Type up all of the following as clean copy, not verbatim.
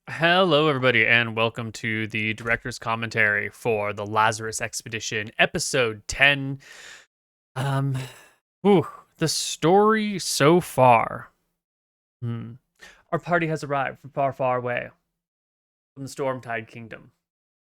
Hello, everybody, and welcome to the director's commentary for the Lazarus expedition, episode 10. Um, ooh, the story so far. Hmm. Our party has arrived from far, far away from the Stormtide Kingdom.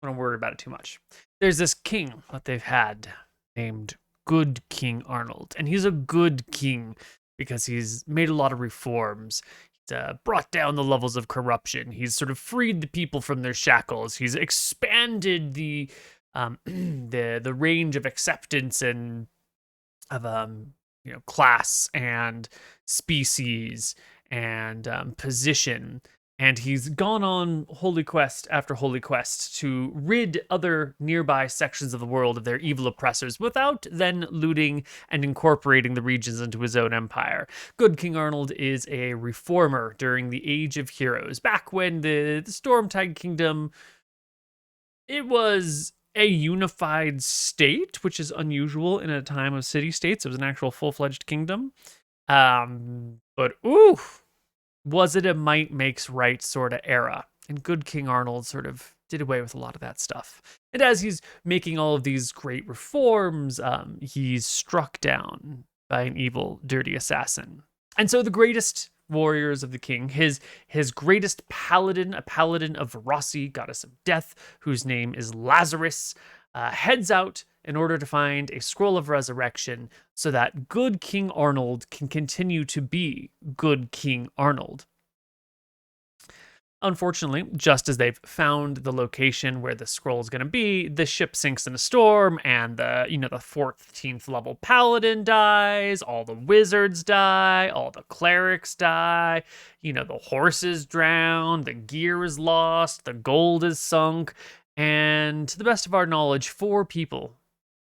I don't worry about it too much. There's this king that they've had named Good King Arnold, and he's a good king because he's made a lot of reforms. He's brought down the levels of corruption. He's sort of freed the people from their shackles. He's expanded the the range of acceptance and of class and species and position, and he's gone on holy quest after holy quest to rid other nearby sections of the world of their evil oppressors without then looting and incorporating the regions into his own empire. Good King Arnold is a reformer during the Age of Heroes, back when the Stormtide Kingdom, it was a unified state, which is unusual in a time of city states. It was an actual full-fledged kingdom. But ooh, was it a might makes right sort of era? And Good King Arnold sort of did away with a lot of that stuff. And as he's making all of these great reforms, he's struck down by an evil, dirty assassin. And so the greatest warriors of the king, his greatest paladin, a paladin of Rossi, goddess of death, whose name is Lazarus, heads out in order to find a scroll of resurrection so that good King Arnold can continue to be good King Arnold. Unfortunately, just as they've found the location where the scroll is going to be, the ship sinks in a storm, and the 14th level paladin dies, all the wizards die, all the clerics die, the horses drown, the gear is lost, the gold is sunk, and to the best of our knowledge, 4 people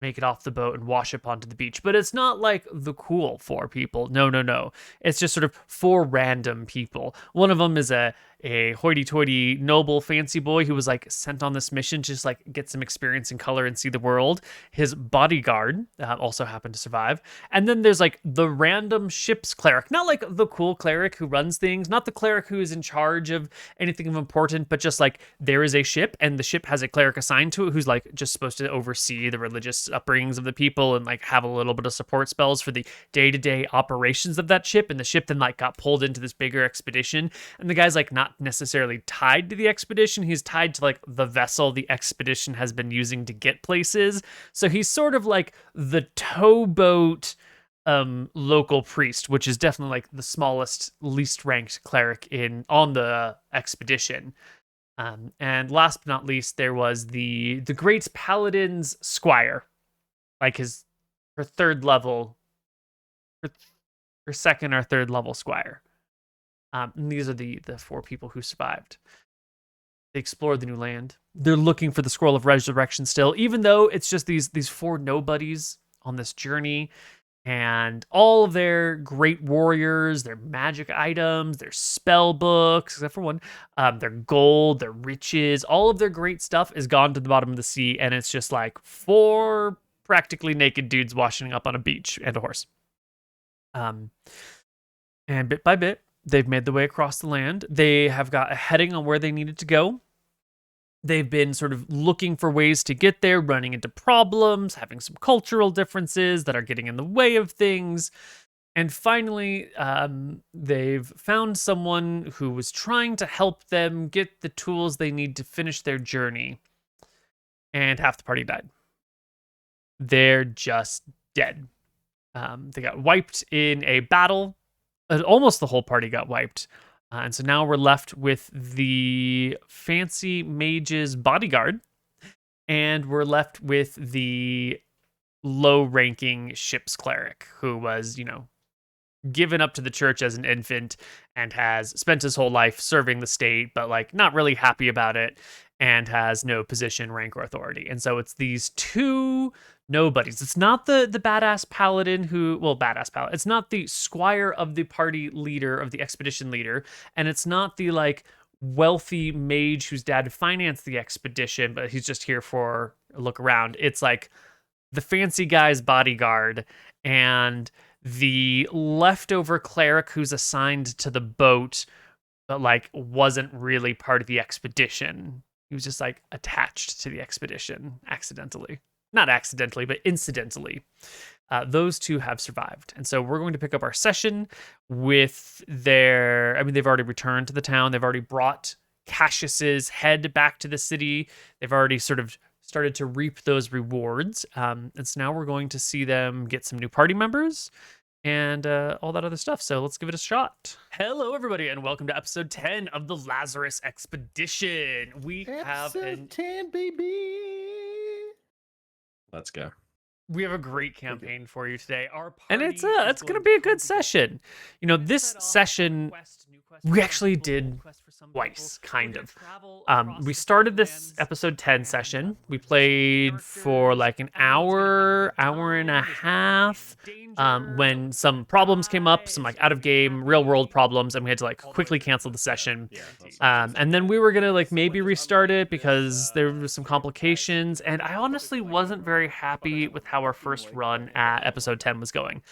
make it off the boat and wash up onto the beach. But it's not like the cool 4 people. No, no, no. It's just sort of 4 random people. One of them is a hoity-toity noble fancy boy who was like sent on this mission to just like get some experience in color and see the world. His bodyguard also happened to survive. And then there's like the random ship's cleric, not like the cool cleric who runs things, not the cleric who is in charge of anything of important, but just like there is a ship and the ship has a cleric assigned to it who's like just supposed to oversee the religious upbringings of the people and like have a little bit of support spells for the day-to-day operations of that ship. And the ship then like got pulled into this bigger expedition, and the guy's like not necessarily tied to the expedition. He's tied to like the vessel the expedition has been using to get places. So he's sort of like the towboat local priest, which is definitely like the smallest, least ranked cleric on the expedition. And last but not least, there was the great paladin's squire, like her third level, her second or third level squire. And these are the 4 people who survived. They explored the new land. They're looking for the scroll of resurrection still, even though it's just these 4 nobodies on this journey, and all of their great warriors, their magic items, their spell books, except for one, their gold, their riches, all of their great stuff is gone to the bottom of the sea, and it's just like 4 practically naked dudes washing up on a beach and a horse. And bit by bit, they've made the way across the land. They have got a heading on where they needed to go. They've been sort of looking for ways to get there, running into problems, having some cultural differences that are getting in the way of things. And finally, they've found someone who was trying to help them get the tools they need to finish their journey. And half the party died. They're just dead. They got wiped in a battle. Almost the whole party got wiped. And so now we're left with the fancy mage's bodyguard, and we're left with the low-ranking ship's cleric, who was, given up to the church as an infant and has spent his whole life serving the state, but like not really happy about it, and has no position, rank, or authority. And so it's these 2 nobodies. It's not the badass paladin badass paladin. It's not the squire of the party leader, of the expedition leader, and it's not the like wealthy mage whose dad financed the expedition, but he's just here for a look around. It's like the fancy guy's bodyguard and the leftover cleric who's assigned to the boat but like wasn't really part of the expedition. He was just like attached to the expedition accidentally. Not accidentally, but incidentally. Those two have survived. And so we're going to pick up our session with they've already returned to the town. They've already brought Cassius's head back to the city. They've already sort of started to reap those rewards. And so now we're going to see them get some new party members and all that other stuff. So let's give it a shot. Hello, everybody, and welcome to episode 10 of the Lazarus Expedition. We have episode 10, baby. Let's go. We have a great campaign for you today. And it's going to be a good session. You know, this session we actually did twice, kind of. We started this episode 10 session. We played for like an hour and a half. When some problems came up, some like out of game, real world problems, and we had to like quickly cancel the session. And then we were gonna like maybe restart it because there were some complications. And I honestly wasn't very happy with how our first run at episode 10 was going.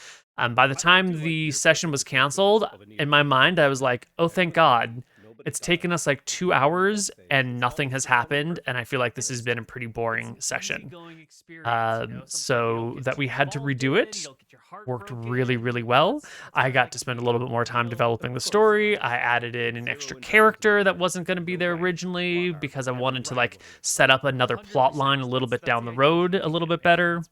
By the time the session was canceled, in my mind, I was like, oh, thank God. It's taken us like 2 hours and nothing has happened. And I feel like this has been a pretty boring session. So that we had to redo it worked really, really well. I got to spend a little bit more time developing the story. I added in an extra character that wasn't going to be there originally because I wanted to like set up another plot line a little bit down the road a little bit better.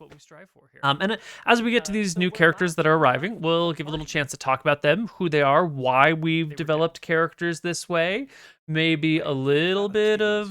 And as we get to these new characters that are arriving, we'll give a little chance to talk about them, who they are, why we've developed characters this way. Maybe a little bit of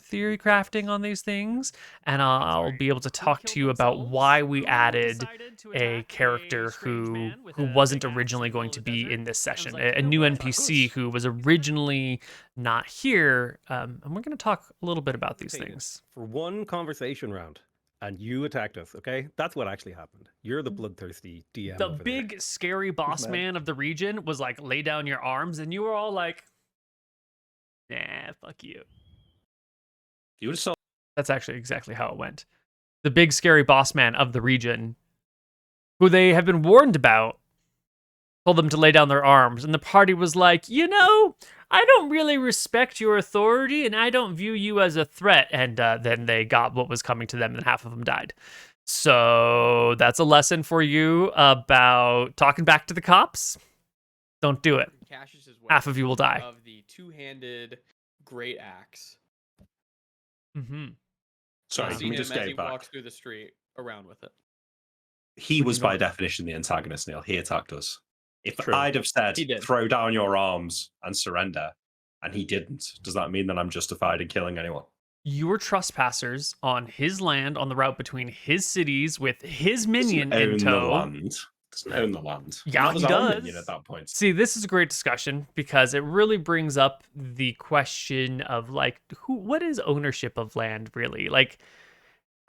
theory crafting on these things, and I'll be able to talk to you about why we added a character who wasn't originally going to be in this session, a new NPC who was originally not here, and we're going to talk a little bit about these things. For one conversation round, and you attacked us, okay? That's what actually happened. You're the bloodthirsty DM. The big, scary boss man of the region was like, lay down your arms, and you were all like, nah, fuck you. You would have saw. That's actually exactly how it went. The big scary boss man of the region, who they have been warned about, told them to lay down their arms, and the party was like, you know, I don't really respect your authority, and I don't view you as a threat. And then they got what was coming to them, and half of them died. So that's a lesson for you about talking back to the cops. Don't do it. Half of you will die. Of the two-handed great axe. Mm-hmm. Sorry, See we him just as go he back. walks through the street around with it. He was by definition the antagonist, Neal. He attacked us. If True. I'd have said, He did. throw down your arms and surrender, and he didn't, does that mean that I'm justified in killing anyone? You were trespassers on his land on the route between his cities with his minion Doesn't in own the tow. land. Doesn't own the land. Yeah, That was he our does. minion at that point. See, this is a great discussion because it really brings up the question of like, what is ownership of land really? Like,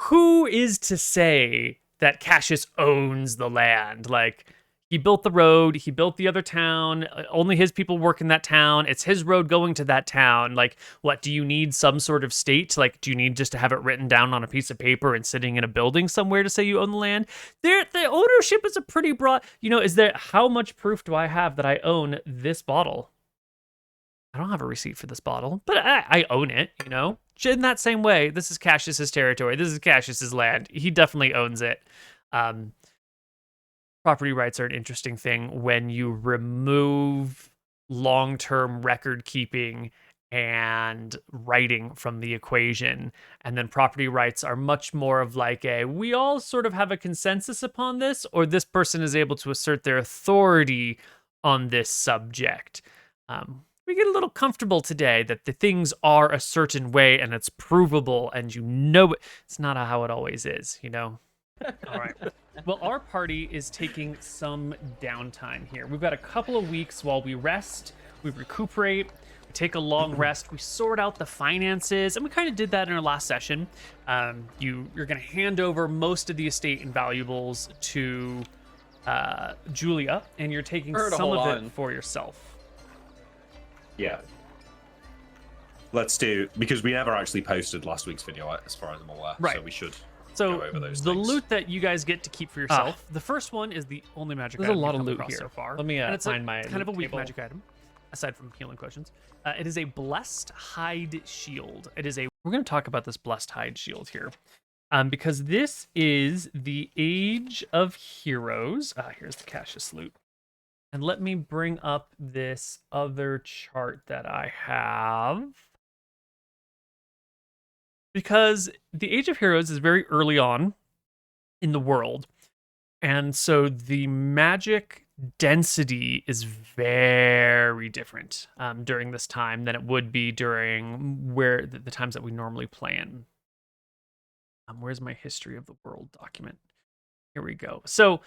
who is to say that Cassius owns the land? Like, he built the road, he built the other town, only his people work in that town, it's his road going to that town. Like, what, do you need some sort of state? Like, do you need just to have it written down on a piece of paper and sitting in a building somewhere to say you own the land? The ownership is a pretty broad, you know, how much proof do I have that I own this bottle? I don't have a receipt for this bottle, but I own it, you know? In that same way, this is Cassius's territory, this is Cassius's land, he definitely owns it. Property rights are an interesting thing when you remove long-term record keeping and writing from the equation. And then property rights are much more of like we all sort of have a consensus upon this, or this person is able to assert their authority on this subject. We get a little comfortable today that the things are a certain way and it's provable and you know it. It's not how it always is, you know? All right. Well, our party is taking some downtime here. We've got a couple of weeks while we rest, we recuperate, we take a long rest, we sort out the finances, and we kind of did that in our last session. You're going to hand over most of the estate and valuables to Julia, and you're taking some of it for yourself. Yeah. Let's do, because we never actually posted last week's video as far as I'm aware. Right. So we should So go over those the things. loot that you guys get to keep for yourself. The first one is the only magic There's a item lot you've of come loot across here. so far. Let me and it's find my kind of a loot weak table. magic item. aside from healing questions. It is a blessed hide shield. We're going to talk about this blessed hide shield here. Because this is the Age of Heroes. Here's the Cassius loot. And let me bring up this other chart that I have. Because the Age of Heroes is very early on in the world. And so the magic density is very different during this time than it would be during the times that we normally play in. Where's my history of the world document? Here we go. So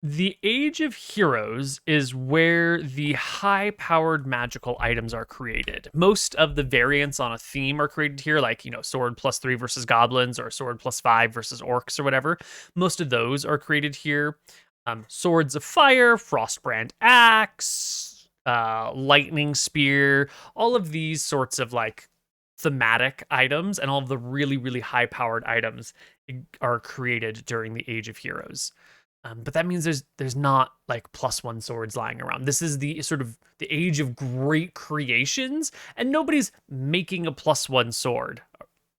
the Age of Heroes is where the high-powered magical items are created. Most of the variants on a theme are created here, like, sword +3 versus goblins, or sword +5 versus orcs, or whatever. Most of those are created here. Swords of Fire, Frostbrand Axe, Lightning Spear, all of these sorts of, thematic items, and all of the really, really high-powered items are created during the Age of Heroes. But that means there's not +1 swords lying around. This is the sort of the age of great creations, and nobody's making a +1 sword.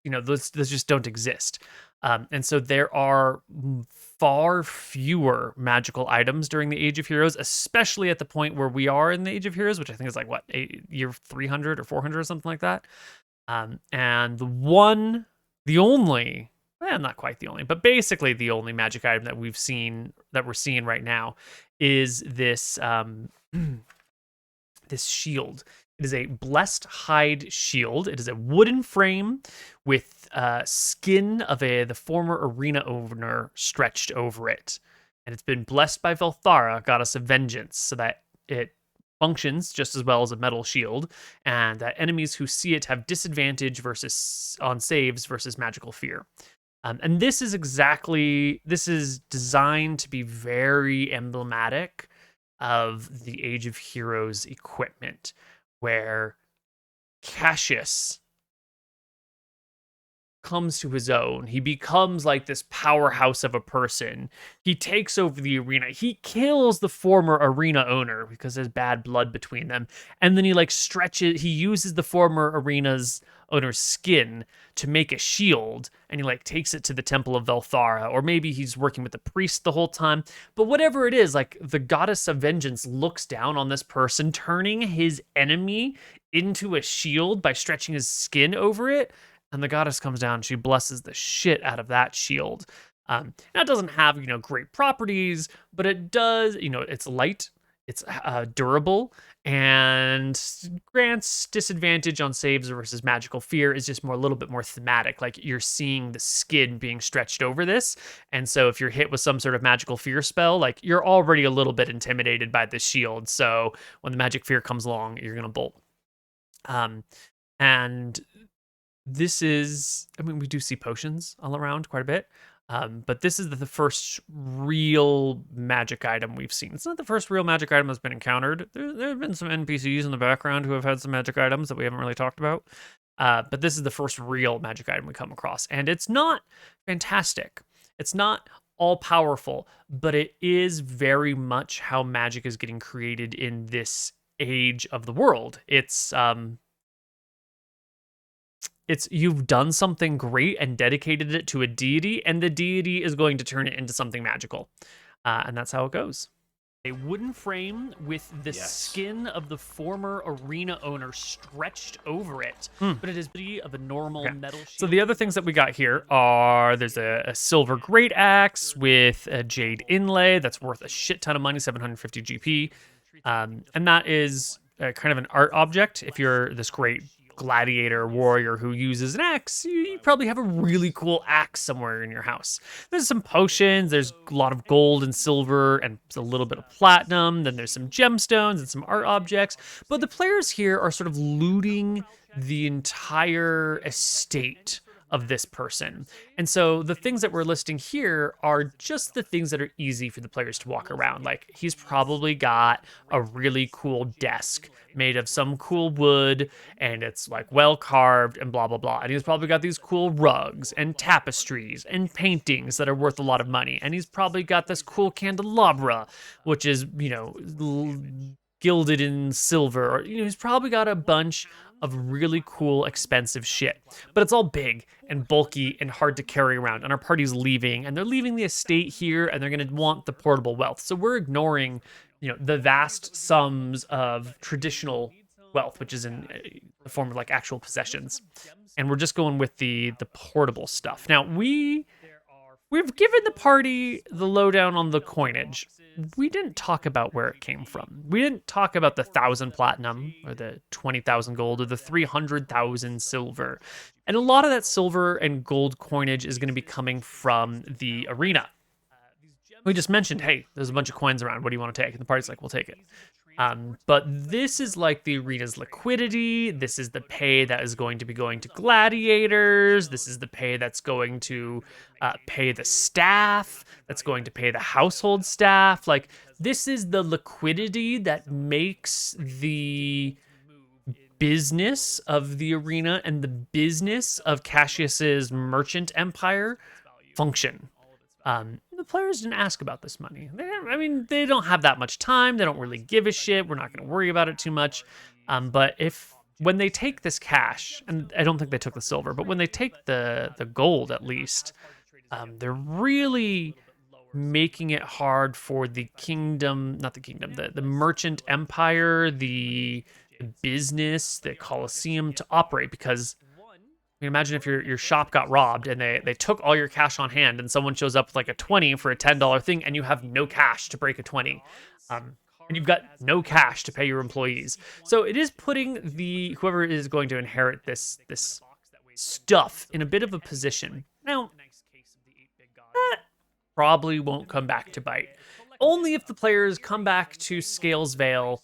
Those just don't exist. And so there are far fewer magical items during the Age of Heroes, especially at the point where we are in the Age of Heroes, which I think is year 300 or 400 or something like that. And the only, not quite the only, but basically the only magic item that we're seeing right now is this this shield. It is a blessed hide shield. It is a wooden frame with skin of the former arena owner stretched over it, and it's been blessed by Velthara, goddess of vengeance, so that it functions just as well as a metal shield, and that enemies who see it have disadvantage on saves versus magical fear. And this is designed to be very emblematic of the Age of Heroes equipment, where Cassius comes to his own. He becomes this powerhouse of a person. He takes over the arena. He kills the former arena owner because there's bad blood between them. And then he he uses the former arena's owner's skin to make a shield, and he takes it to the Temple of Velthara, or maybe he's working with the priest the whole time. But whatever it is, the goddess of vengeance looks down on this person, turning his enemy into a shield by stretching his skin over it. And the goddess comes down, she blesses the shit out of that shield. Now it doesn't have, great properties, but it does, it's light, it's durable, and grants disadvantage on saves versus magical fear. Is just a little bit more thematic. You're seeing the skin being stretched over this. And so if you're hit with some sort of magical fear spell, you're already a little bit intimidated by this shield. So when the magic fear comes along, you're going to bolt. And this is, we do see potions all around quite a bit, but this is the first real magic item we've seen. It's not the first real magic item that's been encountered. There have been some NPCs in the background who have had some magic items that we haven't really talked about, but this is the first real magic item we come across, and it's not fantastic. It's not all-powerful, but it is very much how magic is getting created in this age of the world. It's you've done something great and dedicated it to a deity, and the deity is going to turn it into something magical. And that's how it goes. A wooden frame with the skin of the former arena owner stretched over it, but it is of a normal metal shield. So the other things that we got here are, there's a silver great axe with a jade inlay that's worth a shit ton of money, 750 GP. And that is kind of an art object. If you're this great gladiator warrior who uses an axe, you probably have a really cool axe somewhere in your house. There's some potions, there's a lot of gold and silver and a little bit of platinum, then there's some gemstones and some art objects, but the players here are sort of looting the entire estate of this person. And so the things that we're listing here are just the things that are easy for the players to walk around. He's probably got a really cool desk made of some cool wood, and it's well carved and blah blah blah, and he's probably got these cool rugs and tapestries and paintings that are worth a lot of money, and he's probably got this cool candelabra, which is gilded in silver, or he's probably got a bunch of really cool, expensive shit. But it's all big and bulky and hard to carry around. And our party's leaving, and they're leaving the estate here, and they're gonna want the portable wealth. So we're ignoring, the vast sums of traditional wealth, which is in the form of like actual possessions, and we're just going with the portable stuff. Now we've given the party the lowdown on the coinage. We didn't talk about where it came from. We didn't talk about the 1,000 platinum or the 20,000 gold or the 300,000 silver. And a lot of that silver and gold coinage is going to be coming from the arena. We just mentioned, hey, there's a bunch of coins around. What do you want to take? And the party's like, we'll take it. But this is like the arena's liquidity. This is the pay that is going to be going to gladiators. This is the pay that's going to pay the staff, that's going to pay the household staff. Like, this is the liquidity that makes the business of the arena and the business of Cassius's merchant empire function. The players didn't ask about this money. They don't have that much time. They don't really give a shit. We're not going to worry about it too much. But when they take this cash, and I don't think they took the silver, but when they take the gold at least, they're really making it hard for the merchant empire, the business, the Colosseum to operate, because imagine if your shop got robbed and they took all your cash on hand, and someone shows up with like a 20 for a $10 thing, and you have no cash to break a 20. And you've got no cash to pay your employees. So it is putting whoever is going to inherit this stuff in a bit of a position. Now, that probably won't come back to bite. Only if the players come back to Scales Vale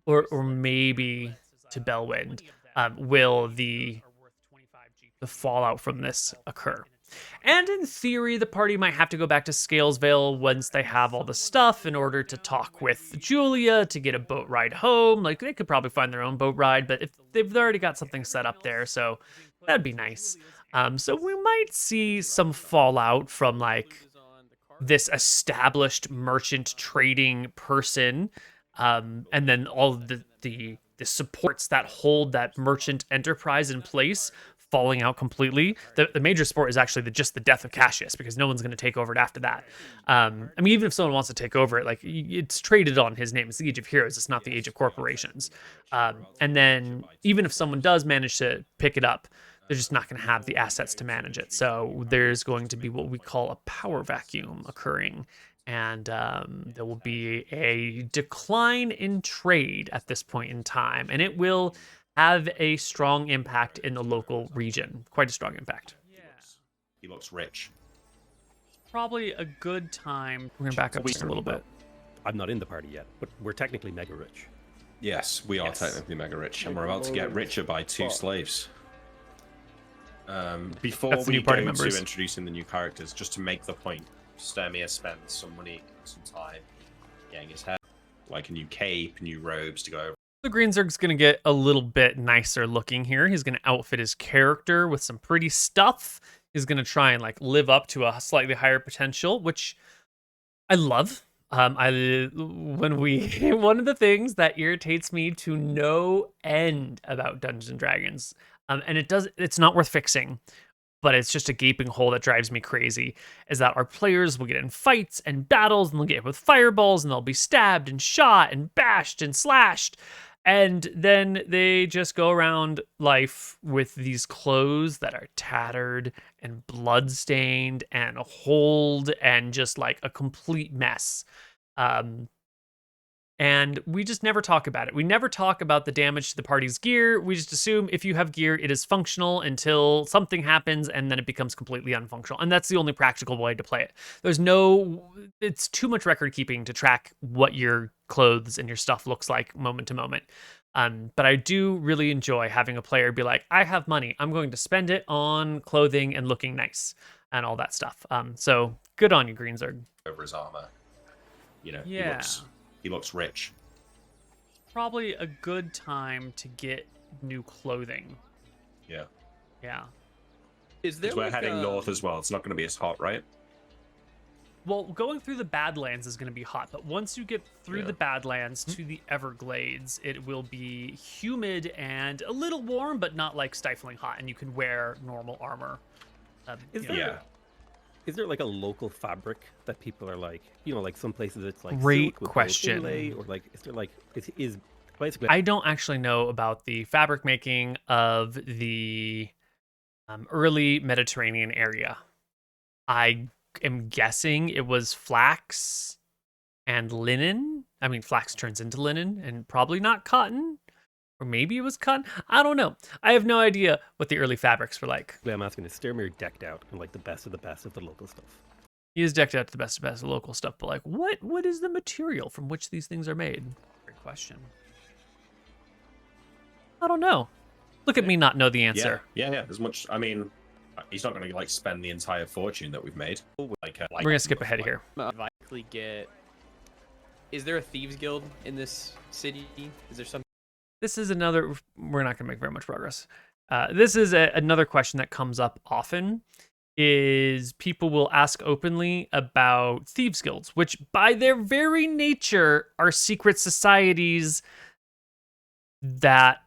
or maybe to Bellwind will the fallout from this occur. And in theory, the party might have to go back to Scalesvale once they have all the stuff in order to talk with Julia to get a boat ride home. Like, they could probably find their own boat ride, but if they've already got something set up there, so that'd be nice. So we might see some fallout from like this established merchant trading person, and then all of the supports that hold that merchant enterprise in place falling out completely. The major sport is actually just the death of Cassius, because no one's going to take over it after that. Even if someone wants to take over it, like, it's traded on his name. It's the Age of Heroes. It's not the Age of Corporations. And then even if someone does manage to pick it up, they're just not going to have the assets to manage it. So there's going to be what we call a power vacuum occurring. And there will be a decline in trade at this point in time. And it will have a strong impact in the local region. Quite a strong impact. He looks rich. Probably a good time. We're going to back up just a little bit. I'm not in the party yet, but we're technically mega rich. Yes, we are technically mega rich, and we're about to get richer by 2 slaves. Before we go to introducing the new characters, just to make the point, Sturmia spends some money, some time getting his hair, like a new cape, new robes to go over. The Greenzerg's going to get a little bit nicer looking here. He's going to outfit his character with some pretty stuff. He's going to try and like live up to a slightly higher potential, which I love. One of the things that irritates me to no end about Dungeons and Dragons, and it's not worth fixing, but it's just a gaping hole that drives me crazy, is that our players will get in fights and battles, and they'll get hit with fireballs, and they'll be stabbed and shot and bashed and slashed. And then they just go around life with these clothes that are tattered and bloodstained and holed and just like a complete mess. And we just never talk about it. We never talk about the damage to the party's gear. We just assume if you have gear, it is functional until something happens, and then it becomes completely unfunctional. And that's the only practical way to play it. It's too much record keeping to track what your clothes and your stuff looks like moment to moment. But I do really enjoy having a player be like, I have money. I'm going to spend it on clothing and looking nice and all that stuff. So good on you, Greenzerg. Over his armor. Yeah. He looks rich. Probably a good time to get new clothing. Yeah. Is there Because we're heading north as well. It's not going to be as hot, right? Well, going through the Badlands is going to be hot, but once you get through the Badlands to the Everglades, it will be humid and a little warm, but not like stifling hot, and you can wear normal armor. Is you know. there is there like a local fabric that people are like, like some places it's like Great silk with gold question. inlay, or like is there like is basically I don't actually know about the fabric making of the early Mediterranean area. I am guessing it was flax and linen. I mean, flax turns into linen and probably not cotton. Or maybe it was cotton. I don't know. I have no idea what the early fabrics were like. I'm asking, is Stermere decked out in like the best of the local stuff? He is decked out to the best of the local stuff, but like, what is the material from which these things are made? Great question. I don't know. Look at me not know the answer. Yeah. As much. I mean, he's not going to like spend the entire fortune that we've made. Like, We're gonna skip ahead here. Likely get. Is there a thieves guild in this city? Is there something? This is another. We're not gonna make very much progress. This is another question that comes up often. Is people will ask openly about thieves guilds, which by their very nature are secret societies that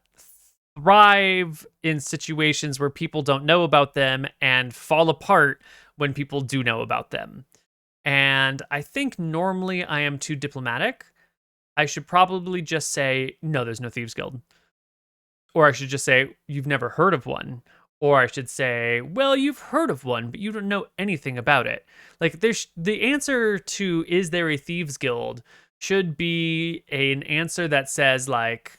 thrive in situations where people don't know about them and fall apart when people do know about them. And I think normally I am too diplomatic. I should probably just say, no, there's no thieves guild. Or I should just say, you've never heard of one. Or I should say, well, you've heard of one, but you don't know anything about it. Like, the answer to is there a thieves guild should be an answer that says, like,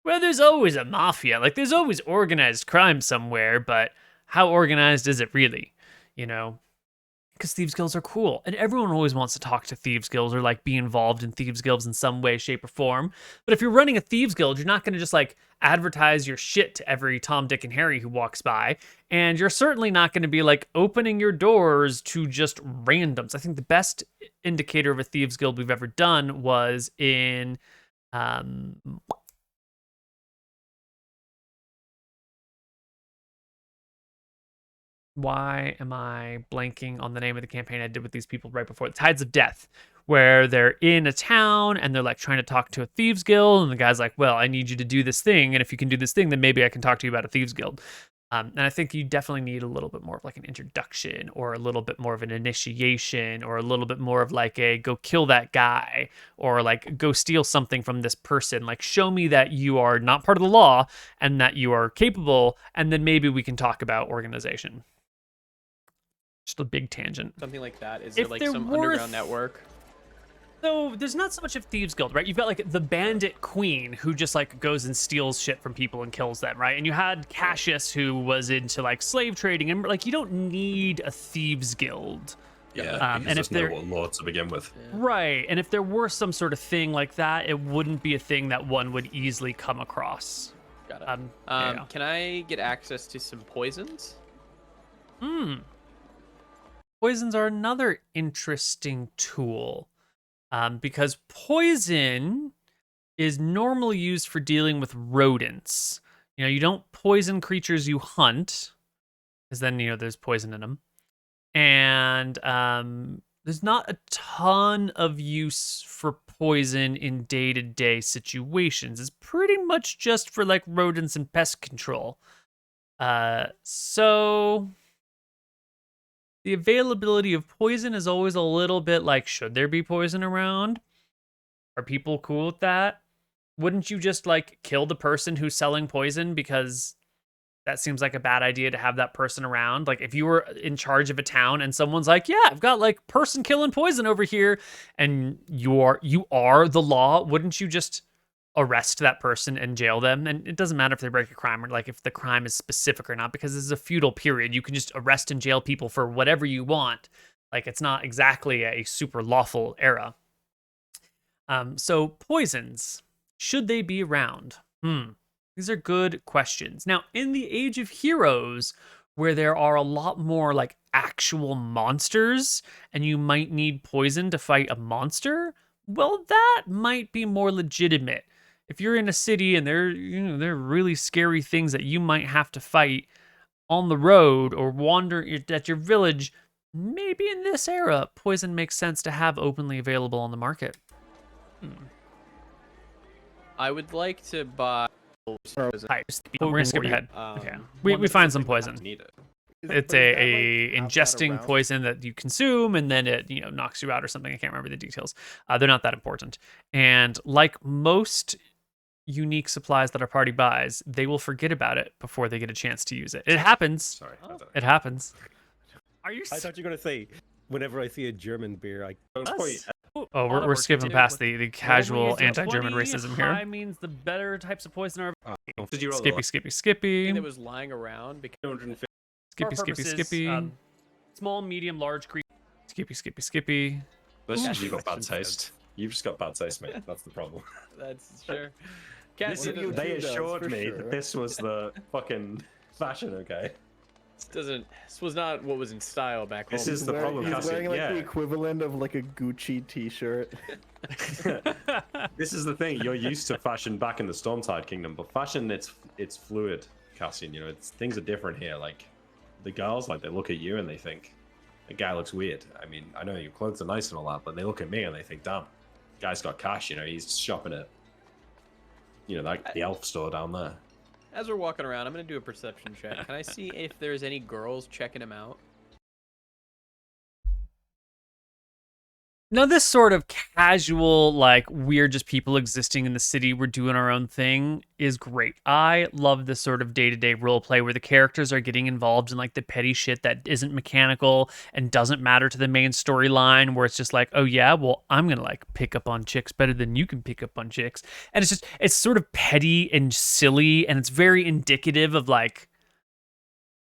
well, there's always a mafia. Like, there's always organized crime somewhere, but how organized is it really? Because thieves guilds are cool, and everyone always wants to talk to thieves guilds or like be involved in thieves guilds in some way, shape, or form. But if you're running a thieves guild, you're not going to just like advertise your shit to every Tom, Dick, and Harry who walks by, and you're certainly not going to be like opening your doors to just randoms. I think the best indicator of a thieves guild we've ever done was in why am I blanking on the name of the campaign I did with these people right before? The Tides of Death, where they're in a town and they're like trying to talk to a thieves guild, and the guy's like, well, I need you to do this thing, and if you can do this thing, then maybe I can talk to you about a thieves guild. And I think you definitely need a little bit more of like an introduction, or a little bit more of an initiation, or a little bit more of like a go kill that guy, or like go steal something from this person. Like, show me that you are not part of the law and that you are capable, and then maybe we can talk about organization. Just a big tangent. Something like that. Is there If like there some were underground network? So there's not so much of thieves guild, right? You've got like the bandit queen who just like goes and steals shit from people and kills them, right? And you had Cassius who was into like slave trading, and like you don't need a thieves guild. Yeah, and if there no law to begin with. Right, and if there were some sort of thing like that, it wouldn't be a thing that one would easily come across. Got it. Yeah. Can I get access to some poisons? Poisons are another interesting tool, because poison is normally used for dealing with rodents. You don't poison creatures you hunt, because then, there's poison in them. And there's not a ton of use for poison in day-to-day situations. It's pretty much just for like rodents and pest control. So the availability of poison is always a little bit like, should there be poison around? Are people cool with that? Wouldn't you just like kill the person who's selling poison, because that seems like a bad idea to have that person around? Like, if you were in charge of a town and someone's like, yeah, I've got like person killing poison over here, and you are the law, wouldn't you just arrest that person and jail them? And it doesn't matter if they break a crime or like if the crime is specific or not, because this is a feudal period. You can just arrest and jail people for whatever you want. Like, it's not exactly a super lawful era. So poisons, should they be around? These are good questions. Now, in the Age of Heroes, where there are a lot more like actual monsters, and you might need poison to fight a monster, well, that might be more legitimate. If you're in a city and there are really scary things that you might have to fight on the road or wander at your village, maybe in this era, poison makes sense to have openly available on the market. I would like to buy. We're gonna skip ahead. Okay, we One find doesn't some think we have poison. to need it. It's a ingesting poison that you consume, and then it knocks you out or something. I can't remember the details. They're not that important. And like most unique supplies that our party buys, they will forget about it before they get a chance to use it. It happens. Sorry. I don't know. It happens. Are you? I thought you were gonna say, whenever I see a German beer, I Oh, we're skipping past the casual Normally it's a anti-German 20, racism High here. means the better types of poison are. Did you roll Skippy, skippy, skippy. That was lying around because 250? Skippy, skippy, purposes, skippy. Small, medium, large creatures. Skippy, skippy, skippy. Listen, you got bad taste. You've just got bad taste, mate. That's the problem. that's sure. This Cassie, is- they does, assured for me sure. that this was the fucking fashion, okay? This was not what was in style back home. This is the problem, He's Cassie. wearing like Yeah. the equivalent of like a Gucci T-shirt. This is the thing. You're used to fashion back in the Stormtide Kingdom, but fashion it's fluid, Cassian. Things are different here. Like the girls, like they look at you and they think, "The guy looks weird." I mean, I know your clothes are nice and all that, but they look at me and they think, "Damn, guy's got cash." He's shopping at like the elf store down there. As we're walking around, I'm gonna do a perception check. Can I see if there's any girls checking him out? Now, this sort of casual, like, we're just people existing in the city, we're doing our own thing, is great. I love this sort of day-to-day roleplay where the characters are getting involved in, like, the petty shit that isn't mechanical and doesn't matter to the main storyline, where it's just like, oh, yeah, well, I'm gonna, like, pick up on chicks better than you can pick up on chicks. And it's sort of petty and silly, and it's very indicative of, like,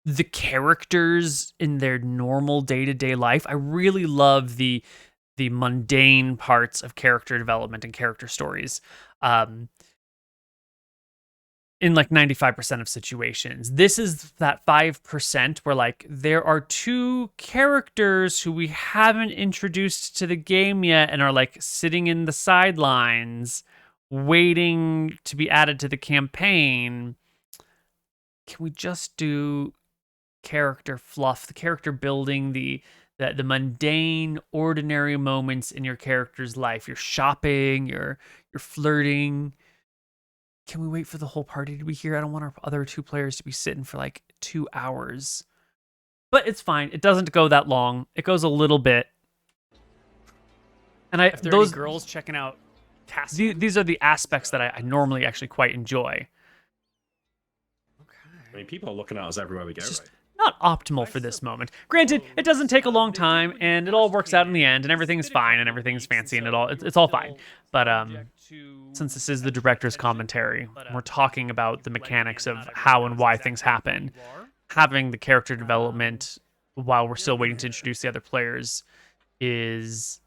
the characters in their normal day-to-day life. I really love the mundane parts of character development and character stories in like 95% of situations. This is that 5% where like there are two characters who we haven't introduced to the game yet and are like sitting in the sidelines waiting to be added to the campaign. Can we just do character fluff, the character building, the mundane, ordinary moments in your character's life? You're shopping, you're flirting. Can we wait for the whole party to be here? I don't want our other two players to be sitting for like 2 hours. But it's fine. It doesn't go that long. It goes a little bit. And If there are any girls checking out Cassie. these are the aspects that I normally actually quite enjoy. I mean, people are looking at us everywhere we go, Just- right? Not optimal for this moment. Granted, it doesn't take a long time, and it all works out in the end, and everything's fine, and everything's fancy, and it's all fine. But since this is the director's commentary, we're talking about the mechanics of how and why things happen. Having the character development while we're still waiting to introduce the other players is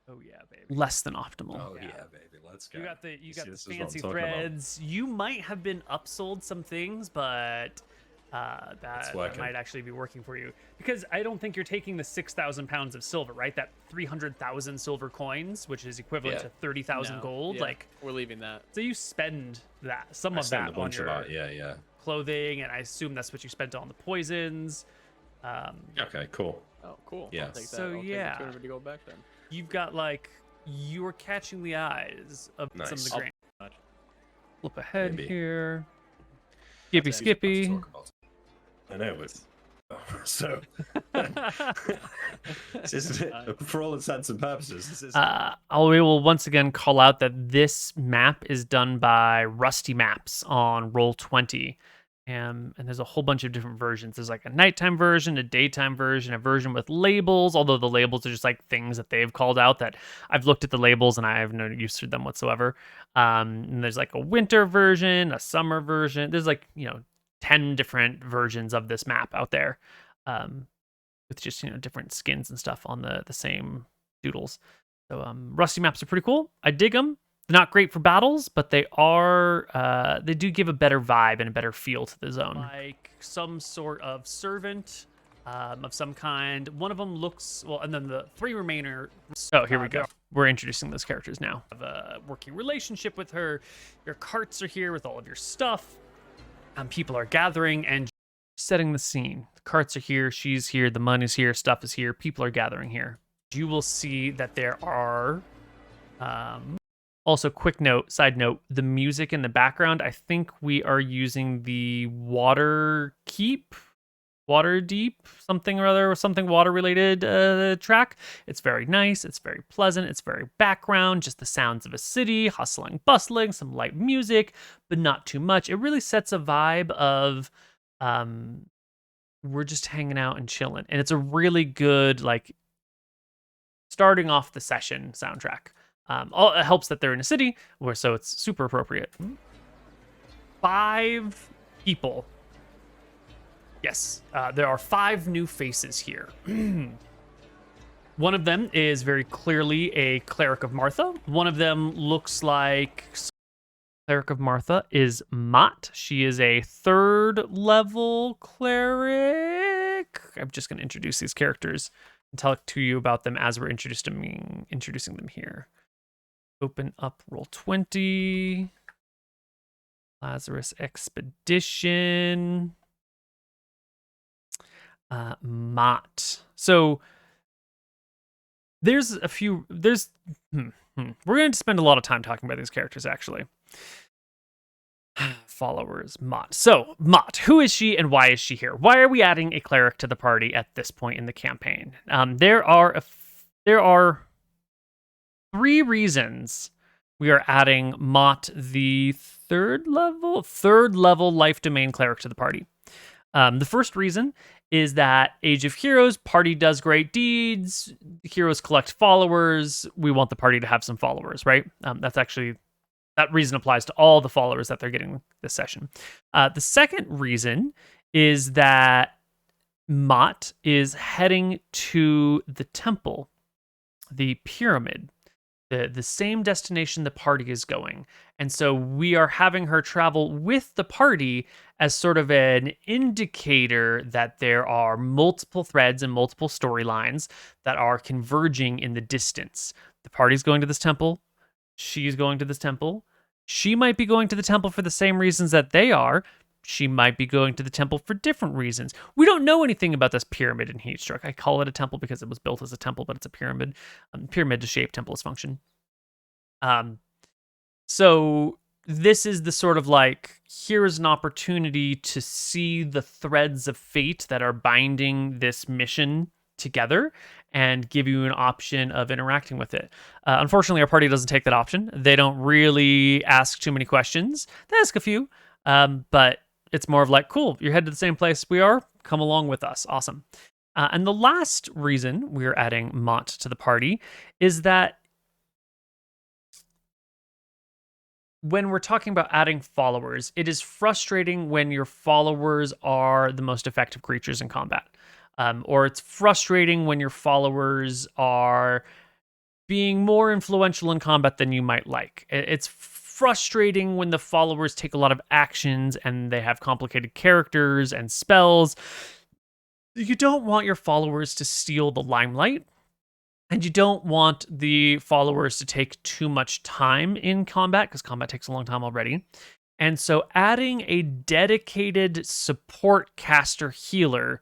Oh yeah, baby. less than optimal. Oh yeah, baby, let's go. You got the See, this is what I'm fancy talking about. threads. You might have been upsold some things, but that working. might actually be working for you, because I don't think you're taking the 6,000 pounds of silver, right? That 300,000 silver coins, which is equivalent Yeah. to 30,000 No, gold. yeah, like, we're leaving that. so you spend some I of spent that a on bunch of your that. Yeah. clothing, and I assume that's what you spent on the poisons. Okay, cool. Oh, cool. Yeah. I'll take that. So, I'll take the yeah. 250 gold back then. You've got like, you're catching the eyes of some of Nice. the grain. Flip ahead Maybe. here. Skippy, Let's skippy. talk about it. I know, but so this isn't for all intents and purposes. This is We will once again call out that this map is done by Rusty Maps on Roll20. And there's a whole bunch of different versions. There's like a nighttime version, a daytime version, a version with labels, although the labels are just like things that they've called out that I've looked at the labels and I have no use for them whatsoever. And there's like a winter version, a summer version. There's like, 10 different versions of this map out there, with just, different skins and stuff on the same doodles. So Rusty Maps are pretty cool. I dig them. They're not great for battles, but they do give a better vibe and a better feel to the zone. Like some sort of servant of some kind. One of them looks, well, and then the three remainder Oh, here we go. We're introducing those characters now. have a working relationship with her. Your carts are here with all of your stuff. People are gathering, and setting the scene. The carts are here, she's here, the money's here, stuff is here, people are gathering here. You will see that there are also, quick note, side note, the music in the background, I think we are using the Water Deep, something or other, or something water related track. It's very nice, it's very pleasant, it's very background, just the sounds of a city, hustling, bustling, some light music, but not too much. It really sets a vibe of we're just hanging out and chilling. And it's a really good, like, starting off the session soundtrack. It helps that they're in a city, so it's super appropriate. 5 people. Yes, there are 5 new faces here. One of them is very clearly a Cleric of Martha. One of them looks like... Cleric of Martha is Mott. She is a 3rd level cleric. I'm just going to introduce these characters and talk to you about them as we're introducing them here. Open up Roll20. Lazarus Expedition. Mott. So there's a few. We're going to spend a lot of time talking about these characters, actually. Followers, Mott. So, Mott, who is she and why is she here? Why are we adding a cleric to the party at this point in the campaign? There are 3 reasons we are adding Mott, the 3rd level life domain cleric, to the party. The first reason is that Age of Heroes, party does great deeds, heroes collect followers, we want the party to have some followers, right? That reason applies to all the followers that they're getting this session. The second reason is that Mott is heading to the temple, the pyramid, the same destination the party is going. And so we are having her travel with the party as sort of an indicator that there are multiple threads and multiple storylines that are converging in the distance. The party's going to this temple. She's going to this temple. She might be going to the temple for the same reasons that they are. She might be going to the temple for different reasons. We don't know anything about this pyramid in Heatstruck. I call it a temple because it was built as a temple, but it's a pyramid. Pyramid is shape, temple is function. So this is the sort of like, here's an opportunity to see the threads of fate that are binding this mission together and give you an option of interacting with it. Unfortunately, our party doesn't take that option. They don't really ask too many questions. They ask a few, but it's more of like, cool, you're headed to the same place we are. Come along with us. Awesome. And the last reason we're adding Mott to the party is that when we're talking about adding followers, it is frustrating when your followers are the most effective creatures in combat. Or it's frustrating when your followers are being more influential in combat than you might like. It's frustrating when the followers take a lot of actions and they have complicated characters and spells. You don't want your followers to steal the limelight, and you don't want the followers to take too much time in combat, because combat takes a long time already. And so adding a dedicated support caster healer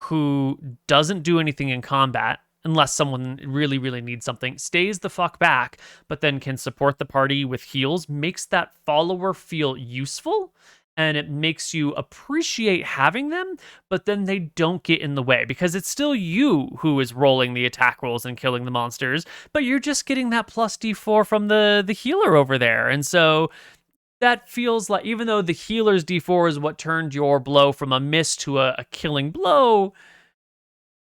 who doesn't do anything in combat, unless someone really, really needs something, stays the fuck back, but then can support the party with heals, makes that follower feel useful, and it makes you appreciate having them, but then they don't get in the way, because it's still you who is rolling the attack rolls and killing the monsters, but you're just getting that plus D4 from the healer over there. And so that feels like, even though the healer's D4 is what turned your blow from a miss to a killing blow,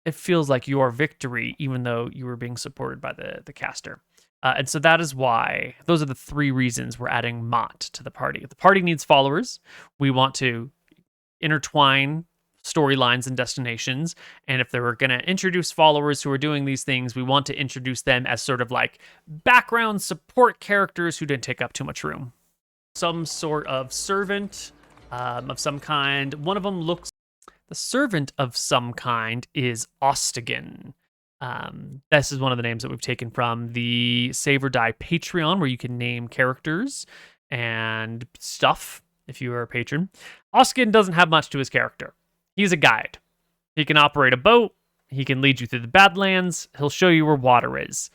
it feels like your victory, even though you were being supported by the caster. And so that is why, those are the 3 reasons we're adding Mott to the party. The party needs followers. We want to intertwine storylines and destinations. And if they were going to introduce followers who are doing these things, we want to introduce them as sort of like background support characters who didn't take up too much room. Some sort of servant of some kind. One of them looks... The servant of some kind is Ostigan. This is one of the names that we've taken from the Save or Die Patreon, where you can name characters and stuff if you are a patron. Ostigan doesn't have much to his character. He's a guide. He can operate a boat. He can lead you through the Badlands. He'll show you where water is.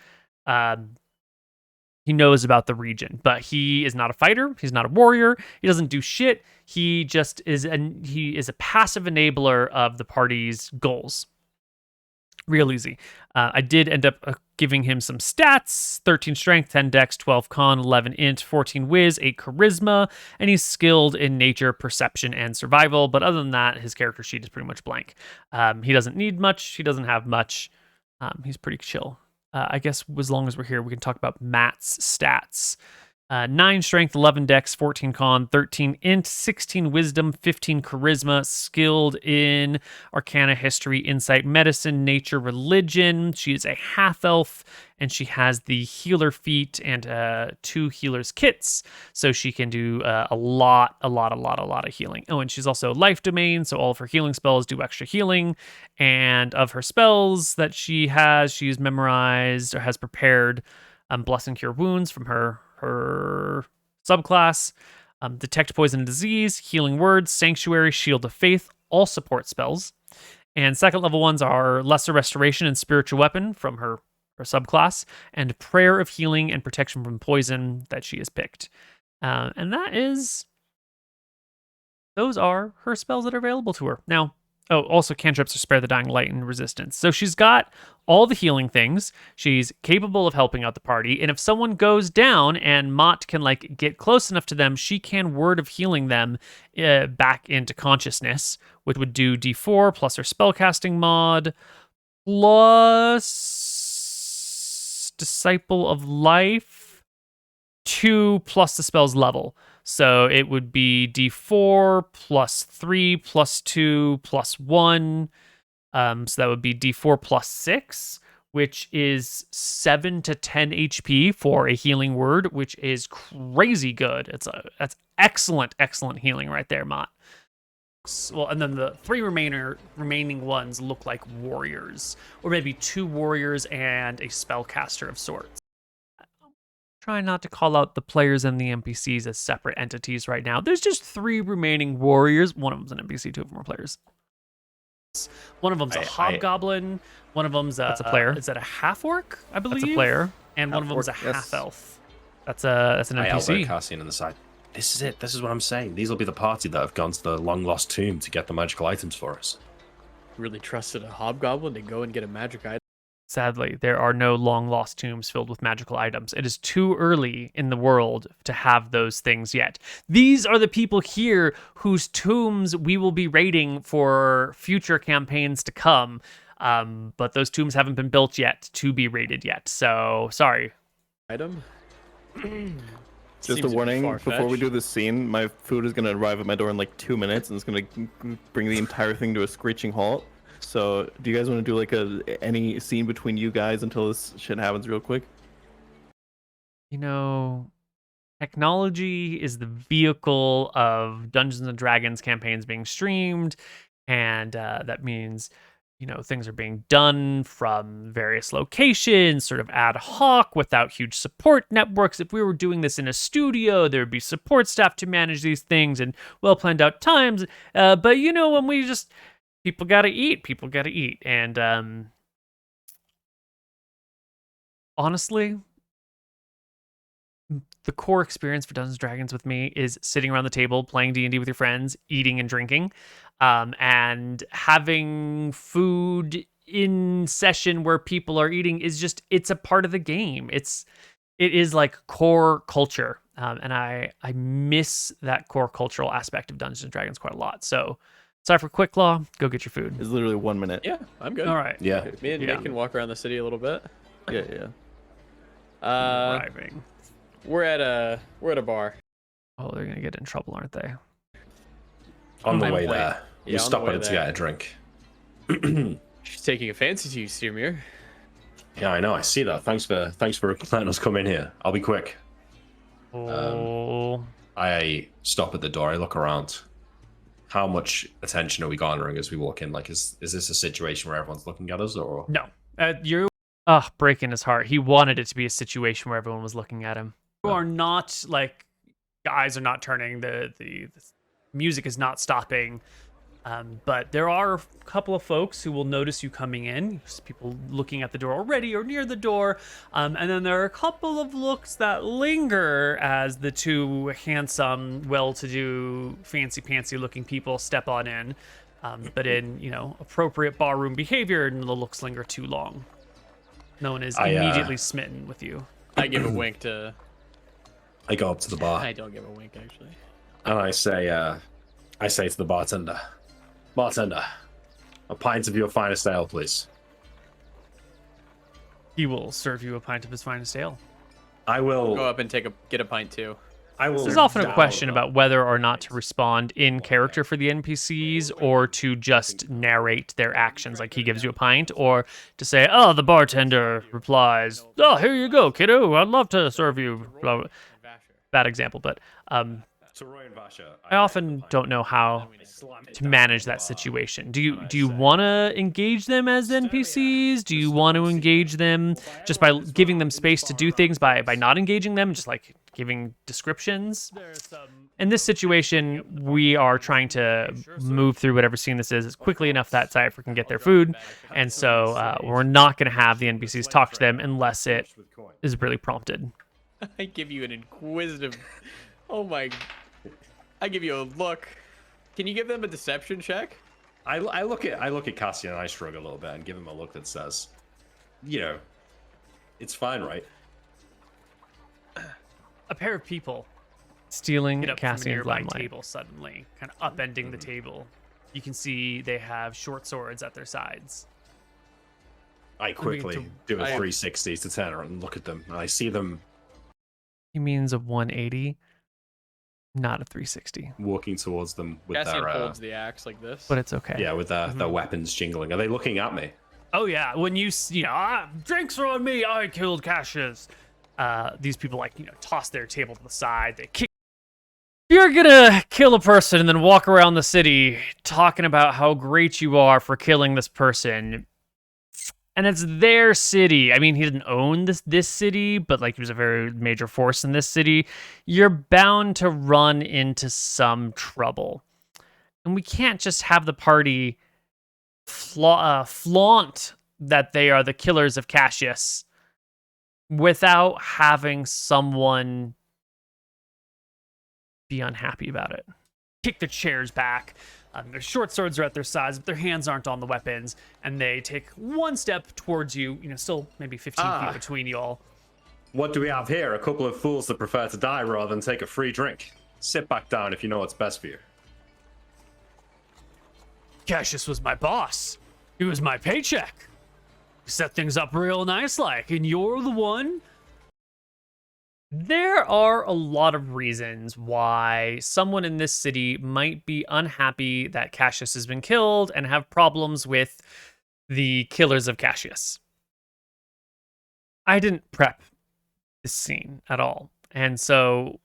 He knows about the region, but he is not a fighter. He's not a warrior. He doesn't do shit. He just is, and he is a passive enabler of the party's goals. Real easy. I did end up giving him some stats: 13 strength, 10 dex, 12 con, 11 int, 14 whiz, 8 charisma, and he's skilled in nature, perception, and survival. But other than that, his character sheet is pretty much blank. He doesn't need much. He doesn't have much. He's pretty chill. I guess as long as we're here, we can talk about Matt's stats. 9 strength, 11 dex, 14 con, 13 int, 16 wisdom, 15 charisma, skilled in arcana, history, insight, medicine, nature, religion. She is a half elf, and she has the healer feat and 2 healer's kits, so she can do a lot of healing. Oh, and she's also life domain, so all of her healing spells do extra healing. And of her spells that she's memorized or has prepared bless and cure wounds from her subclass, detect poison and disease, healing words, sanctuary, shield of faith, all support spells. And second level ones are lesser restoration and spiritual weapon from her subclass, and prayer of healing and protection from poison that she has picked. And those are her spells that are available to her. Now, also cantrips are spare the dying light and resistance. So she's got all the healing things. She's capable of helping out the party. And if someone goes down and Mott can get close enough to them, she can word of healing them back into consciousness, which would do D4 plus her spellcasting mod plus Disciple of Life 2 plus the spell's level. So it would be D4 plus 3 plus 2 plus 1. So that would be D4 plus 6, which is 7 to 10 HP for a healing word, which is crazy good. That's excellent healing right there, Mott. Well, and then the 3 remaining ones look like warriors, or maybe 2 warriors and a spellcaster of sorts. Try not to call out the players and the NPCs as separate entities right now. There's just 3 remaining warriors. One of them's an NPC, 2 of them are players. One of them's a hobgoblin. One of them's that's a player. Is that a half orc? I believe that's a player. And one of them's a half elf. That's an NPC. Cassian on the side. This is it. This is what I'm saying. These will be the party that have gone to the long lost tomb to get the magical items for us. Really trusted a hobgoblin to go and get a magic item. Sadly, there are no long-lost tombs filled with magical items. It is too early in the world to have those things yet. These are the people here whose tombs we will be raiding for future campaigns to come. But those tombs haven't been built yet to be raided yet. So, sorry. Item? Just a warning, before we do this scene, my food is going to arrive at my door in 2 minutes, and it's going to bring the entire thing to a screeching halt. So, do you guys want to do any scene between you guys until this shit happens real quick? Technology is the vehicle of Dungeons and Dragons campaigns being streamed, and that means, things are being done from various locations, sort of ad hoc, without huge support networks. If we were doing this in a studio, there would be support staff to manage these things and well-planned out times. But, when we just... People gotta eat. And honestly, the core experience for Dungeons & Dragons with me is sitting around the table, playing D&D with your friends, eating and drinking, and having food in session where people are eating is just, it's a part of the game. It is core culture. And I miss that core cultural aspect of Dungeons & Dragons quite a lot. So, sorry for Quick Claw. Go get your food. It's literally 1 minute. Yeah, I'm good. All right. Yeah. Me and Nick can walk around the city a little bit. Yeah. Driving. We're at a bar. Oh, they're gonna get in trouble, aren't they? On the way there, Yeah, we on stop the way in to there. get a drink. She's taking a fancy to you, Steermere. Yeah, I know. I see that. Thanks for letting us come in here. I'll be quick. Oh. I stop at the door. I look around. How much attention are we garnering as we walk in? Is this a situation where everyone's looking at us, or No. Breaking his heart. He wanted it to be a situation where everyone was looking at him. You are not eyes are not turning. The music is not stopping. But there are a couple of folks who will notice you coming in, just people looking at the door already or near the door. And then there are a couple of looks that linger as the two handsome, well-to-do, fancy-pantsy looking people step on in. But in, appropriate barroom behavior, and the looks linger too long. No one is immediately smitten with you. I give a wink to. I go up to the bar I don't give a wink actually. and I say to the bartender, a pint of your finest ale, please. He will serve you a pint of his finest ale. I will Go up and get a pint too. I will. There's often a down question about whether or not to respond in character for the NPCs or to just narrate their actions, like he gives you a pint, or to say, oh, the bartender replies, oh, here you go, kiddo, I'd love to serve you. Blah, blah. Bad example, but to Roy and Vasha. I often don't know how to manage that situation. Do you want to engage them as NPCs? Do you want to engage them just by giving them space to do things by not engaging them, just like giving descriptions? In this situation, we are trying to move through whatever scene this is quickly enough that Cypher can get their food, and so we're not going to have the NPCs talk to them unless it is really prompted. I give you an inquisitive. Oh my! I give you a look. Can you give them a deception check? I look at Cassian and I shrug a little bit and give him a look that says, it's fine, right? A pair of people stealing Get up from a Cassian's nearby limelight. table suddenly, kind of upending the table. You can see they have short swords at their sides. I quickly to- do a I- 360 to turn around and look at them, and I see them He means a 180, not a 360. walking towards them with Cassian their holds the axe like this. But it's okay. with their weapons jingling. Are they looking at me? Oh yeah, when you drinks are on me. I killed Cassius. These people toss their table to the side. They kick. You're gonna kill a person and then walk around the city talking about how great you are for killing this person. And it's their city. I mean, he didn't own this city, but he was a very major force in this city. You're bound to run into some trouble. And we can't just have the party flaunt that they are the killers of Cassius without having someone be unhappy about it. Kick the chairs back. Their short swords are at their sides, but their hands aren't on the weapons, and they take one step towards you, still maybe 15 feet between you all. What do we have here? A couple of fools that prefer to die rather than take a free drink. Sit back down if you know what's best for you. Cassius was my boss. He was my paycheck. He set things up real nice and you're the one. There are a lot of reasons why someone in this city might be unhappy that Cassius has been killed and have problems with the killers of Cassius. I didn't prep this scene at all. And so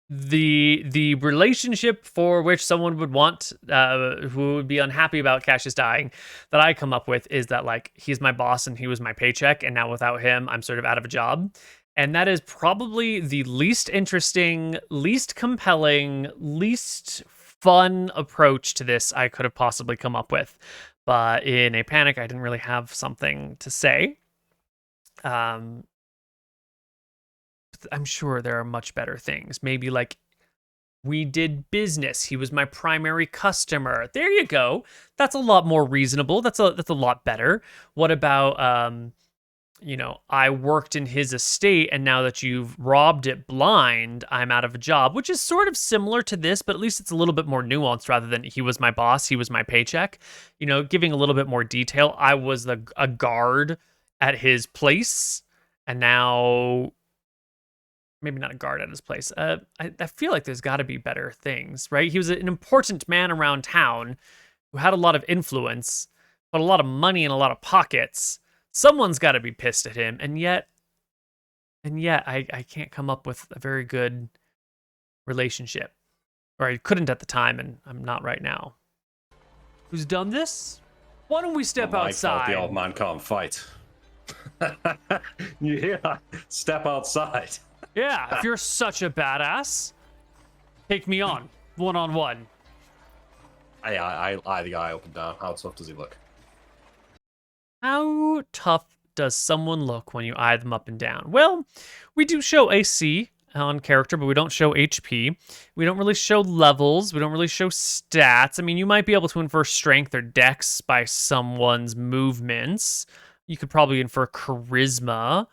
the relationship for which someone would want, who would be unhappy about Cassius dying, that I come up with is that he's my boss and he was my paycheck, and now without him I'm sort of out of a job. And that is probably the least interesting, least compelling, least fun approach to this I could have possibly come up with. But in a panic, I didn't really have something to say. I'm sure there are much better things. Maybe we did business. He was my primary customer. There you go. That's a lot more reasonable. That's a lot better. What about I worked in his estate, and now that you've robbed it blind, I'm out of a job, which is sort of similar to this, but at least it's a little bit more nuanced rather than he was my boss, he was my paycheck. Giving a little bit more detail. I was a guard at his place, and now maybe not a guard at his place. I feel like there's got to be better things, right? He was an important man around town who had a lot of influence, but a lot of money and a lot of pockets. Someone's got to be pissed at him, and yet I can't come up with a very good relationship, or I couldn't at the time, and I'm not right now. Who's done this? Why don't we step outside? The old man can't fight. You hear that? Step outside. Yeah, if you're such a badass, take me on, one-on-one. I eye the guy up and down. How tough does he look? How tough does someone look when you eye them up and down? Well, we do show AC on character, but we don't show HP. We don't really show levels. We don't really show stats. I mean, you might be able to infer strength or dex by someone's movements. You could probably infer charisma,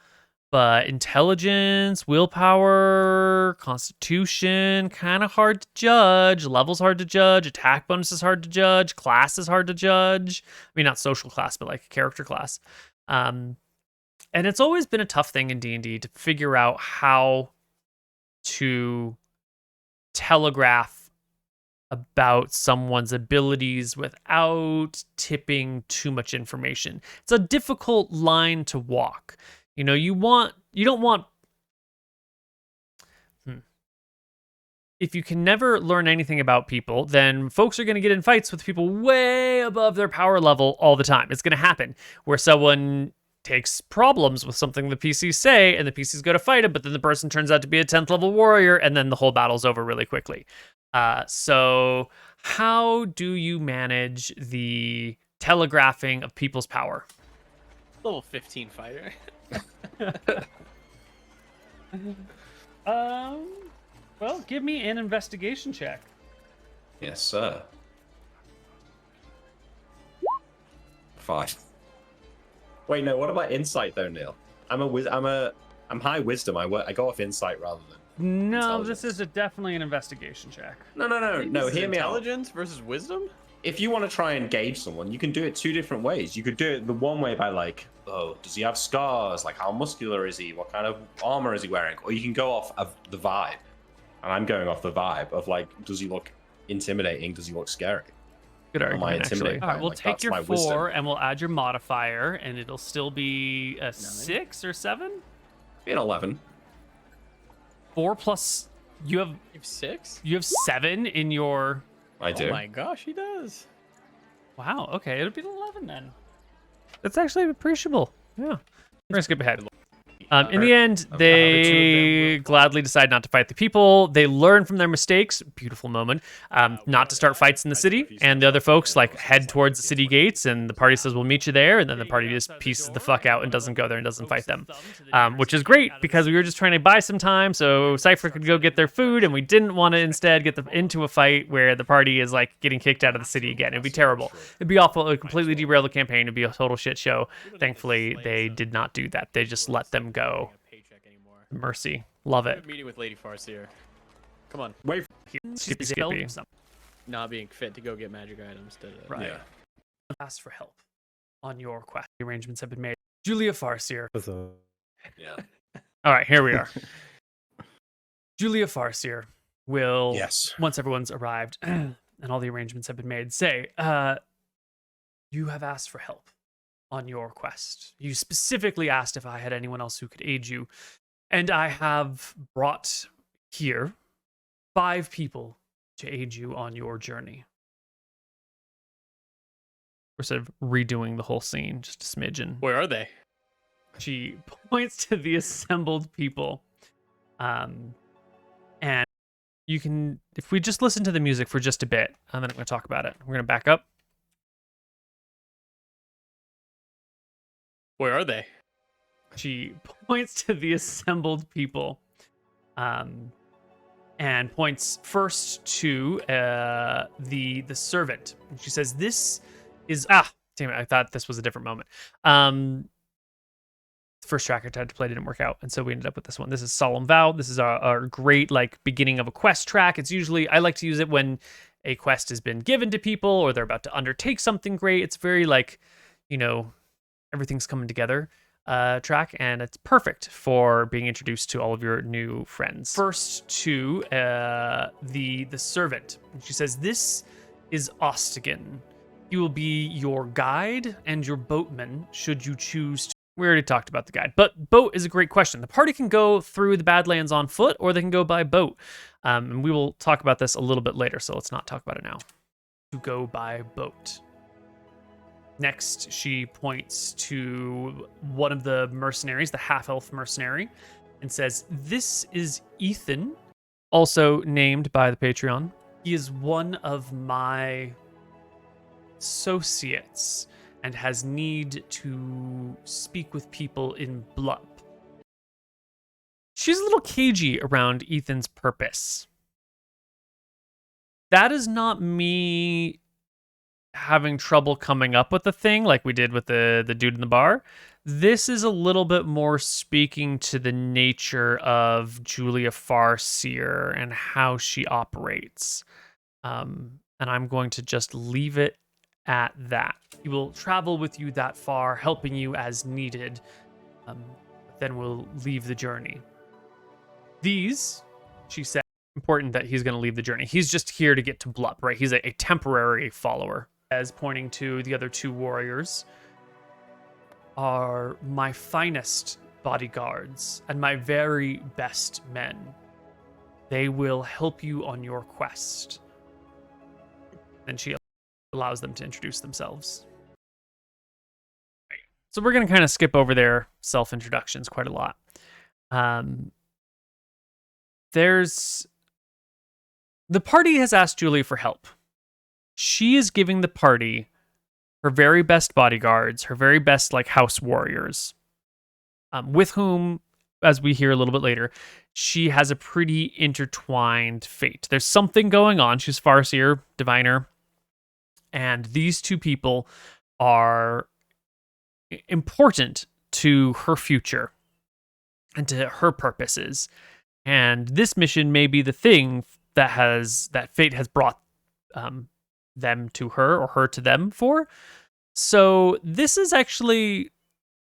but intelligence, willpower, constitution, kind of hard to judge. Level's hard to judge. Attack bonus is hard to judge. Class is hard to judge. I mean, not social class, but like character class. And it's always been a tough thing in D&D to figure out how to telegraph about someone's abilities without tipping too much information. It's a difficult line to walk. You know, you don't want if you can never learn anything about people, then folks are going to get in fights with people way above their power level all the time. It's going to happen where someone takes problems with something the PCs say and the PCs go to fight him, but then the person turns out to be a 10th level warrior and then the whole battle's over really quickly. So how do you manage the telegraphing of people's power? Level 15 fighter. Well, give me an investigation check. Yes, sir. 5. Wait, no. What about insight though, Neal? I'm high wisdom. I go off insight rather than. No, this is definitely an investigation check. No. Hear me out. Intelligence versus wisdom. If you want to try and gauge someone, you can do it 2 different ways. You could do it the one way by like, oh, does he have scars? Like, how muscular is he? What kind of armor is he wearing? Or you can go off of the vibe. And I'm going off the vibe of like, does he look intimidating? Does he look scary? Good argument, actually. All right, we'll Like, take that's your my 4 wisdom. and we'll add your modifier, and it'll still be a 6 or 7? Be an 11. 4 plus you have 6. 7 in your. I do. Oh my gosh, he does. Wow. Okay, it'll be an 11 then. That's actually appreciable. Yeah. We're gonna skip ahead. In the end, they gladly decide not to fight the people. They learn from their mistakes. Beautiful moment. Not to start fights in the city. And the other folks like head towards the city gates, and the party says, "We'll meet you there." And then the party just pieces the fuck out and doesn't go there and doesn't fight them, which is great because we were just trying to buy some time so Cypher could go get their food, and we didn't want to instead get them into a fight where the party is like getting kicked out of the city again. It'd be terrible. It'd be awful. It would completely derail the campaign. It'd be a total shit show. Thankfully, they did not do that. They just let them go. Mercy. Love it. Meeting with Lady Farseer. Come on. Wait. Skippy. Not being fit to go get magic items. Right. Yeah. Ask for help on your quest. The arrangements have been made. Julia Farseer. Yeah. All right, here we are. Julia Farseer will, Yes. once everyone's arrived and all the arrangements have been made, say, you have asked for help on your quest. You specifically asked if I had anyone else who could aid you, and I have brought here 5 people to aid you on your journey. We're sort of redoing the whole scene, just a smidgen. Where are they? She points to the assembled people. And you can, if we just listen to the music for just a bit, and then I'm going to talk about it. We're going to back up. Where are they? She points to the assembled people. And points first to the servant. And she says, this is... damn it, I thought this was a different moment. First track I tried to play didn't work out, and so we ended up with this one. This is Solemn Vow. This is our great like beginning of a quest track. It's usually, I like to use it when a quest has been given to people or they're about to undertake something great. It's very like, you know, everything's coming together track, and it's perfect for being introduced to all of your new friends. First to the servant. She says, this is Ostigan. He will be your guide and your boatman should you choose to. We already talked about the guide, but boat is a great question. The party can go through the Badlands on foot, or they can go by boat. And we will talk about this a little bit later, so let's not talk about it now. To go by boat. Next, she points to one of the mercenaries, the half-elf mercenary, and says, this is Ethan, also named by the Patreon. He is one of my associates and has need to speak with people in Blup. She's a little cagey around Ethan's purpose. That is not me having trouble coming up with the thing like we did with the dude in the bar. This is a little bit more speaking to the nature of Julia Farseer and how she operates. And I'm going to just leave it at that. He will travel with you that far, helping you as needed. Then we'll leave the journey. These, she said, important that he's going to leave the journey. He's just here to get to Blup, right? He's a temporary follower. As pointing to the other two warriors, are my finest bodyguards and my very best men. They will help you on your quest. And she allows them to introduce themselves. So we're going to kind of skip over their self-introductions quite a lot. The party has asked Julia for help. She is giving the party her very best bodyguards, her very best house warriors, with whom, as we hear a little bit later, she has a pretty intertwined fate. There's something going on. She's Farseer, diviner, and these two people are important to her future and to her purposes. And this mission may be the thing that fate has brought them to her or her to them for. So this is actually,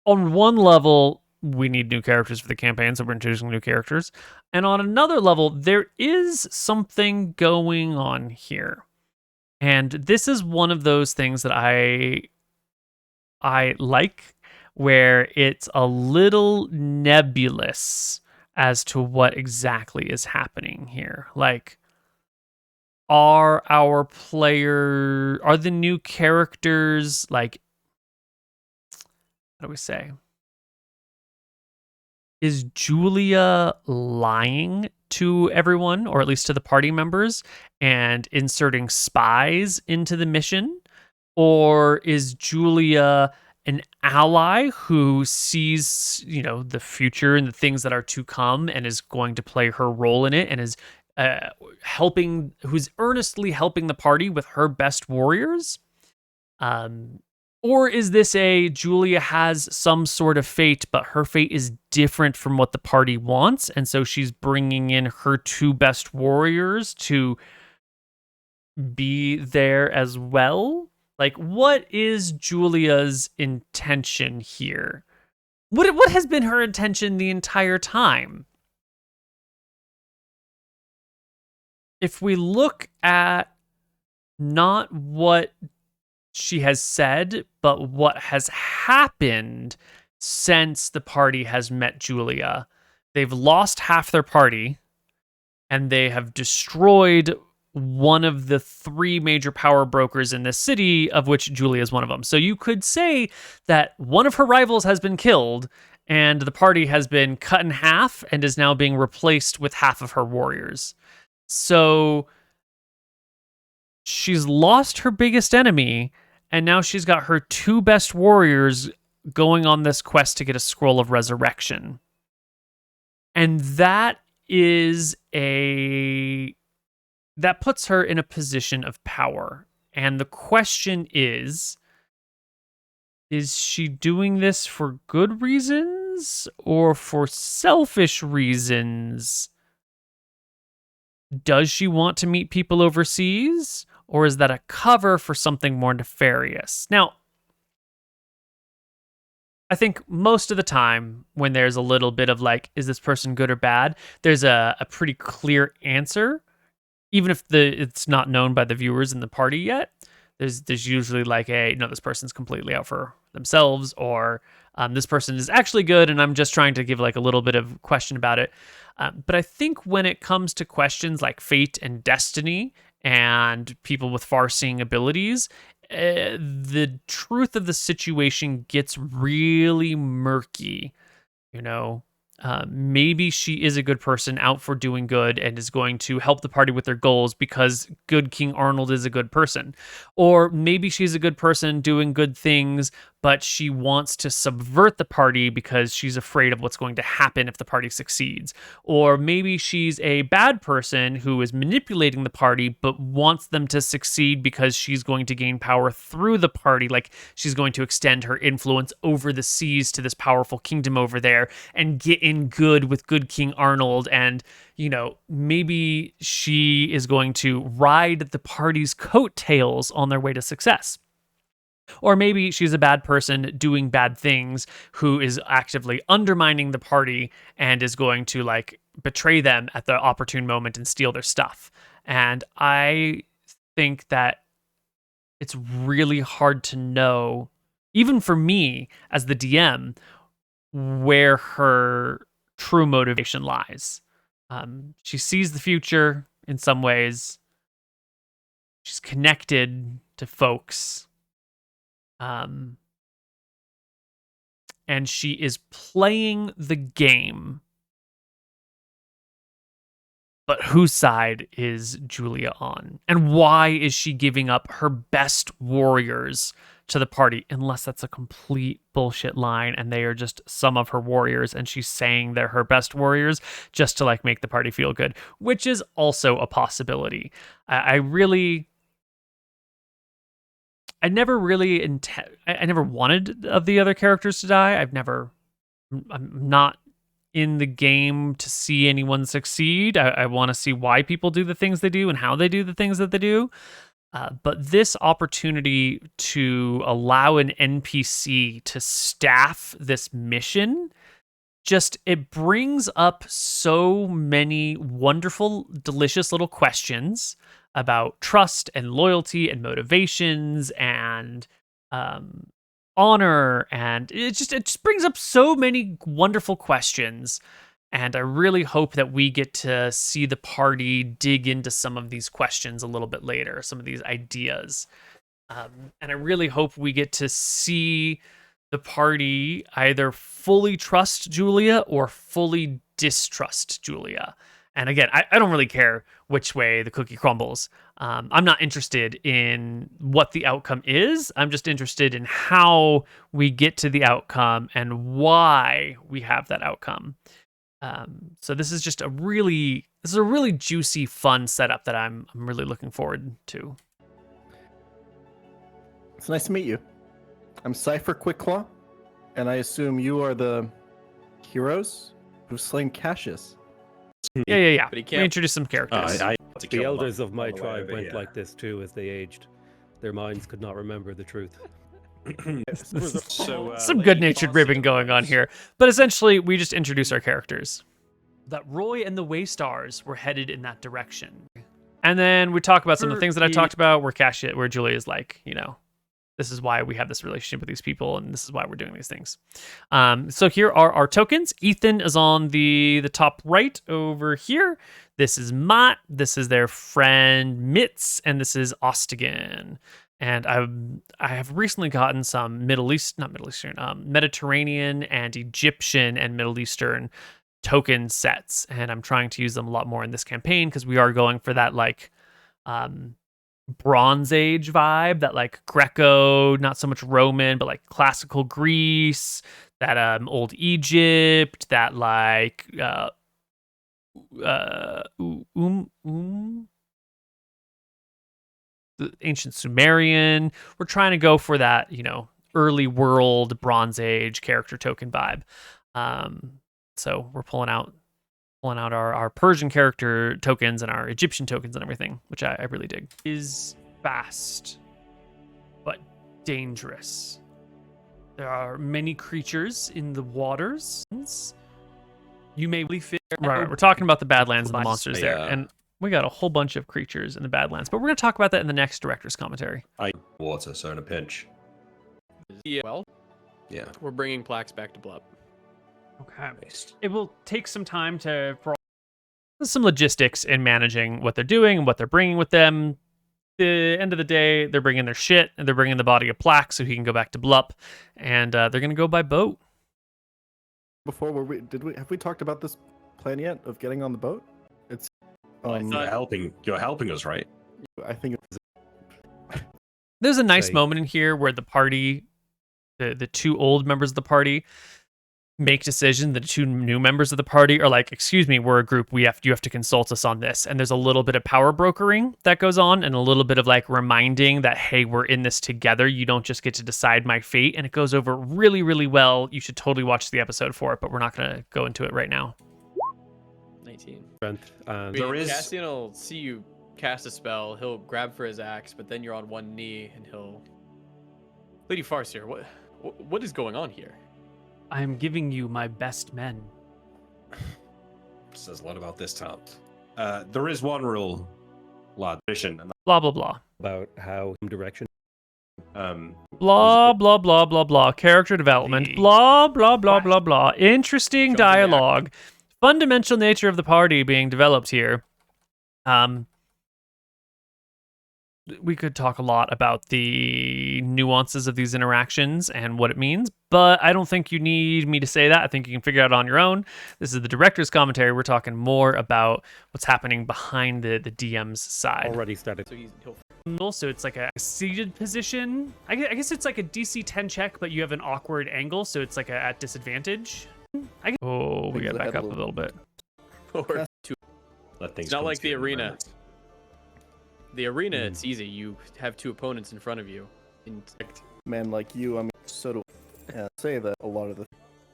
on one level, we need new characters for the campaign, so we're introducing new characters. And on another level, there is something going on here. And this is one of those things that I like, where it's a little nebulous as to what exactly is happening here. Are the new characters, how do we say? Is Julia lying to everyone, or at least to the party members, and inserting spies into the mission? Or is Julia an ally who sees, the future and the things that are to come and is going to play her role in it and is who's earnestly helping the party with her best warriors? Or is this Julia has some sort of fate, but her fate is different from what the party wants, and so she's bringing in her two best warriors to be there as well? What is Julia's intention here? What has been her intention the entire time? If we look at not what she has said, but what has happened since the party has met Julia, they've lost half their party, and they have destroyed one of the three major power brokers in this city, of which Julia is one of them. So you could say that one of her rivals has been killed, and the party has been cut in half and is now being replaced with half of her warriors. So she's lost her biggest enemy, and now she's got her two best warriors going on this quest to get a scroll of resurrection. And that puts her in a position of power. And the question is she doing this for good reasons or for selfish reasons? Does she want to meet people overseas, or is that a cover for something more nefarious? Now, I think most of the time when there's a little bit of is this person good or bad, there's a pretty clear answer. Even if it's not known by the viewers in the party yet, there's usually no, this person's completely out for themselves, or this person is actually good and I'm just trying to give a little bit of question about it. But I think when it comes to questions like fate and destiny and people with far-seeing abilities, the truth of the situation gets really murky. Maybe she is a good person out for doing good and is going to help the party with their goals because good King Arnold is a good person. Or maybe she's a good person doing good things, but she wants to subvert the party because she's afraid of what's going to happen if the party succeeds. Or maybe she's a bad person who is manipulating the party but wants them to succeed because she's going to gain power through the party. Like she's going to extend her influence over the seas to this powerful kingdom over there and get in good with good King Arnold. And, you know, maybe she is going to ride the party's coattails on their way to success. Or maybe she's a bad person doing bad things who is actively undermining the party and is going to like betray them at the opportune moment and steal their stuff. And I think that it's really hard to know, even for me as the DM, where her true motivation lies. She sees the future in some ways. She's connected to folks. And she is playing the game. But whose side is Julia on? And why is she giving up her best warriors to the party? Unless that's a complete bullshit line and they are just some of her warriors and she's saying they're her best warriors just to like make the party feel good, which is also a possibility. I never really I never wanted of the other characters to die. I'm not in the game to see anyone succeed. I want to see why people do the things they do and how they do the things that they do. But this opportunity to allow an NPC to staff this mission, it brings up so many wonderful, delicious little questions about trust and loyalty and motivations and honor, and it just brings up so many wonderful questions. And I really hope that we get to see the party dig into some of these questions a little bit later, some of these ideas. And I really hope we get to see the party either fully trust Julia or fully distrust Julia. And again, I don't really care which way the cookie crumbles. I'm not interested in what the outcome is. I'm just interested in how we get to the outcome and why we have that outcome. So this is just a really juicy, fun setup that I'm really looking forward to. It's nice to meet you. I'm Cypher Quickclaw, and I assume you are the heroes who've slain Cassius. Yeah. But he We can't. introduced some characters. The elders of my tribe went like this too as they aged. Their minds could not remember the truth. So, Some good-natured ribbing going on here. But essentially, we just introduce our characters. That Roy and the Waystars were headed in that direction. And then we talk about some of the things that I talked about where Julia is like, you know, this is why we have this relationship with these people, and this is why we're doing these things. So here are our tokens. Ethan is on the top right over here. This is Mott. This is their friend Mitz, and this is Ostigan. And I have recently gotten some Mediterranean and Egyptian and Middle Eastern token sets, and I'm trying to use them a lot more in this campaign because we are going for that like Bronze Age vibe, that like Greco, not so much Roman, but like classical Greece, that old Egypt, that like the ancient Sumerian. We're trying to go for that, you know, early world Bronze Age character token vibe. So we're pulling out our Persian character tokens and our Egyptian tokens and everything, which I really dig. Is fast, but dangerous. There are many creatures in the waters. You may really fit. Right, we're talking about the Badlands and the monsters there, and we got a whole bunch of creatures in the Badlands, but we're going to talk about that in the next director's commentary. Water, so in a pinch. Yeah, well, Yeah. we're bringing plaques back to Blup. Okay. It will take some time for some logistics in managing what they're doing and what they're bringing with them. The end of the day, they're bringing their shit and they're bringing the body of Plaque so he can go back to Blup, and they're going to go by boat. before? Have we talked about this plan yet of getting on the boat? It's You're helping us, right? I think There's a nice Say- moment in here where the party, the two old members of the party, make decisions. The two new members of the party are like, "Excuse me, we're a group. You have to consult us on this." And there's a little bit of power brokering that goes on, and a little bit of like reminding that, hey, we're in this together. You don't just get to decide my fate. And it goes over really, really well. You should totally watch the episode for it, but we're not gonna go into it right now. 19. Strength and There is- Cassian will see you cast a spell. He'll grab for his axe, but then you're on one knee, and he'll. Lady Farseer, what is going on here? I am giving you my best men. Says a lot about this town. There is one rule, lad, tradition, and Blah blah blah. about how direction. Blah blah blah blah blah. Character development. Blah blah blah blah blah. Interesting Jumping back. dialogue. Fundamental nature of the party being developed here. We could talk a lot about the nuances of these interactions and what it means, but I don't think you need me to say that. I think you can figure it out on your own. This is the director's commentary. We're talking more about what's happening behind the DM's side. Already started. So he'll. Also, it's like a seated position. I guess it's like a DC 10 check, but you have an awkward angle, so it's like at disadvantage. Oh, we got back up a little bit. Or two. let things It's not come like to the you in a arena. moment. The arena, it's easy. You have two opponents in front of you. man like you. I mean, so do say that a lot of the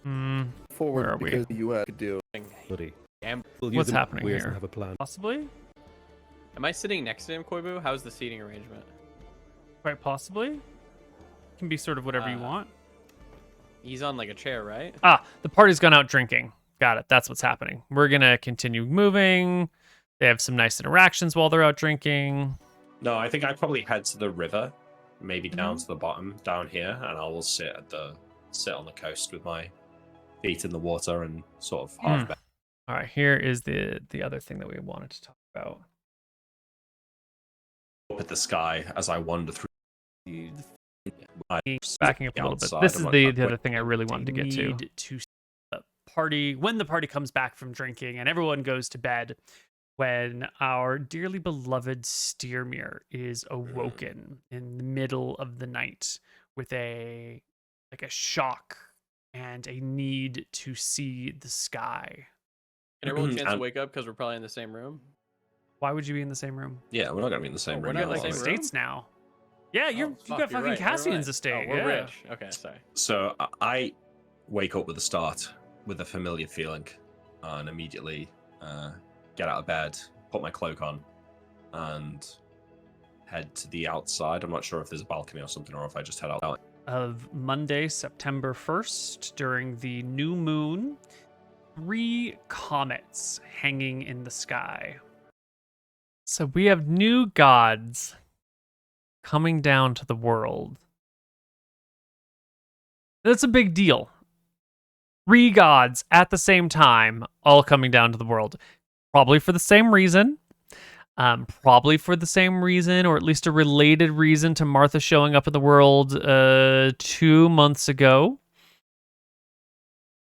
Hmm. forward Where are we? because the U.S. could do. Bloody. Am We'll use What's them happening weird here? and have a plan. Possibly? I sitting next to him, Koibu? How's the seating arrangement? Quite possibly. Can be sort of whatever you want. He's on like a chair, right? Ah, the party's gone out drinking. Got it. That's what's happening. We're gonna continue moving. They have some nice interactions while they're out drinking. No, I think I'd probably head to the river, maybe down to the bottom, down here, and I will sit on the coast with my feet in the water and sort of half back. All right, here is the other thing that we wanted to talk about. Up at the sky as I wander through. Backing up a little bit. outside This of is what- the what- other thing I really wanted to get to. Need to party when the party comes back from drinking and everyone goes to bed. When our dearly beloved Steermere is awoken in the middle of the night with a shock and a need to see the sky. Can everyone chance to And- wake up because we're probably in the same room? Why would you be in the same room? Yeah, we're not gonna be in the same we're room. not You in got the like same estates now. Yeah, you got you're fucking right, Cassian's right. estate. Oh, we're yeah. rich. Okay, sorry. So I wake up with a start, with a familiar feeling, and immediately get out of bed, put my cloak on, and head to the outside. I'm not sure if there's a balcony or something, or if I just head out. Of Monday, September 1st, during the new moon, 3 comets hanging in the sky. So we have new gods coming down to the world. That's a big deal. 3 gods at the same time, all coming down to the world. Probably for the same reason. Probably for the same reason, or at least a related reason to Martha showing up in the world 2 months ago.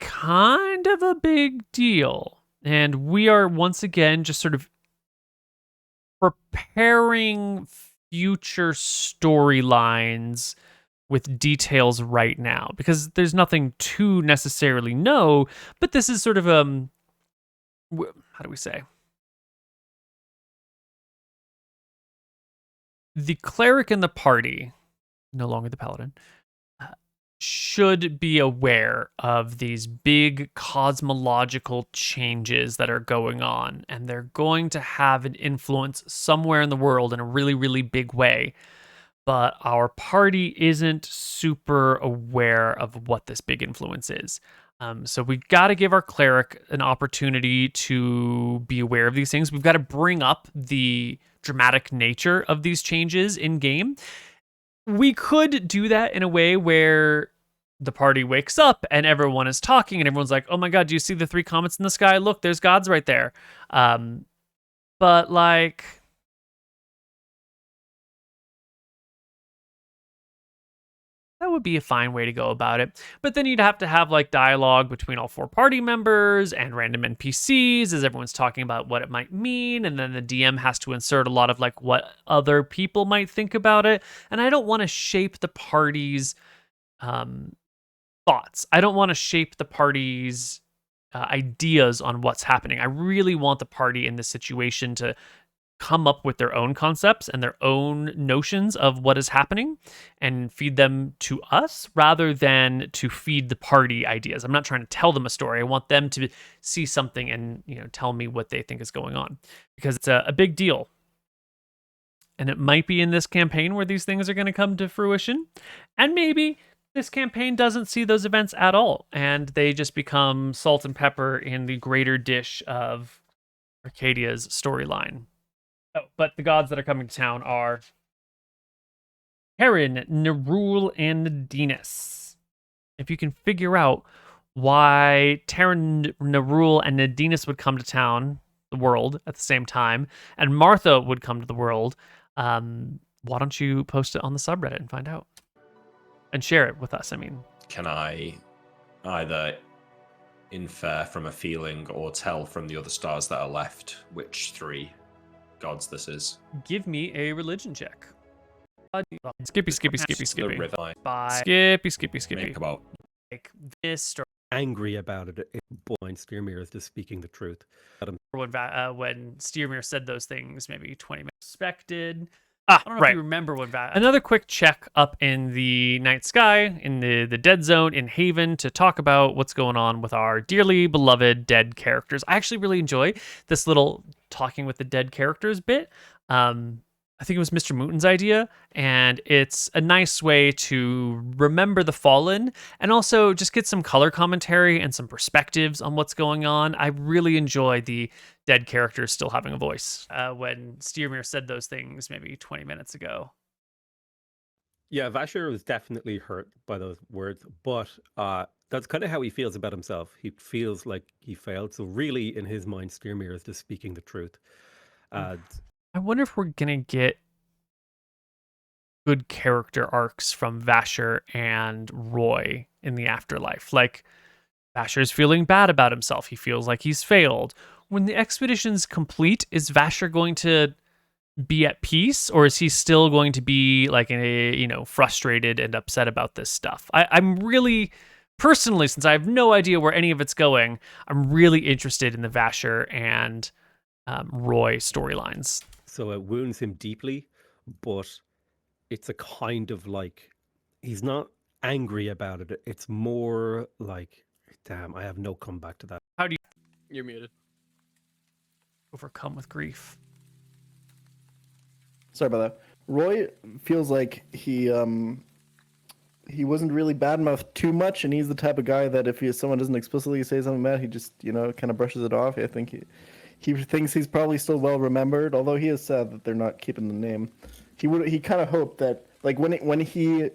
Kind of a big deal. And we are once again just sort of preparing future storylines with details right now, because there's nothing to necessarily know, but this is sort of how do we say? The cleric in the party, no longer the paladin, should be aware of these big cosmological changes that are going on, and they're going to have an influence somewhere in the world in a really, really big way. But our party isn't super aware of what this big influence is. So we got to give our cleric an opportunity to be aware of these things. We've got to bring up the dramatic nature of these changes in game. We could do that in a way where the party wakes up and everyone is talking and everyone's like, oh my God, do you see the 3 comets in the sky? Look, there's gods right there. But like, that would be a fine way to go about it. But then you'd have to have like dialogue between all 4 party members and random NPCs as everyone's talking about what it might mean. And then the DM has to insert a lot of like what other people might think about it. And I don't want to shape the party's thoughts. I don't want to shape the party's ideas on what's happening. I really want the party in this situation to come up with their own concepts and their own notions of what is happening and feed them to us rather than to feed the party ideas. I'm not trying to tell them a story. I want them to see something and, tell me what they think is going on, because it's a big deal. And it might be in this campaign where these things are going to come to fruition. And maybe this campaign doesn't see those events at all, and they just become salt and pepper in the greater dish of Arcadia's storyline. Oh, but the gods that are coming to town are Heron, Nerul, and Nadinus. If you can figure out why Terran, Nerul, and Nadinus would come to town, the world, at the same time, and Martha would come to the world, why don't you post it on the subreddit and find out? And share it with us, Can I either infer from a feeling or tell from the other stars that are left which 3 gods this is? Give me a religion check. Skippy. The river. Bye. Skippy. Make about Like this story. Angry about it. Blind Steermere is just speaking the truth. When Steermere said those things, maybe 20 minutes expected. I don't know if you remember when another quick check up in the night sky, in the dead zone in Haven, to talk about what's going on with our dearly beloved dead characters. I actually really enjoy this little talking with the dead characters bit. I think it was Mr. Mooton's idea, and it's a nice way to remember the fallen and also just get some color commentary and some perspectives on what's going on. I really enjoy the dead characters still having a voice. When Steermere said those things maybe 20 minutes ago. Yeah, Vasher was definitely hurt by those words, but that's kind of how he feels about himself. He feels like he failed. So really, in his mind, Steermere is just speaking the truth. I wonder if we're going to get good character arcs from Vasher and Roy in the afterlife. Like, Vasher's feeling bad about himself. He feels like he's failed. When the expedition's complete, is Vasher going to be at peace, or is he still going to be like frustrated and upset about this stuff? I'm really, personally, since I have no idea where any of it's going, I'm really interested in the Vasher and Roy storylines. So it wounds him deeply, but it's a kind of like, he's not angry about it. It's more like, damn, I have no comeback to that. How do you You're muted. overcome with grief? Sorry about that. Roy feels like he wasn't really badmouthed too much, and he's the type of guy that if someone doesn't explicitly say something bad, he just kind of brushes it off. I think he thinks he's probably still well remembered, although he is sad that they're not keeping the name. He kind of hoped that, like, when he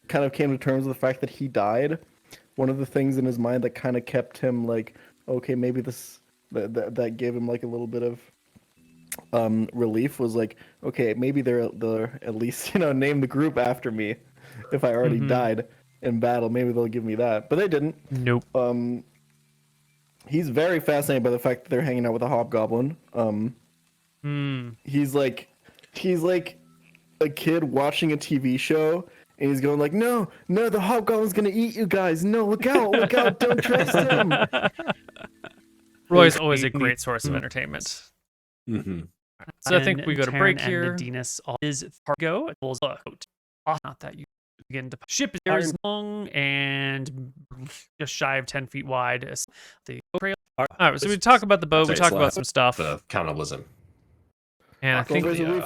kind of came to terms with the fact that he died, one of the things in his mind that kind of kept him like, okay, maybe that gave him like a little bit of relief, was like, okay, maybe they're at least name the group after me. If I already died in battle, maybe they'll give me that, but they didn't. Nope. He's very fascinated by the fact that they're hanging out with a hobgoblin. He's like a kid watching a TV show, and he's going like, no, the hobgoblin's gonna eat you guys. No, look out, don't trust him. Roy's always a great source of entertainment. Mm-hmm. So I think we go to break here. Nadinus Is Fargo not that you begin to ship is long and just shy of 10 feet wide. The trail. All right, so we talk about the boat. We talk about some stuff, The cannibalism. and I think we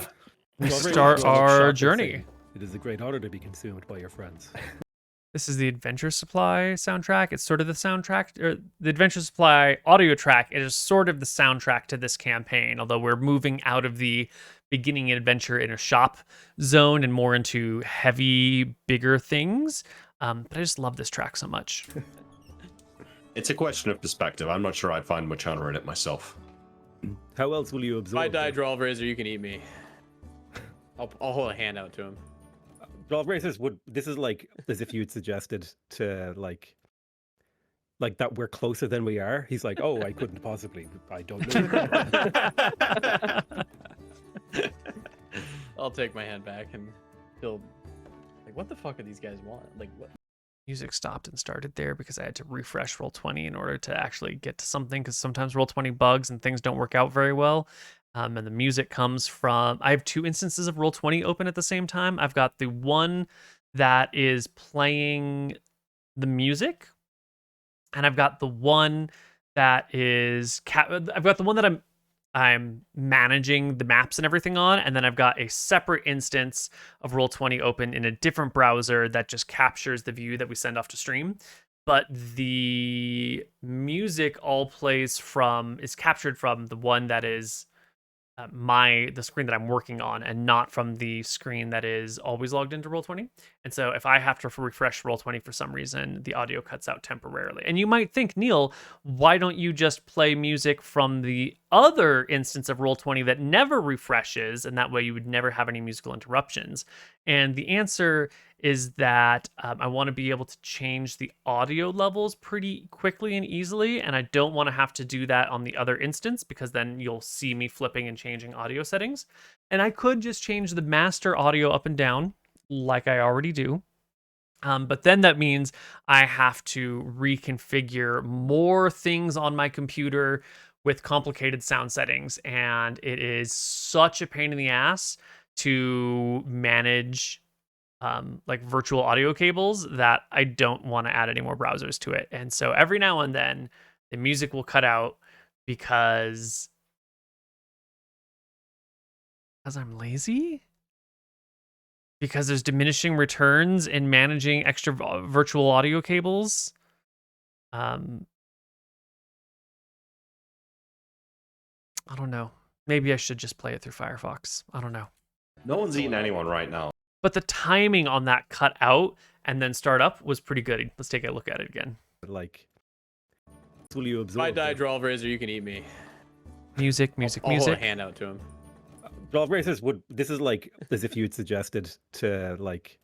Well, start our Shop journey. scene. It is a great honor to be consumed by your friends. This is the Adventure Supply soundtrack. It's sort of the soundtrack, or the Adventure Supply audio track. It is sort of the soundtrack to this campaign, although we're moving out of the beginning adventure in a shop zone and more into heavy, bigger things. But I just love this track so much. It's a question of perspective. I'm not sure I'd find much honor in it myself. How else will you If I absorb? die, it? draw razor, you can eat me. I'll hold a hand out to him. Roll Racers would. This is like as if you'd suggested to like that we're closer than we are. He's like, oh, I couldn't possibly. I don't know. I'll take my hand back and he'll like, what the fuck are these guys want? Like what? Music stopped and started there because I had to refresh Roll20 in order to actually get to something, because sometimes Roll20 bugs and things don't work out very well. And the music comes from, I have two instances of Roll20 open at the same time. I've got the one that is playing the music, and I've got the one that is I've got the one that I'm managing the maps and everything on, and then I've got a separate instance of Roll20 open in a different browser that just captures the view that we send off to stream. But the music all is captured from the one that is the screen that I'm working on, and not from the screen that is always logged into Roll20. And so if I have to refresh Roll20 for some reason, the audio cuts out temporarily. And you might think, Neal, why don't you just play music from the other instance of Roll20 that never refreshes, and that way you would never have any musical interruptions? And the answer is that I want to be able to change the audio levels pretty quickly and easily, and I don't want to have to do that on the other instance, because then you'll see me flipping and changing audio settings. And I could just change the master audio up and down like I already do. But then that means I have to reconfigure more things on my computer with complicated sound settings, and it is such a pain in the ass to manage like virtual audio cables that I don't want to add any more browsers to it. And so every now and then the music will cut out because I'm lazy, because there's diminishing returns in managing extra virtual audio cables. I don't know. Maybe I should just play it through Firefox. I don't know. No one's eating anyone right now. But the timing on that cut out and then start up was pretty good. Let's take a look at it again. Like, will you If absorb? I die, Draw Razor, you can eat me. Music. I'll hold a Music. hand out to him. Roll Racers would. This is like as if you'd suggested to like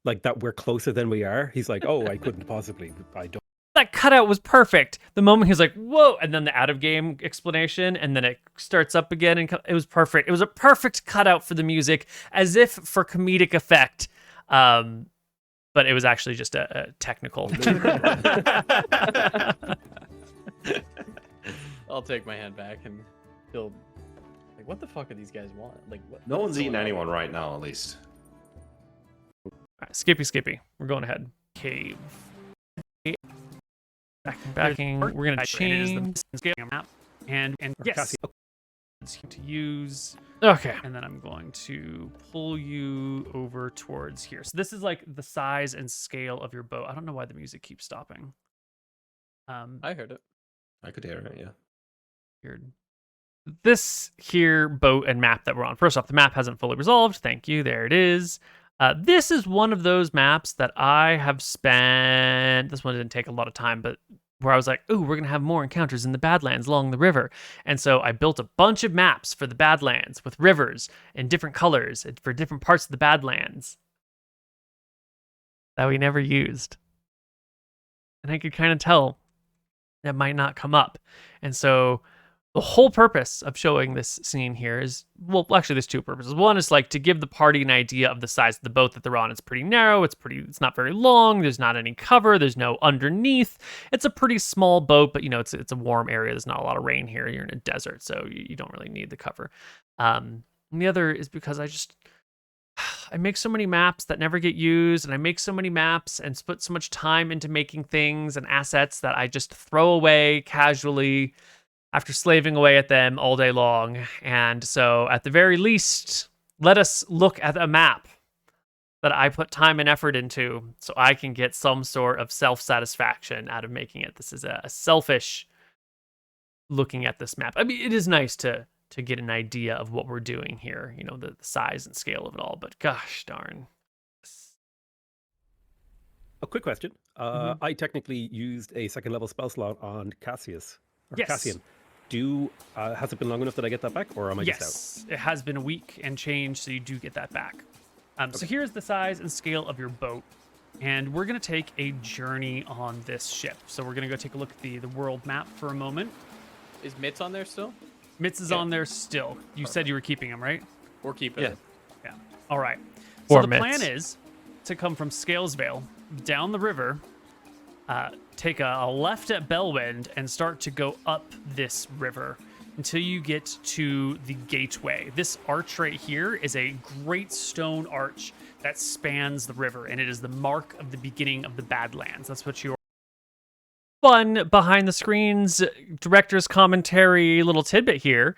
that we're closer than we are. He's like, oh, I couldn't possibly. I don't. That cutout was perfect. The moment he's like, whoa, and then the out of game explanation, and then it starts up again, and it was perfect. It was a perfect cutout for the music, as if for comedic effect. But it was actually just a technical. I'll take my hand back and he'll like, what the fuck are these guys want? Like what? No one's eating anyone right now, at least. All right, Skippy. We're going ahead. Cave. Backing. We're gonna change the scale map, and yes, Cassie. it's to use. Okay. And then I'm going to pull you over towards here. So this is like the size and scale of your boat. I don't know why the music keeps stopping. I heard it. I could hear it, yeah. Weird. This here boat and map that we're on. First off, the map hasn't fully resolved. Thank you. There it is. This is one of those maps that I have spent. This one didn't take a lot of time, but where I was like, ooh, we're going to have more encounters in the Badlands along the river. And so I built a bunch of maps for the Badlands with rivers in different colors for different parts of the Badlands that we never used. And I could kind of tell that might not come up. And so the whole purpose of showing this scene here is, well, actually there's two purposes. One is like to give the party an idea of the size of the boat that they're on. It's pretty narrow. It's not very long. There's not any cover. There's no underneath. It's a pretty small boat, but it's a warm area. There's not a lot of rain here. You're in a desert, so you don't really need the cover. And the other is because I make so many maps that never get used, and I make so many maps and put so much time into making things and assets that I just throw away casually after slaving away at them all day long. And so at the very least, let us look at a map that I put time and effort into so I can get some sort of self-satisfaction out of making it. This is a selfish looking at this map. I mean, it is nice to get an idea of what we're doing here, the size and scale of it all, but gosh darn. A quick question. I technically used a second level spell slot on Yes. Cassian. Has it been long enough that I get that back, or am I just out? Yes, it has been a week and change, so you do get that back. So here's the size and scale of your boat. And we're going to take a journey on this ship. So we're going to go take a look at the world map for a moment. Is Mitz on there still? Mitz is on there still. You said you were keeping him, right? We're keeping it. Yeah. All right. Poor So the Mitz. plan is to come from Scalesvale down the river, take a left at Bellwind, and start to go up this river until you get to the gateway. This arch right here is a great stone arch that spans the river, and it is the mark of the beginning of the Badlands. That's what your fun behind the screens director's commentary little tidbit here.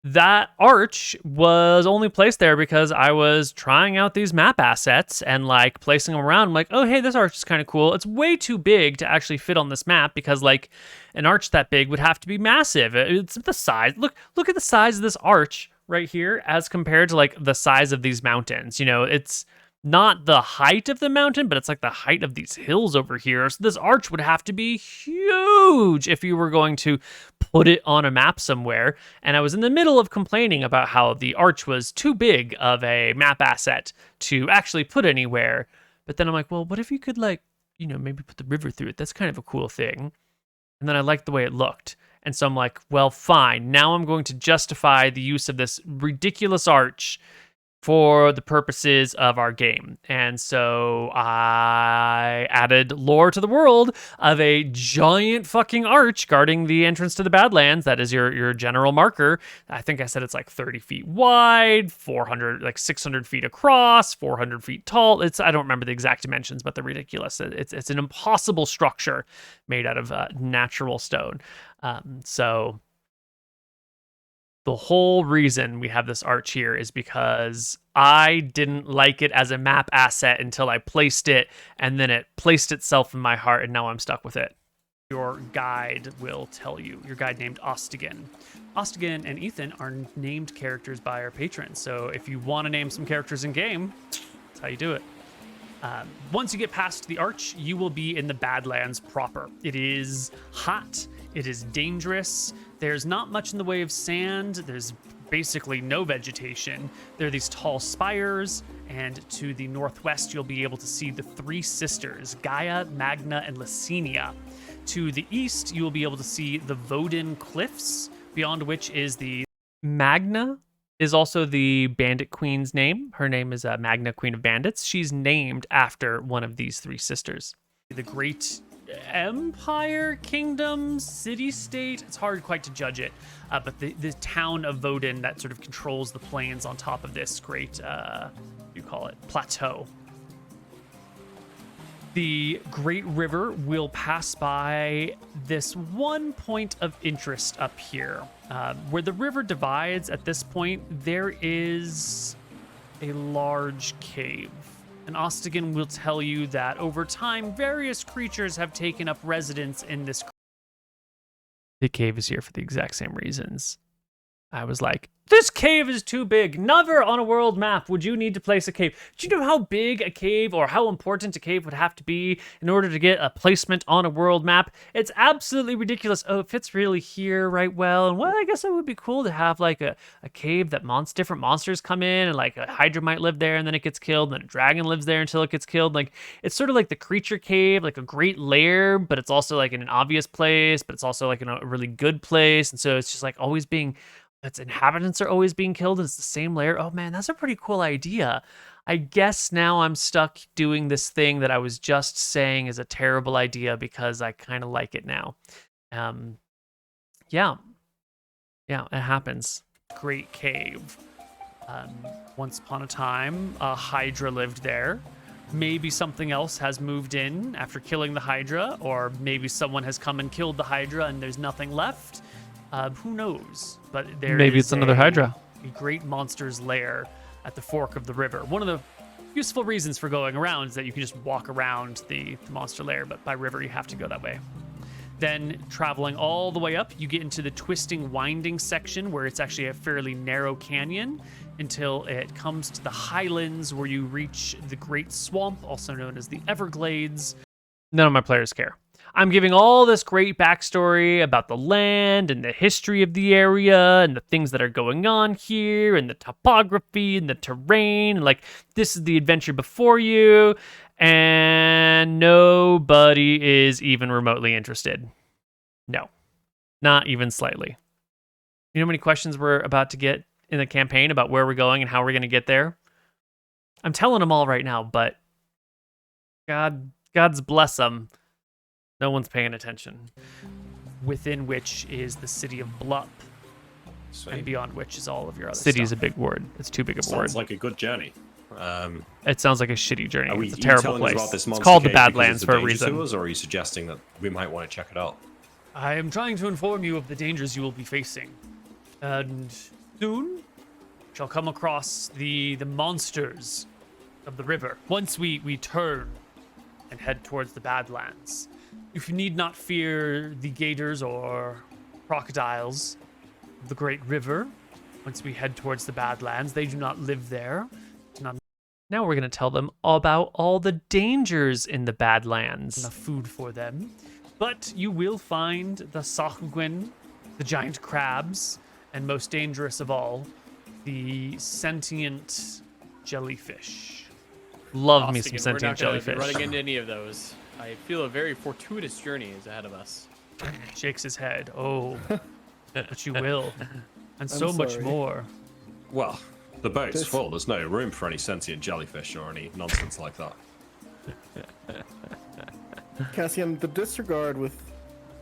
That arch was only placed there because I was trying out these map assets and like placing them around. I'm like, oh, hey, this arch is kind of cool. It's way too big to actually fit on this map because like an arch that big would have to be massive. It's the size. Look at the size of this arch right here as compared to like the size of these mountains. You know, it's not the height of the mountain, but it's like the height of these hills over here. So this arch would have to be huge if you were going to put it on a map somewhere. And I was in the middle of complaining about how the arch was too big of a map asset to actually put anywhere. But then I'm like, well, what if you could like, you know, maybe put the river through it? That's kind of a cool thing. And then I liked the way it looked. And so I'm like, well, fine. Now I'm going to justify the use of this ridiculous arch for the purposes of our game. And so I added lore to the world of a giant fucking arch guarding the entrance to the Badlands. That is your general marker. I think I said it's like 30 feet wide, 600 feet across, 400 feet tall. I don't remember the exact dimensions, but they're ridiculous. It's an impossible structure made out of natural stone. So the whole reason we have this arch here is because I didn't like it as a map asset until I placed it, and then it placed itself in my heart, and now I'm stuck with it. Your guide will tell you. Your guide named Ostigan. Ostigan and Ethan are named characters by our patrons, so if you want to name some characters in game, that's how you do it. Once you get past the arch, you will be in the Badlands proper. It is hot. It is dangerous. There's not much in the way of sand. There's basically no vegetation. There are these tall spires, and to the northwest, you'll be able to see the three sisters, Gaia, Magna, and Licinia. To the east, you will be able to see the Vodin Cliffs, beyond which is the Magna is also the bandit queen's name. Her name is Magna, Queen of Bandits. She's named after one of these three sisters. The Great Empire, Kingdom, City-State, it's hard quite to judge it, but the town of Vodin that sort of controls the plains on top of this great, plateau. The Great River will pass by this one point of interest up here. Where the river divides at this point, there is a large cave. And Ostigan will tell you that over time, various creatures have taken up residence in this. The cave is here for the exact same reasons. I was like, this cave is too big. Never on a world map would you need to place a cave. Do you know how big a cave or how important a cave would have to be in order to get a placement on a world map? It's absolutely ridiculous. Oh, it fits really here right well. And well, I guess it would be cool to have like a cave that different monsters come in, and like a Hydra might live there and then it gets killed, and then a dragon lives there until it gets killed. Like it's sort of like the creature cave, like a great lair, but it's also like in an obvious place, but it's also like in a really good place. And so it's just like always being... its inhabitants are always being killed, and it's the same layer. Oh man, that's a pretty cool idea. I guess now I'm stuck doing this thing that I was just saying is a terrible idea because I kind of like it now. Yeah, it happens. Great cave. Once upon a time, a Hydra lived there. Maybe something else has moved in after killing the Hydra, or maybe someone has come and killed the Hydra and there's nothing left. Who knows? But maybe it's another Hydra. A great monster's lair at the fork of the river. One of the useful reasons for going around is that you can just walk around the monster lair, but by river you have to go that way. Then traveling all the way up, you get into the twisting, winding section where it's actually a fairly narrow canyon until it comes to the highlands where you reach the Great Swamp, also known as the Everglades. None of my players care. I'm giving all this great backstory about the land and the history of the area and the things that are going on here and the topography and the terrain. Like, this is the adventure before you, and nobody is even remotely interested. No, not even slightly. You know how many questions we're about to get in the campaign about where we're going and how we're going to get there? I'm telling them all right now, but God's bless them. No one's paying attention. Within which is the city of Blup, and beyond which is all of your other stuff. City is a big word. It's too big a word. Sounds like a good journey. It sounds like a shitty journey. Are It's a terrible place. It's called the Badlands for a reason. Or are you suggesting that we might want to check it out? I am trying to inform you of the dangers you will be facing. And soon shall come across the monsters of the river. Once we turn and head towards the Badlands, you need not fear the gators or crocodiles of the great river. Once we head towards the Badlands, they do not live there. Now we're going to tell them about all the dangers in the Badlands. Enough food for them. But you will find the Sahugwin, the giant crabs, and most dangerous of all, the sentient jellyfish. Love me some sentient jellyfish. We're not running into any of those. I feel a very fortuitous journey is ahead of us. Shakes his head. Oh, but you will. And so much more. Well, the boat's full. There's no room for any sentient jellyfish or any nonsense like that. Cassian, the disregard with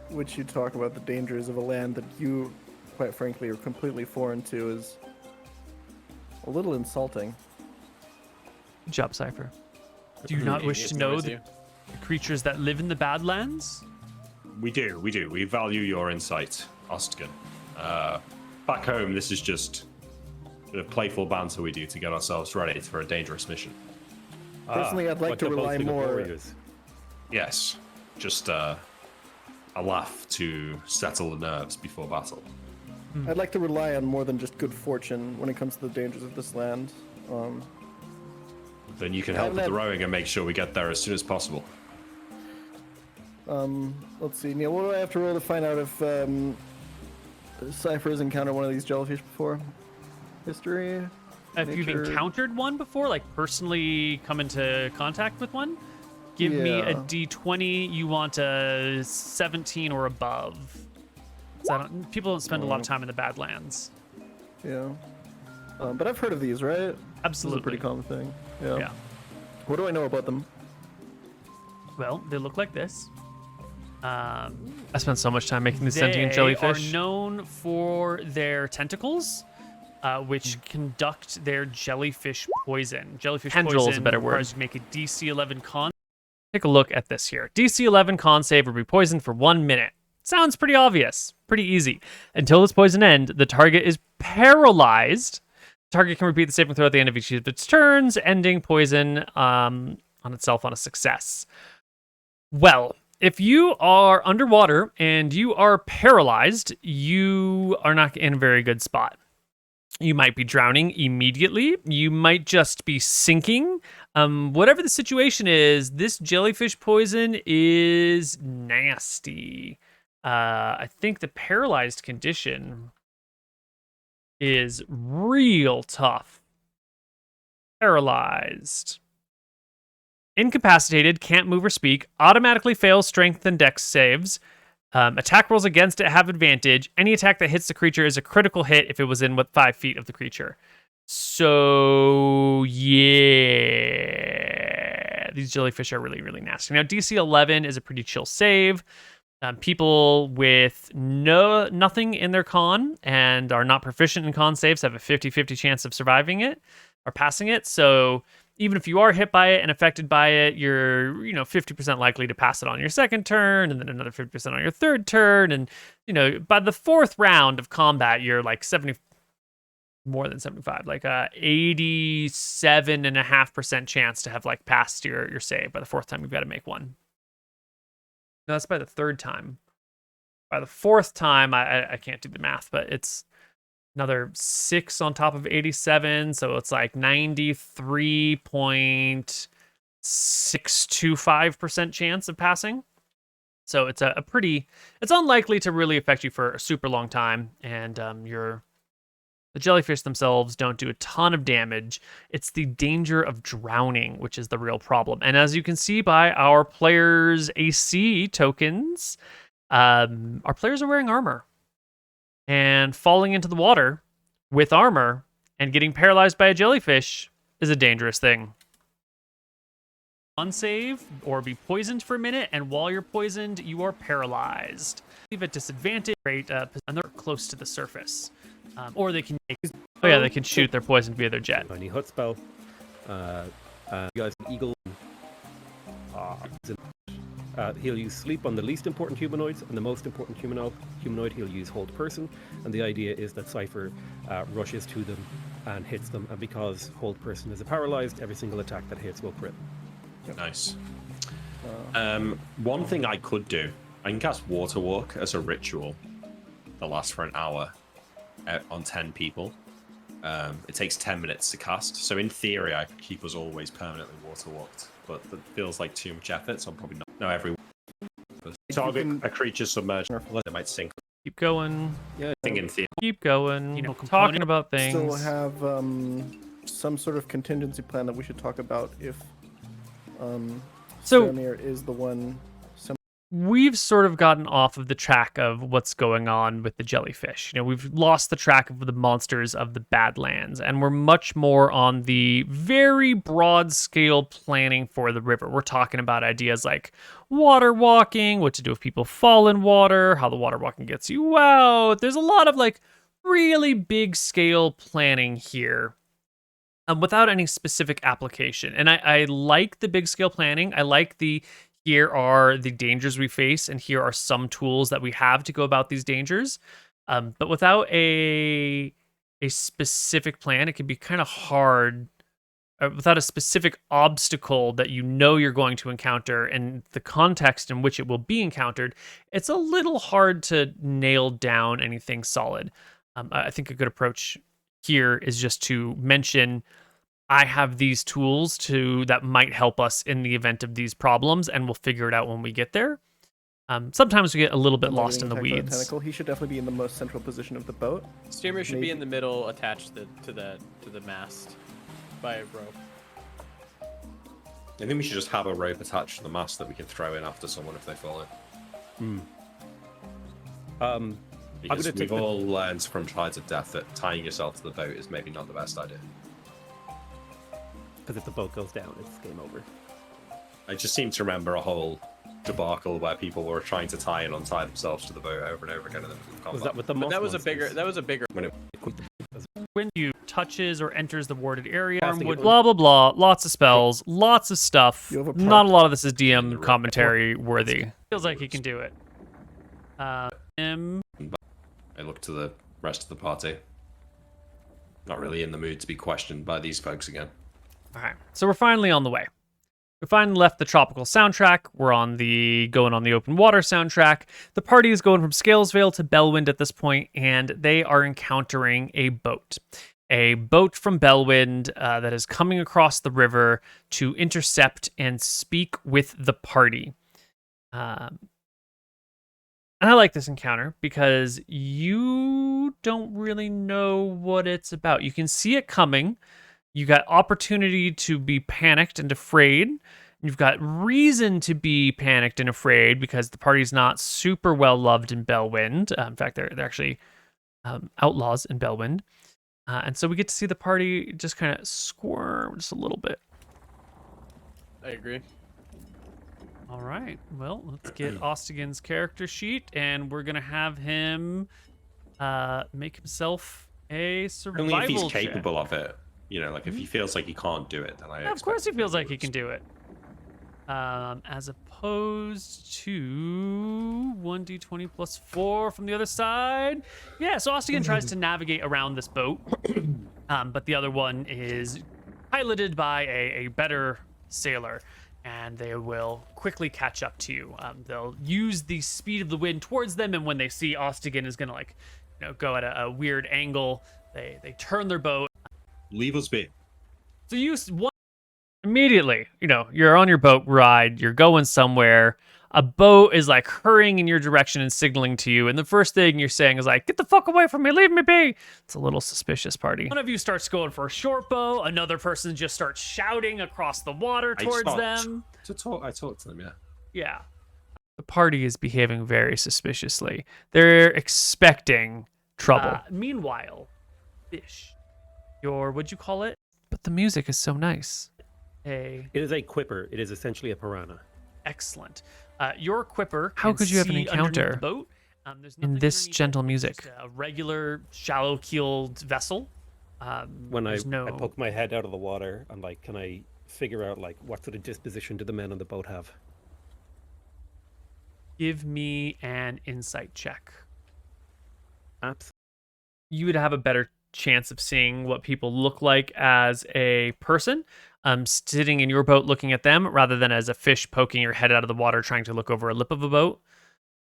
which you talk about the dangers of a land that you, quite frankly, are completely foreign to is a little insulting. Good job, Cypher. Do you not wish to know the creatures that live in the Badlands? We do. We value your insight, Ostgen. Back home, this is just a playful banter we do to get ourselves ready for a dangerous mission. Personally, I'd like to rely more. Yes, just a laugh to settle the nerves before battle. I'd like to rely on more than just good fortune when it comes to the dangers of this land. Then you can help with the rowing and make sure we get there as soon as possible. Let's see, Neal, what do I have to roll to find out if Cypher has encountered one of these jellyfish before? History? If you've encountered one before, like personally come into contact with one, give me a d20. You want a 17 or above. So people don't spend a lot of time in the Badlands. Yeah. But I've heard of these, right? Absolutely. It's a pretty common thing. Yeah. Yeah. What do I know about them? Well, they look like this. I spent so much time making the sentient jellyfish. They are known for their tentacles, which conduct their jellyfish poison. Jellyfish poison is a better word. Requires you make a DC 11 con. Take a look at this here. DC 11 con save or be poisoned for 1 minute. Sounds pretty obvious. Pretty easy. Until this poison ends, the target is paralyzed. The target can repeat the saving throw at the end of each of its turns, ending poison on itself on a success. Well, if you are underwater and you are paralyzed, you are not in a very good spot. You might be drowning immediately. You might just be sinking. Whatever the situation is, this jellyfish poison is nasty. I think the paralyzed condition is real tough. Paralyzed. Incapacitated, can't move or speak, automatically fails strength and dex saves. Attack rolls against it have advantage. Any attack that hits the creature is a critical hit if it was in 5 feet of the creature. So, yeah. These jellyfish are really, really nasty. Now, DC 11 is a pretty chill save. People with nothing in their con and are not proficient in con saves have a 50-50 chance of surviving it or passing it. So even if you are hit by it and affected by it, you're 50% likely to pass it on your second turn, and then another 50% on your third turn, and by the fourth round of combat, you're like 70, more than 75, like 87.5% chance to have like passed your save. By the fourth time, you've got to make one. No, that's by the third time. By the fourth time, I can't do the math, but it's another 6 on top of 87, so it's like 93.625% chance of passing. So it's it's unlikely to really affect you for a super long time, and the jellyfish themselves don't do a ton of damage. It's the danger of drowning, which is the real problem. And as you can see by our players' AC tokens, our players are wearing armor. And falling into the water with armor and getting paralyzed by a jellyfish is a dangerous thing. Unsave or be poisoned for a minute, and while you're poisoned, you are paralyzed. Leave at disadvantage, and they're close to the surface. Or they can they can shoot their poison via their jet. Tiny hut spell. You guys, eagle. He'll use sleep on the least important humanoids, and the most important humanoid he'll use hold person. And the idea is that Cypher rushes to them and hits them, and because hold person is paralyzed, every single attack that hits will crit. Nice. One thing I could do, I can cast Water Walk as a ritual that lasts for an hour on 10 people. It takes 10 minutes to cast, so in theory I could keep us always permanently water walked, but that feels like too much effort, so I'm probably not. No, every target a creature submerged, they might sink. Keep going. Yeah, I think in theory. Keep going. You know, talking about things. Still have some sort of contingency plan that we should talk about if So Faramir is the one. We've sort of gotten off of the track of what's going on with the jellyfish. You know, we've lost the track of the monsters of the Badlands, and we're much more on the very broad scale planning for the river. We're talking about ideas like water walking, what to do if people fall in water, how the water walking gets you out. There's a lot of like really big scale planning here. Without any specific application. And I like the big scale planning. I like here are the dangers we face, and here are some tools that we have to go about these dangers. But without a specific plan, it can be kind of hard. Without a specific obstacle that you know you're going to encounter and the context in which it will be encountered, it's a little hard to nail down anything solid. I think a good approach here is just to mention I have these tools that might help us in the event of these problems, and we'll figure it out when we get there. Sometimes we get a little bit lost in the weeds. He should definitely be in the most central position of the boat. Steamer should be in the middle, attached to the mast by a rope. I think we should just have a rope attached to the mast that we can throw in after someone if they fall in. Because we've all learned from Tides of Death that tying yourself to the boat is maybe not the best idea. Because if the boat goes down, it's game over. I just seem to remember a whole debacle where people were trying to tie and untie themselves to the boat over and over again. Was that with the that was a bigger. When you touches or enters the warded area, blah blah blah, lots of spells, lots of stuff. Not a lot of this is DM commentary worthy. Feels like he can do it. I look to the rest of the party. Not really in the mood to be questioned by these folks again. All right, so we're finally on the way. We finally left the tropical soundtrack. We're going on the open water soundtrack. The party is going from Scalesvale to Bellwind at this point, and they are encountering a boat. A boat from Bellwind that is coming across the river to intercept and speak with the party. And I like this encounter because you don't really know what it's about. You can see it coming. You got opportunity to be panicked and afraid. You've got reason to be panicked and afraid because the party's not super well loved in Bellwind. In fact, they're actually outlaws in Bellwind. And so we get to see the party just kind of squirm just a little bit. I agree. All right. Well, let's get Ostigan's character sheet, and we're going to have him make himself a survival Only if he's check. capable of it. You know, like if he feels like he can't do it, then of course he feels like he can do it. As opposed to 1d20 plus 4 from the other side. Yeah, so Ostigan tries to navigate around this boat, but the other one is piloted by a better sailor, and they will quickly catch up to you. They'll use the speed of the wind towards them, and when they see Ostigan is going to go at a weird angle, they turn their boat. Leave us be. So you immediately, you're on your boat ride, you're going somewhere. a boat is like hurrying in your direction and signaling to you, and the first thing you're saying is like, get the fuck away from me, leave me be. It's a little suspicious, party. One of you starts going for a short bow, another person just starts shouting across the water towards them. I talk to them, yeah. Yeah. The party is behaving very suspiciously. They're expecting trouble. Meanwhile, fish, what'd you call it? But the music is so nice. It is a quipper. It is essentially a piranha. Excellent. Your quipper. How could you have an see underneath encounter the boat. There's in nothing this underneath gentle it. It's music? just a regular shallow-keeled vessel. When I there's no... poke my head out of the water, I'm like, can I figure out like what sort of disposition do the men on the boat have? Give me an insight check. Absolutely. You would have a better chance of seeing what people look like as a person sitting in your boat looking at them rather than as a fish poking your head out of the water trying to look over a lip of a boat.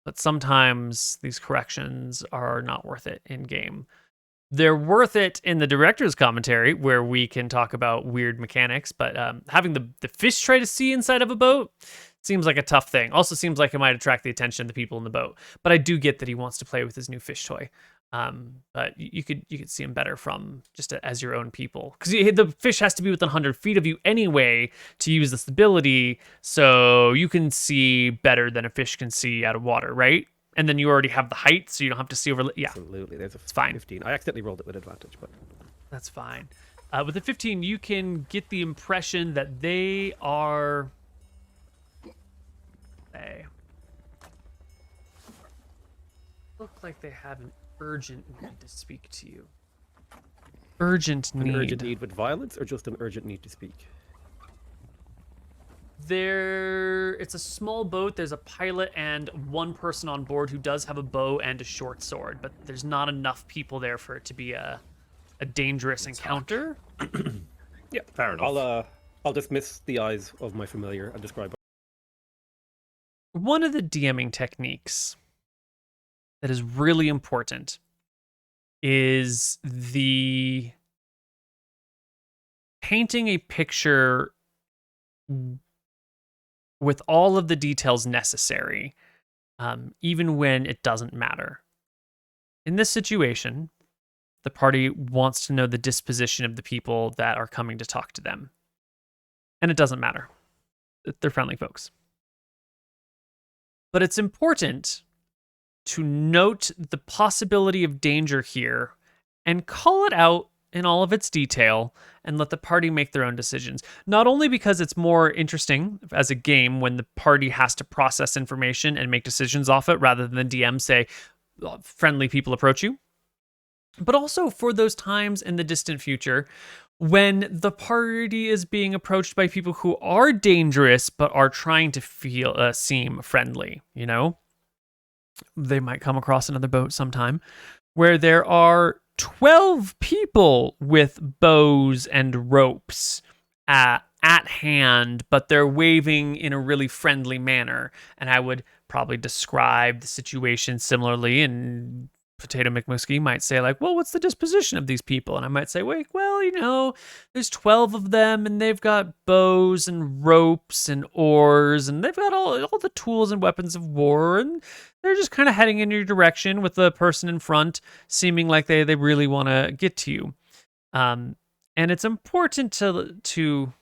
But sometimes these corrections are not worth it in game. They're worth it in the director's commentary where we can talk about weird mechanics, but having the fish try to see inside of a boat seems like a tough thing. Also seems like it might attract the attention of the people in the boat. But I do get that he wants to play with his new fish toy. But you could see him better from just as your own people, because the fish has to be within 100 feet of you anyway to use this ability, so you can see better than a fish can see out of water, right? And then you already have the height, so you don't have to see over. Yeah, Absolutely. There's a it's fine. 15. I accidentally rolled it with advantage, but That's fine. With the 15, you can get the impression that they are. They look like they have an urgent need to speak to you. Urgent an need. urgent need with violence, or just an urgent need to speak? It's a small boat. There's a pilot and one person on board who does have a bow and a short sword, but there's not enough people there for it to be a dangerous encounter. Yeah, fair enough. I'll dismiss the eyes of my familiar and describe. One of the DMing techniques that is really important is the painting a picture with all of the details necessary, even when it doesn't matter. In this situation, the party wants to know the disposition of the people that are coming to talk to them. And it doesn't matter. They're friendly folks. But it's important to note the possibility of danger here and call it out in all of its detail and let the party make their own decisions. Not only because it's more interesting as a game when the party has to process information and make decisions off it rather than the DM say, friendly people approach you, but also for those times in the distant future when the party is being approached by people who are dangerous but are trying to seem friendly, you know? They might come across another boat sometime where there are 12 people with bows and ropes at hand, but they're waving in a really friendly manner. And I would probably describe the situation similarly, and Potato McMuskie might say like, well, what's the disposition of these people? And I might say, wait, well, you know, there's 12 of them and they've got bows and ropes and oars and they've got all the tools and weapons of war, and they're just kind of heading in your direction with the person in front seeming like they really want to get to you. And it's important to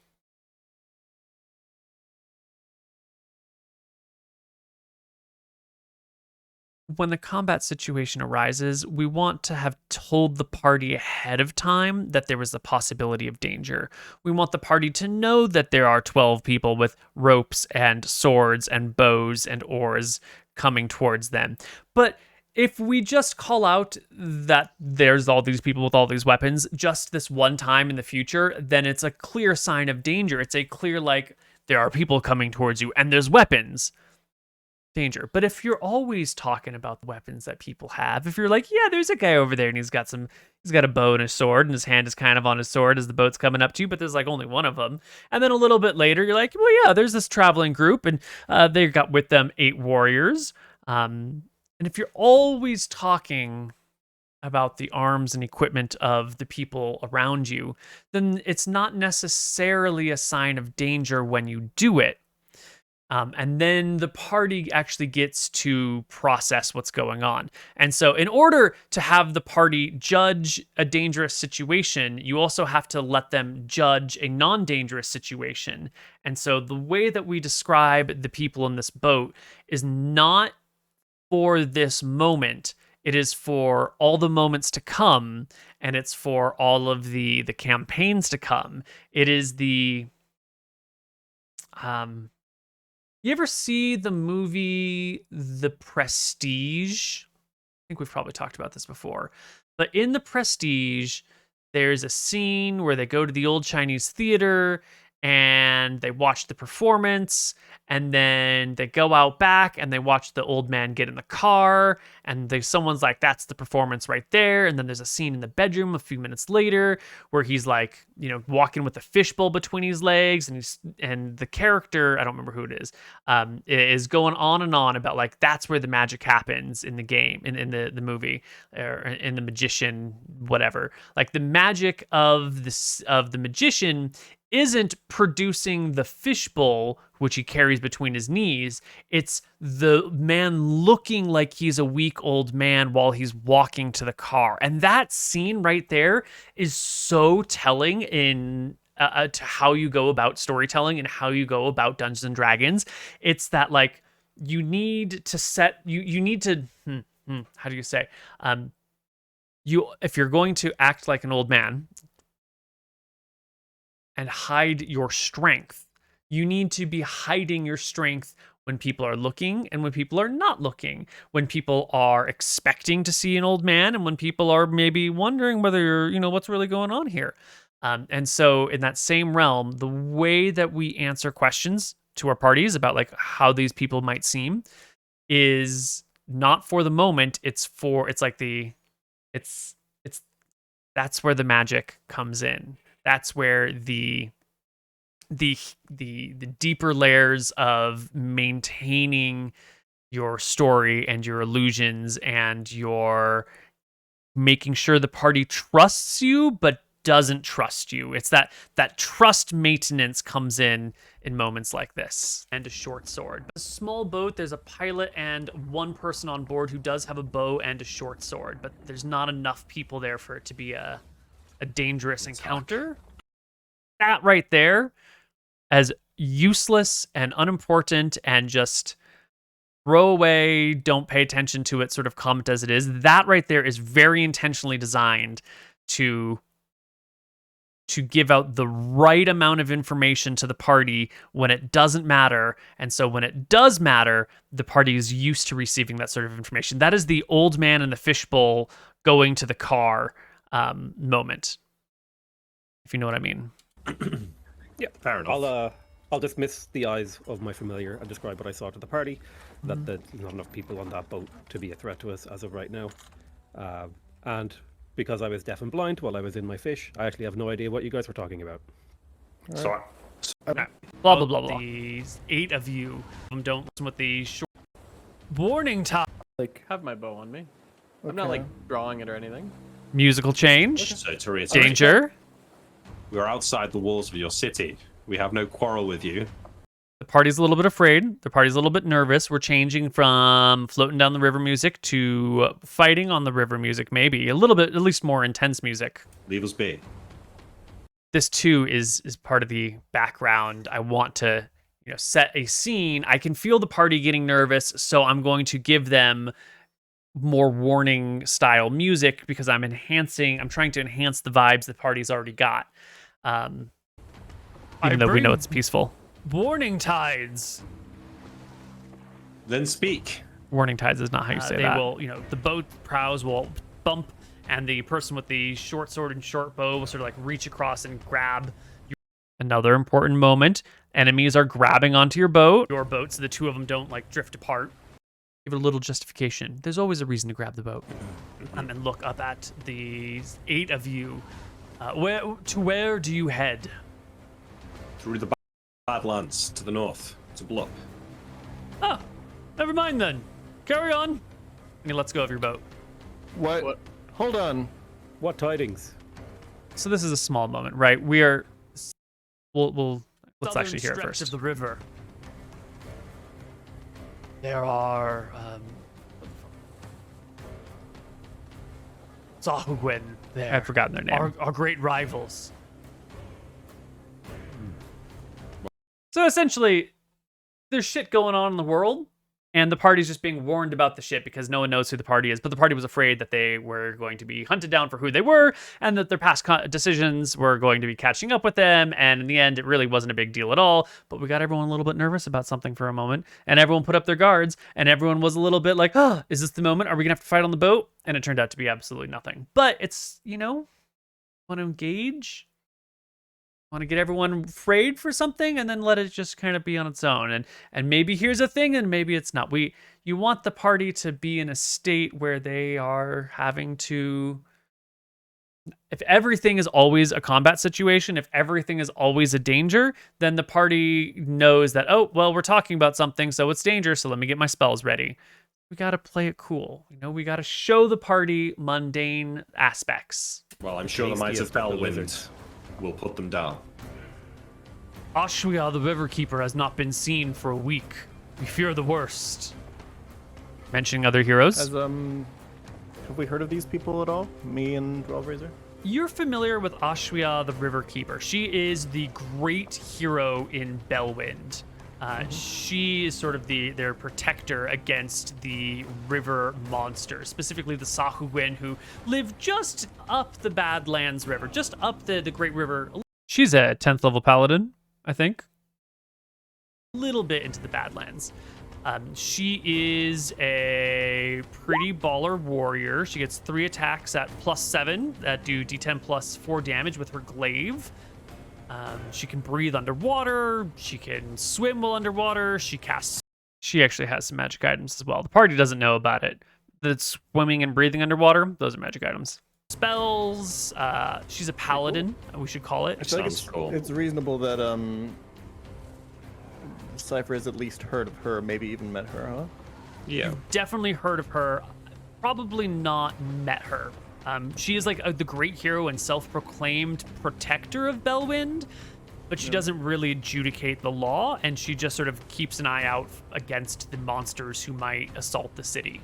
when the combat situation arises, we want to have told the party ahead of time that there was the possibility of danger. We want the party to know that there are 12 people with ropes and swords and bows and oars coming towards them. But if we just call out that there's all these people with all these weapons just this one time in the future, then it's a clear sign of danger. It's a clear, like, there are people coming towards you and there's weapons. Danger. But if you're always talking about the weapons that people have, if you're like, yeah, there's a guy over there and he's got a bow and a sword and his hand is kind of on his sword as the boat's coming up to you, but there's like only one of them. And then a little bit later, you're like, well, yeah, there's this traveling group and they got with them 8 warriors. And if you're always talking about the arms and equipment of the people around you, then it's not necessarily a sign of danger when you do it. And then the party actually gets to process what's going on. And so in order to have the party judge a dangerous situation, you also have to let them judge a non-dangerous situation. And so the way that we describe the people in this boat is not for this moment. It is for all the moments to come, and it's for all of the campaigns to come. It is the you ever see the movie The Prestige? I think we've probably talked about this before. But in The Prestige, there's a scene where they go to the old Chinese theater and they watch the performance, and then they go out back and they watch the old man get in the car, and someone's like, that's the performance right there. And then there's a scene in the bedroom a few minutes later where he's like, walking with a fishbowl between his legs, and the character, I don't remember who it is going on and on about like that's where the magic happens in the game, in the movie, or in the magician, whatever. Like the magic of the magician isn't producing the fishbowl, which he carries between his knees. It's the man looking like he's a weak old man while he's walking to the car. And that scene right there is so telling in to how you go about storytelling and how you go about Dungeons and Dragons. It's that like you need to set you need to how do you say if you're going to act like an old man and hide your strength, you need to be hiding your strength when people are looking and when people are not looking, when people are expecting to see an old man and when people are maybe wondering whether what's really going on here. And so in that same realm, the way that we answer questions to our parties about like how these people might seem is not for the moment. That's where the magic comes in. That's where the deeper layers of maintaining your story and your illusions and your making sure the party trusts you but doesn't trust you. It's that trust maintenance comes in moments like this. And a short sword. A small boat, there's a pilot and one person on board who does have a bow and a short sword, but there's not enough people there for it to be a dangerous encounter. That right there, as useless and unimportant and just throw away, don't pay attention to it sort of comment as it is, that right there is very intentionally designed to give out the right amount of information to the party when it doesn't matter. And so when it does matter, the party is used to receiving that sort of information. That is the old man in the fishbowl going to the car moment, if you know what I mean. Yeah, fair enough. I'll dismiss the eyes of my familiar and describe what I saw to the party. That there's not enough people on that boat to be a threat to us as of right now. And because I was deaf and blind while I was in my fish, I actually have no idea what you guys were talking about. So, Blah, blah, blah, blah. These 8 of you don't listen with the short warning time. Like, Have my bow on me. okay. I'm not like drawing it or anything. Musical change. so to reiterate, Danger. we are outside the walls of your city. We have no quarrel with you. The party's a little bit afraid. The party's a little bit nervous. We're changing from floating down the river music to fighting on the river music, maybe. A little bit, at least more intense music. Leave us be. This too is part of the background. I want to, set a scene. I can feel the party getting nervous, so I'm going to give them more warning style music because I'm trying to enhance the vibes the party's already got. Even though we know it's peaceful. Warning tides. Then speak. Warning tides is not how you say that. They will, the boat prows will bump, and the person with the short sword and short bow will sort of like reach across and grab. Another important moment. Enemies are grabbing onto your boat. Your boat, so the two of them don't like drift apart. Give it a little justification. There's always a reason to grab the boat. And look up at the 8 of you. Where do you head? Through the Badlands to the north. To Blup. Oh, never mind then. Carry on. And let's go of your boat. What? Hold on. What tidings? So this is a small moment, right? We'll let's Southern actually hear it stretch first. of the river. There are Sahugwen there. I've forgotten their name. Our great rivals. So essentially, there's shit going on in the world, and the party's just being warned about the shit because no one knows who the party is. But the party was afraid that they were going to be hunted down for who they were, and that their past decisions were going to be catching up with them. And in the end, it really wasn't a big deal at all. But we got everyone a little bit nervous about something for a moment, and everyone put up their guards, and everyone was a little bit like, "Oh, is this the moment? Are we gonna have to fight on the boat?" And it turned out to be absolutely nothing. But it's, want to engage. Want to get everyone afraid for something and then let it just kind of be on its own, and maybe here's a thing and maybe it's not. You want the party to be in a state where they are having to, if everything is always a combat situation, if everything is always a danger, then the party knows that, oh well, we're talking about something, so it's danger, so let me get my spells ready. We got to play it cool. We got to show the party mundane aspects. Well, I'm sure the Knights of tastiest of the Bellwind wizards. will put them down. Ashwia the River Keeper has not been seen for a week. We fear the worst. Mentioning other heroes. Have we heard of these people at all? Me and Razor? You're familiar with Ashwia the River Keeper. She is the great hero in Bellwind. She is sort of their protector against the river monsters, specifically the Sahugwen, who live just up the Badlands River, just up the Great River. She's a 10th level paladin, I think. A little bit into the Badlands. She is a pretty baller warrior. She gets 3 attacks at +7 that do d10 plus 4 damage with her glaive. She can breathe underwater. She can swim while underwater. She actually has some magic items as well. The party doesn't know about it. That swimming and breathing underwater, those are magic items. Spells. She's a paladin, we should call it. I feel like Sounds cool. it's reasonable that Cypher has at least heard of her, maybe even met her, huh? Yeah. Definitely heard of her. Probably not met her. She is like the great hero and self-proclaimed protector of Bellwind, but she doesn't really adjudicate the law, and she just sort of keeps an eye out against the monsters who might assault the city.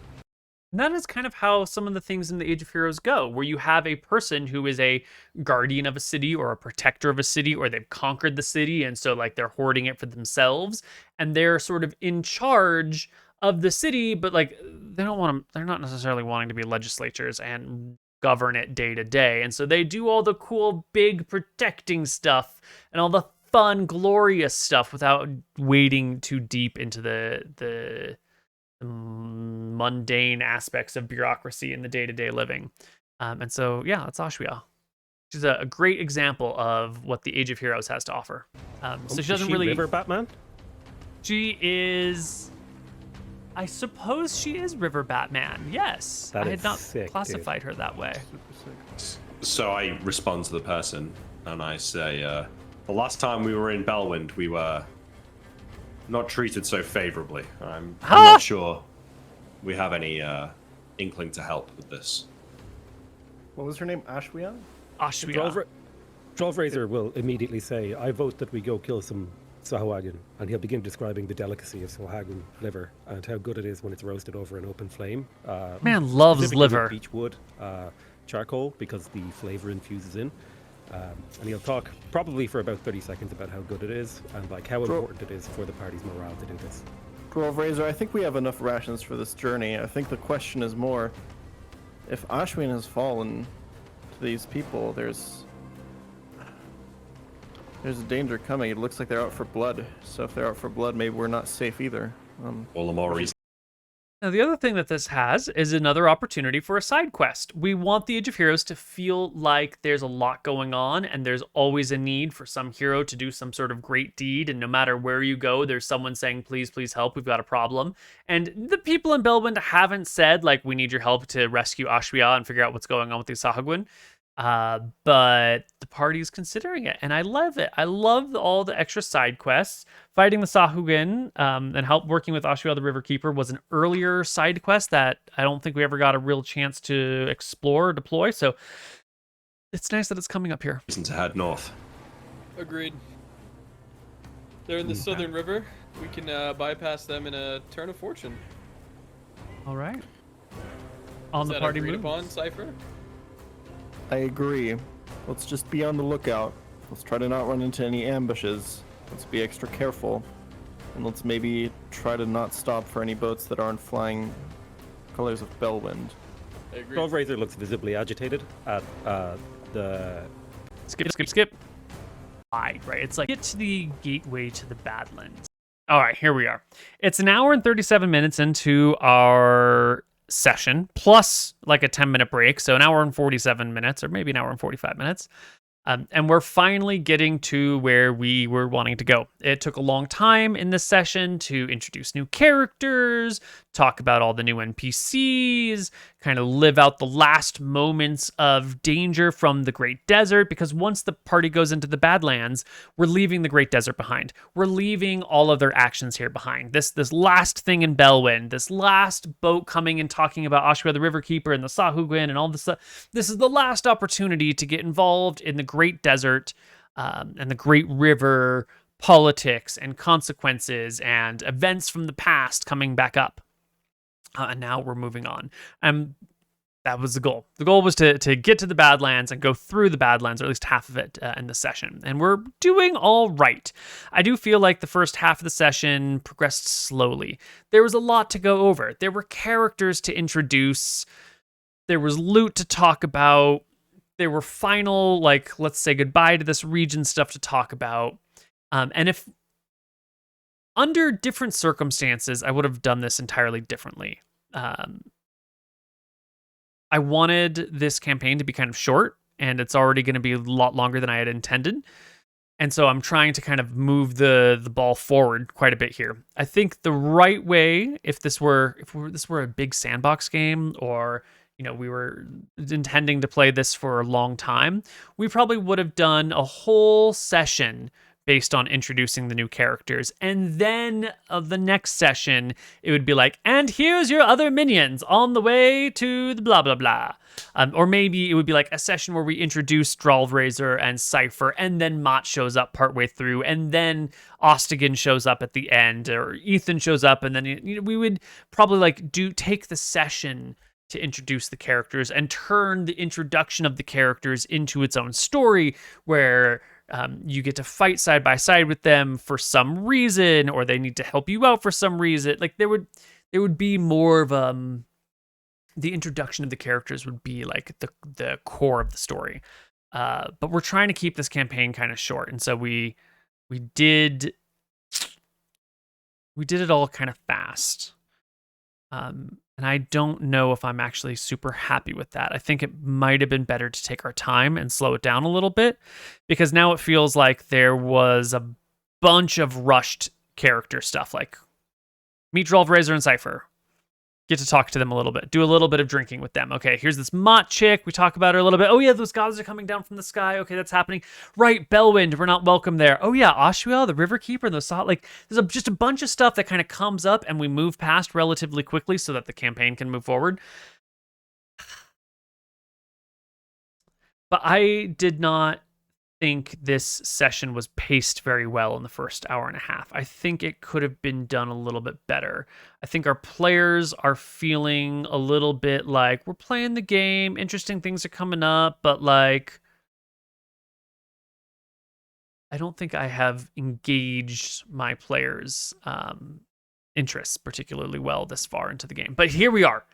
And that is kind of how some of the things in the Age of Heroes go, where you have a person who is a guardian of a city or a protector of a city, or they've conquered the city, and so like they're hoarding it for themselves, and they're sort of in charge of the city, but like they're not necessarily wanting to be legislatures and govern it day to day. And so they do all the cool, big protecting stuff and all the fun, glorious stuff without wading too deep into the mundane aspects of bureaucracy in the day-to-day living. And so, yeah, that's Ashwia. She's a great example of what the Age of Heroes has to offer. So she doesn't really... River Batman? She is... I suppose she is River Batman. Yes. That I is had not sick, classified her that way. So I respond to the person and I say, the last time we were in Bellwind, we were not treated so favorably. I'm not sure we have any inkling to help with this. What was her name? Ashwia? Ashwia. Razor will immediately say, I vote that we go kill some Sahuagin, and he'll begin describing the delicacy of Sahuagin liver and how good it is when it's roasted over an open flame. Man loves specifically liver. with beechwood charcoal, because the flavor infuses in. And he'll talk probably for about 30 seconds about how good it is and like how important it is for the party's morale to do this. Razor, I think we have enough rations for this journey. I think the question is more, if Ashwin has fallen to these people, there's a danger coming. It looks like they're out for blood. So if they're out for blood, maybe we're not safe either. All the more reason. Now, the other thing that this has is another opportunity for a side quest. We want the Age of Heroes to feel like there's a lot going on, and there's always a need for some hero to do some sort of great deed, and no matter where you go, there's someone saying, please, please help, we've got a problem. And the people in Bellwind haven't said, like, we need your help to rescue Ashwia and figure out what's going on with the Sahagwin. But the party's considering it, and I love it. I love all the extra side quests. Fighting the Sahugin and working with Ashwia the River Keeper was an earlier side quest that I don't think we ever got a real chance to explore or deploy, so it's nice that it's coming up here. Reason to head north. Agreed. They're in the southern river. we can bypass them in a turn of fortune. All right. On Is the that party agreed move. upon, Cypher? I agree. Let's just be on the lookout. Let's try to not run into any ambushes. Let's be extra careful. And let's maybe try to not stop for any boats that aren't flying colors of Bellwind. I agree. Gold Razor looks visibly agitated at the. Skip. Right. It's like get to the gateway to the Badlands. All right, here we are. It's an hour and 37 minutes into our session, plus like a 10-minute break. So an hour and 47 minutes, or maybe an hour and 45 minutes. And we're finally getting to where we were wanting to go. It took a long time in this session to introduce new characters, talk about all the new NPCs, kind of live out the last moments of danger from the Great Desert, because once the party goes into the Badlands, we're leaving the Great Desert behind. We're leaving all of their actions here behind. This last thing in Bellwind, this last boat coming and talking about Ashua the Riverkeeper and the Sahugin and all this stuff. This is the last opportunity to get involved in the Great Desert and the Great River politics and consequences and events from the past coming back up. And now we're moving on. That was the goal. The goal was to get to the Badlands and go through the Badlands, or at least half of it in the session. And we're doing all right. I do feel like the first half of the session progressed slowly. There was a lot to go over. There were characters to introduce. There was loot to talk about. There were final, like, let's say goodbye to this region stuff to talk about. And if under different circumstances, I would have done this entirely differently. I wanted this campaign to be kind of short, and it's already going to be a lot longer than I had intended. And so I'm trying to kind of move the ball forward quite a bit here. I think the right way, if this were a big sandbox game, or we were intending to play this for a long time, we probably would have done a whole session based on introducing the new characters. And then of the next session, it would be like, and here's your other minions on the way to the blah, blah, blah. Or maybe it would be like a session where we introduce Drolvrazor and Cypher, and then Mott shows up partway through, and then Ostigan shows up at the end, or Ethan shows up, and then we would probably take the session to introduce the characters and turn the introduction of the characters into its own story, where you get to fight side by side with them for some reason, or they need to help you out for some reason. Like there would be more of the introduction of the characters would be like the core of the story. But we're trying to keep this campaign kind of short, and so we did it all kind of fast. And I don't know if I'm actually super happy with that. I think it might have been better to take our time and slow it down a little bit, because now it feels like there was a bunch of rushed character stuff, like meet Drolvrazor and Cypher, get to talk to them a little bit, do a little bit of drinking with them. Okay, here's this Mott chick. We talk about her a little bit. Oh yeah, those gods are coming down from the sky. Okay, that's happening. Right, Bellwind, we're not welcome there. Oh yeah, Ashua, the Riverkeeper, and those there's just a bunch of stuff that kind of comes up and we move past relatively quickly so that the campaign can move forward. But I did not think this session was paced very well in the first hour and a half. I think it could have been done a little bit better. I think our players are feeling a little bit like we're playing the game, interesting things are coming up, but like I don't think I have engaged my players' interests particularly well this far into the game. But here we are.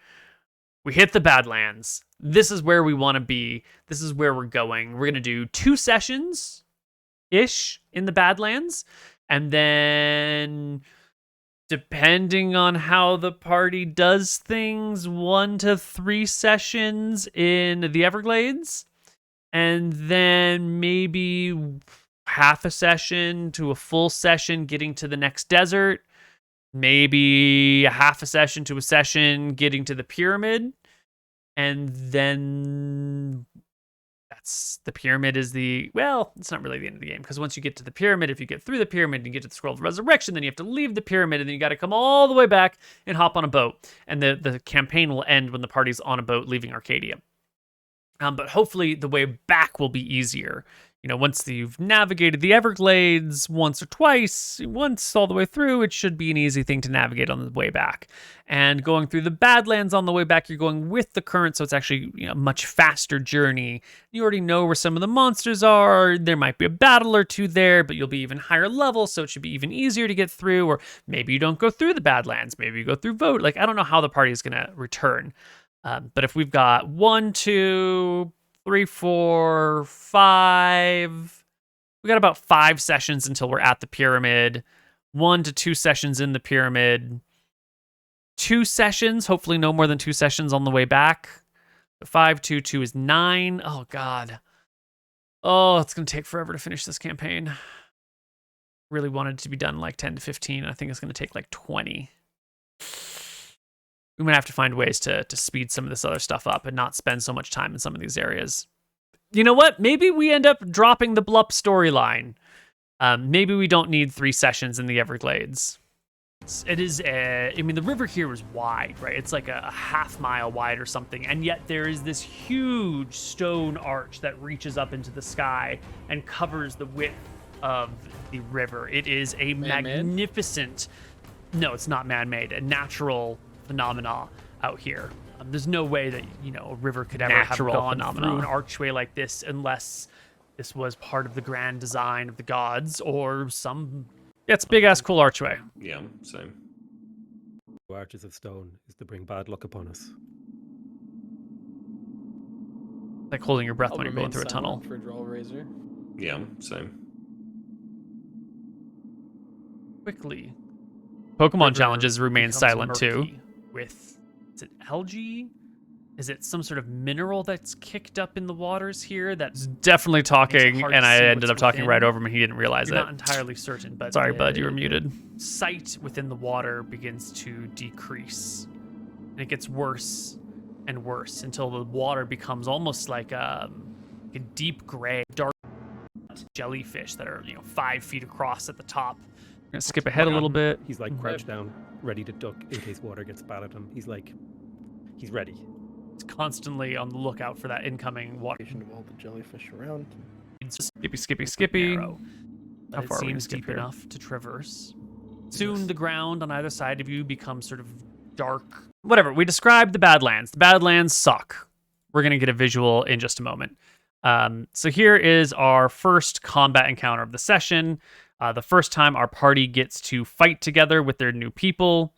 We hit the Badlands. This is where we want to be. This is where we're going. We're going to do 2 sessions-ish in the Badlands. And then, depending on how the party does things, 1 to 3 sessions in the Everglades. And then maybe half a session to a full session getting to the next desert. Maybe a half a session to a session getting to the pyramid. And then that's the pyramid is it's not really the end of the game, because once you get to the pyramid, if you get through the pyramid and you get to the Scroll of Resurrection, then you have to leave the pyramid, and then you got to come all the way back and hop on a boat. And the campaign will end when the party's on a boat leaving Arcadia. But hopefully the way back will be easier. once you've navigated the Everglades once or twice, once all the way through, it should be an easy thing to navigate on the way back. And going through the Badlands on the way back, you're going with the current, so it's actually a much faster journey. You already know where some of the monsters are. There might be a battle or two there, but you'll be even higher level, so it should be even easier to get through. Or maybe you don't go through the Badlands. Maybe you go through Vote. Like, I don't know how the party is going to return. But if we've got 1, 2, 3, 4, 5. We got about 5 sessions until we're at the pyramid. 1 to 2 sessions in the pyramid. 2 sessions, hopefully no more than 2 sessions on the way back. 5, 2, 2 is 9. Oh, God. Oh, it's going to take forever to finish this campaign. Really wanted it to be done in like 10 to 15. I think it's going to take like 20. We might have to find ways to speed some of this other stuff up and not spend so much time in some of these areas. You know what? Maybe we end up dropping the Blup storyline. Maybe we don't need 3 sessions in the Everglades. It is, the river here is wide, right? It's like a half-mile wide or something, and yet there is this huge stone arch that reaches up into the sky and covers the width of the river. It is a magnificent... No, it's not man-made. A natural phenomena out here. There's no way that a river could ever have gone through an archway like this unless this was part of the grand design of the gods or some. Yeah, it's a big ass cool archway. Yeah, same. Arches of stone is to bring bad luck upon us. Like holding your breath when you're going through a tunnel. For Draw Razor. Yeah, same. Quickly. Pokemon challenges remain silent too. With, is it algae? Is it some sort of mineral that's kicked up in the waters here? That's definitely talking, and I ended up talking within. right over him, and he didn't realize You're it. not entirely certain, but Sorry, bud, you were muted. Sight within the water begins to decrease, and it gets worse and worse until the water becomes almost like a deep gray, dark jellyfish that are 5 feet across at the top. I'm gonna skip ahead a little bit. He's like crouched down, ready to duck in case water gets bad at him. He's ready. It's constantly on the lookout for that incoming water. Of all the jellyfish around. Skippy. Narrow, but How it far are we gonna seems skip deep here? enough to traverse. Soon the ground on either side of you becomes sort of dark. Whatever. We described the Badlands. The Badlands suck. We're gonna get a visual in just a moment. So here is our first combat encounter of the session. The first time our party gets to fight together with their new people.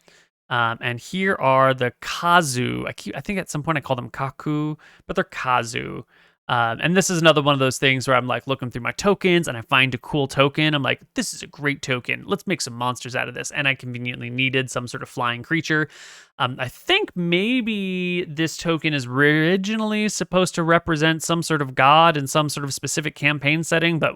And here are the Kazu. I think at some point I call them Kaku, but they're Kazu. And this is another one of those things where I'm like looking through my tokens and I find a cool token. I'm like, this is a great token. Let's make some monsters out of this. And I conveniently needed some sort of flying creature. I think maybe this token is originally supposed to represent some sort of god in some sort of specific campaign setting, but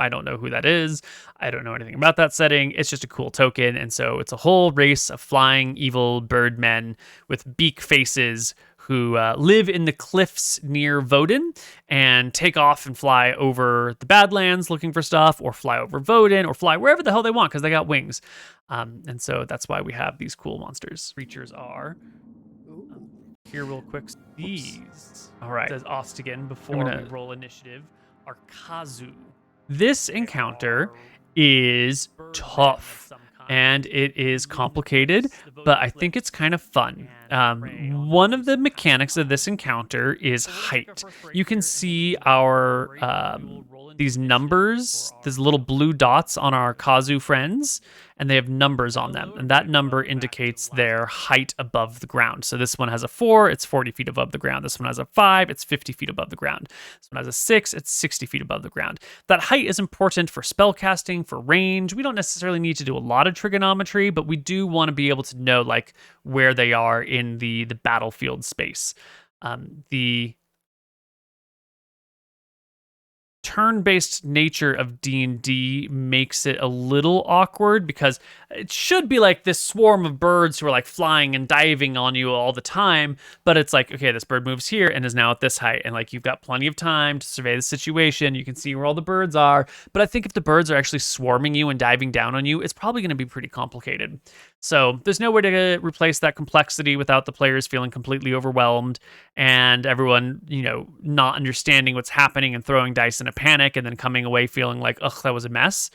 I don't know who that is. I don't know anything about that setting. It's just a cool token. And so it's a whole race of flying evil bird men with beak faces who live in the cliffs near Voden and take off and fly over the Badlands looking for stuff, or fly over Voden, or fly wherever the hell they want because they got wings. And so that's why we have these cool monsters. Creatures are here real quick. These, All right. says Ostigan before I'm we gonna- roll initiative, are Kazu. This encounter is tough and it is complicated, but I think it's kind of fun. One of the mechanics of this encounter is height. You can see our these numbers, these little blue dots on our Kazu friends, and they have numbers on them, and that number indicates their height above the ground. So this one has a 4, it's 40 feet above the ground. This one has a 5, it's 50 feet above the ground. This one has a 6, it's 60 feet above the ground. That height is important for spellcasting, for range. We don't necessarily need to do a lot of trigonometry, but we do want to be able to know like where they are in the battlefield space. The turn-based nature of D&D makes it a little awkward because it should be like this swarm of birds who are like flying and diving on you all the time, but it's like, okay, this bird moves here and is now at this height, and like you've got plenty of time to survey the situation. You can see where all the birds are, but I think if the birds are actually swarming you and diving down on you, it's probably going to be pretty complicated. So there's no way to replace that complexity without the players feeling completely overwhelmed and everyone, not understanding what's happening and throwing dice in a panic and then coming away feeling like, ugh, that was a mess.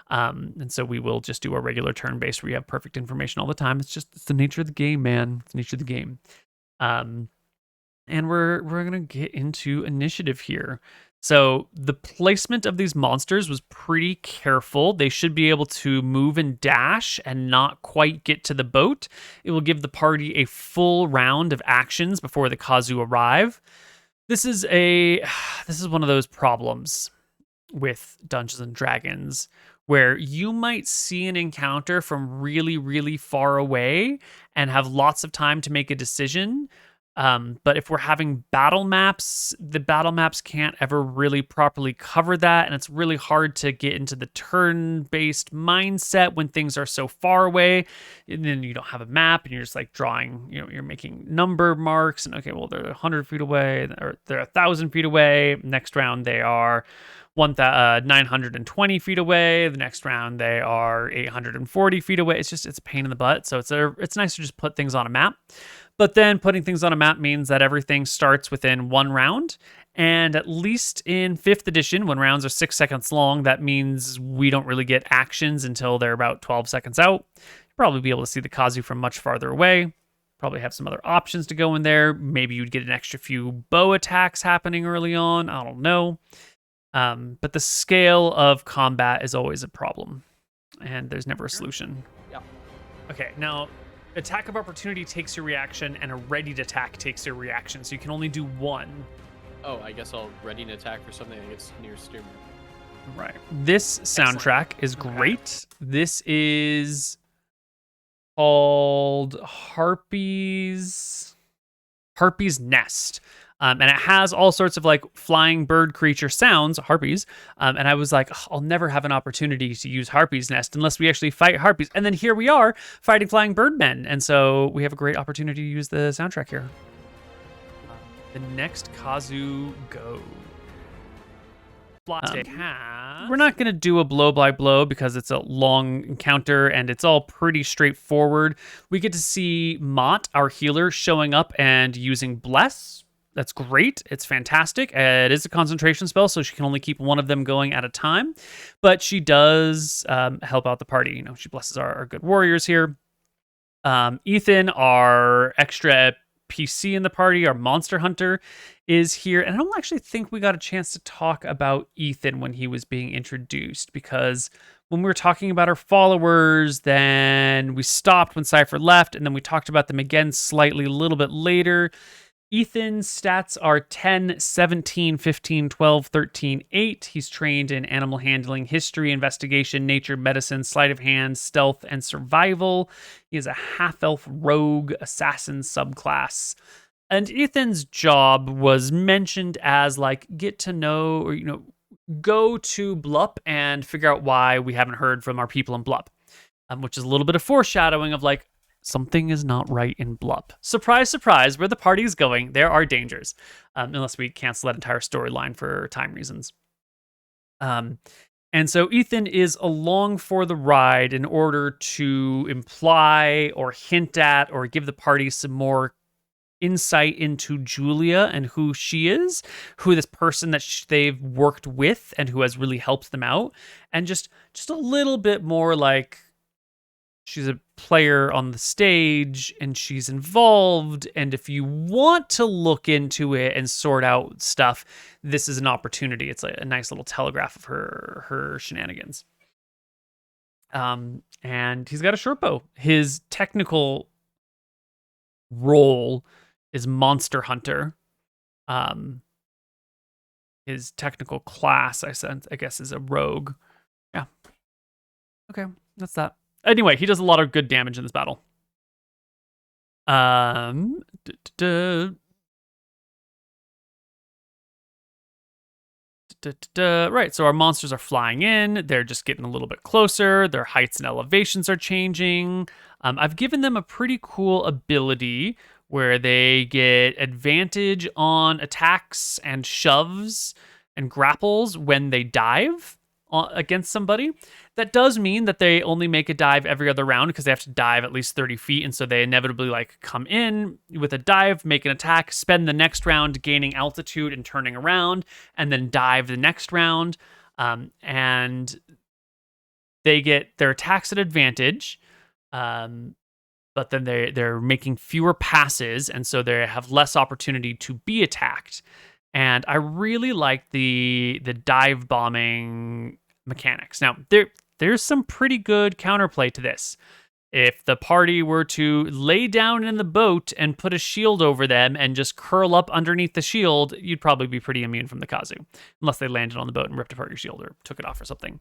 And so we will just do a regular turn-based where you have perfect information all the time. It's the nature of the game, man. It's the nature of the game. And we're gonna get into initiative here. So the placement of these monsters was pretty careful. They should be able to move and dash and not quite get to the boat. It will give the party a full round of actions before the Kazu arrive. This is one of those problems with Dungeons and Dragons where you might see an encounter from really, really far away and have lots of time to make a decision. But if we're having battle maps, the battle maps can't ever really properly cover that. And it's really hard to get into the turn-based mindset when things are so far away. And then you don't have a map and you're just like drawing, you're making number marks. And okay, well, they're 100 feet away or they're 1,000 feet away. Next round, they are 920 feet away. The next round, they are 840 feet away. It's a pain in the butt. So it's nice to just put things on a map. But then putting things on a map means that everything starts within one round. And at least in 5th edition, when rounds are 6 seconds long, that means we don't really get actions until they're about 12 seconds out. You'll probably be able to see the Kazu from much farther away. Probably have some other options to go in there. Maybe you'd get an extra few bow attacks happening early on. I don't know. But the scale of combat is always a problem. And there's never a solution. Yeah. Okay, now... Attack of opportunity takes your reaction, and a readied attack takes your reaction, so you can only do one. Oh, I guess I'll ready an attack for something that gets near Steerman. Right. This soundtrack is great. This is called Harpy's Nest. And it has all sorts of like flying bird creature sounds, harpies. And I was like, I'll never have an opportunity to use Harpy's Nest unless we actually fight harpies. And then here we are fighting flying birdmen. And so we have a great opportunity to use the soundtrack here. The next Kazu go. We're not going to do a blow by blow because it's a long encounter and it's all pretty straightforward. We get to see Mott, our healer, showing up and using Bless. That's great. It's fantastic. It is a concentration spell, so she can only keep one of them going at a time. But she does help out the party. She blesses our good warriors here. Ethan, our extra PC in the party, our monster hunter, is here. And I don't actually think we got a chance to talk about Ethan when he was being introduced, because when we were talking about our followers, then we stopped when Cypher left, and then we talked about them again slightly a little bit later. Ethan's stats are 10, 17, 15, 12, 13, 8. He's trained in animal handling, history, investigation, nature, medicine, sleight of hand, stealth, and survival. He is a half-elf rogue assassin subclass. And Ethan's job was mentioned as like get to know or, go to Blup and figure out why we haven't heard from our people in Blup, which is a little bit of foreshadowing of like, something is not right in Blup. Surprise, surprise, where the party is going, there are dangers. Unless we cancel that entire storyline for time reasons. And so Ethan is along for the ride in order to imply or hint at or give the party some more insight into Julia and who she is, who this person that they've worked with and who has really helped them out. And just a little bit more like, she's a player on the stage and she's involved. And if you want to look into it and sort out stuff, this is an opportunity. It's a nice little telegraph of her shenanigans. And he's got a short bow. His technical role is monster hunter. His technical class, I guess, is a rogue. Yeah. Okay, that's that. Anyway, he does a lot of good damage in this battle. Right, so our monsters are flying in. They're just getting a little bit closer. Their heights and elevations are changing. I've given them a pretty cool ability where they get advantage on attacks and shoves and grapples when they dive. against somebody. That does mean that they only make a dive every other round because they have to dive at least 30 feet. And so they inevitably like come in with a dive, make an attack, spend the next round gaining altitude and turning around, and then dive the next round. And they get their attacks at advantage. But then they're making fewer passes, and so they have less opportunity to be attacked. And I really like the dive bombing mechanics. Now, there's some pretty good counterplay to this. If the party were to lay down in the boat and put a shield over them and just curl up underneath the shield, you'd probably be pretty immune from the Kazu, unless they landed on the boat and ripped apart your shield or took it off or something.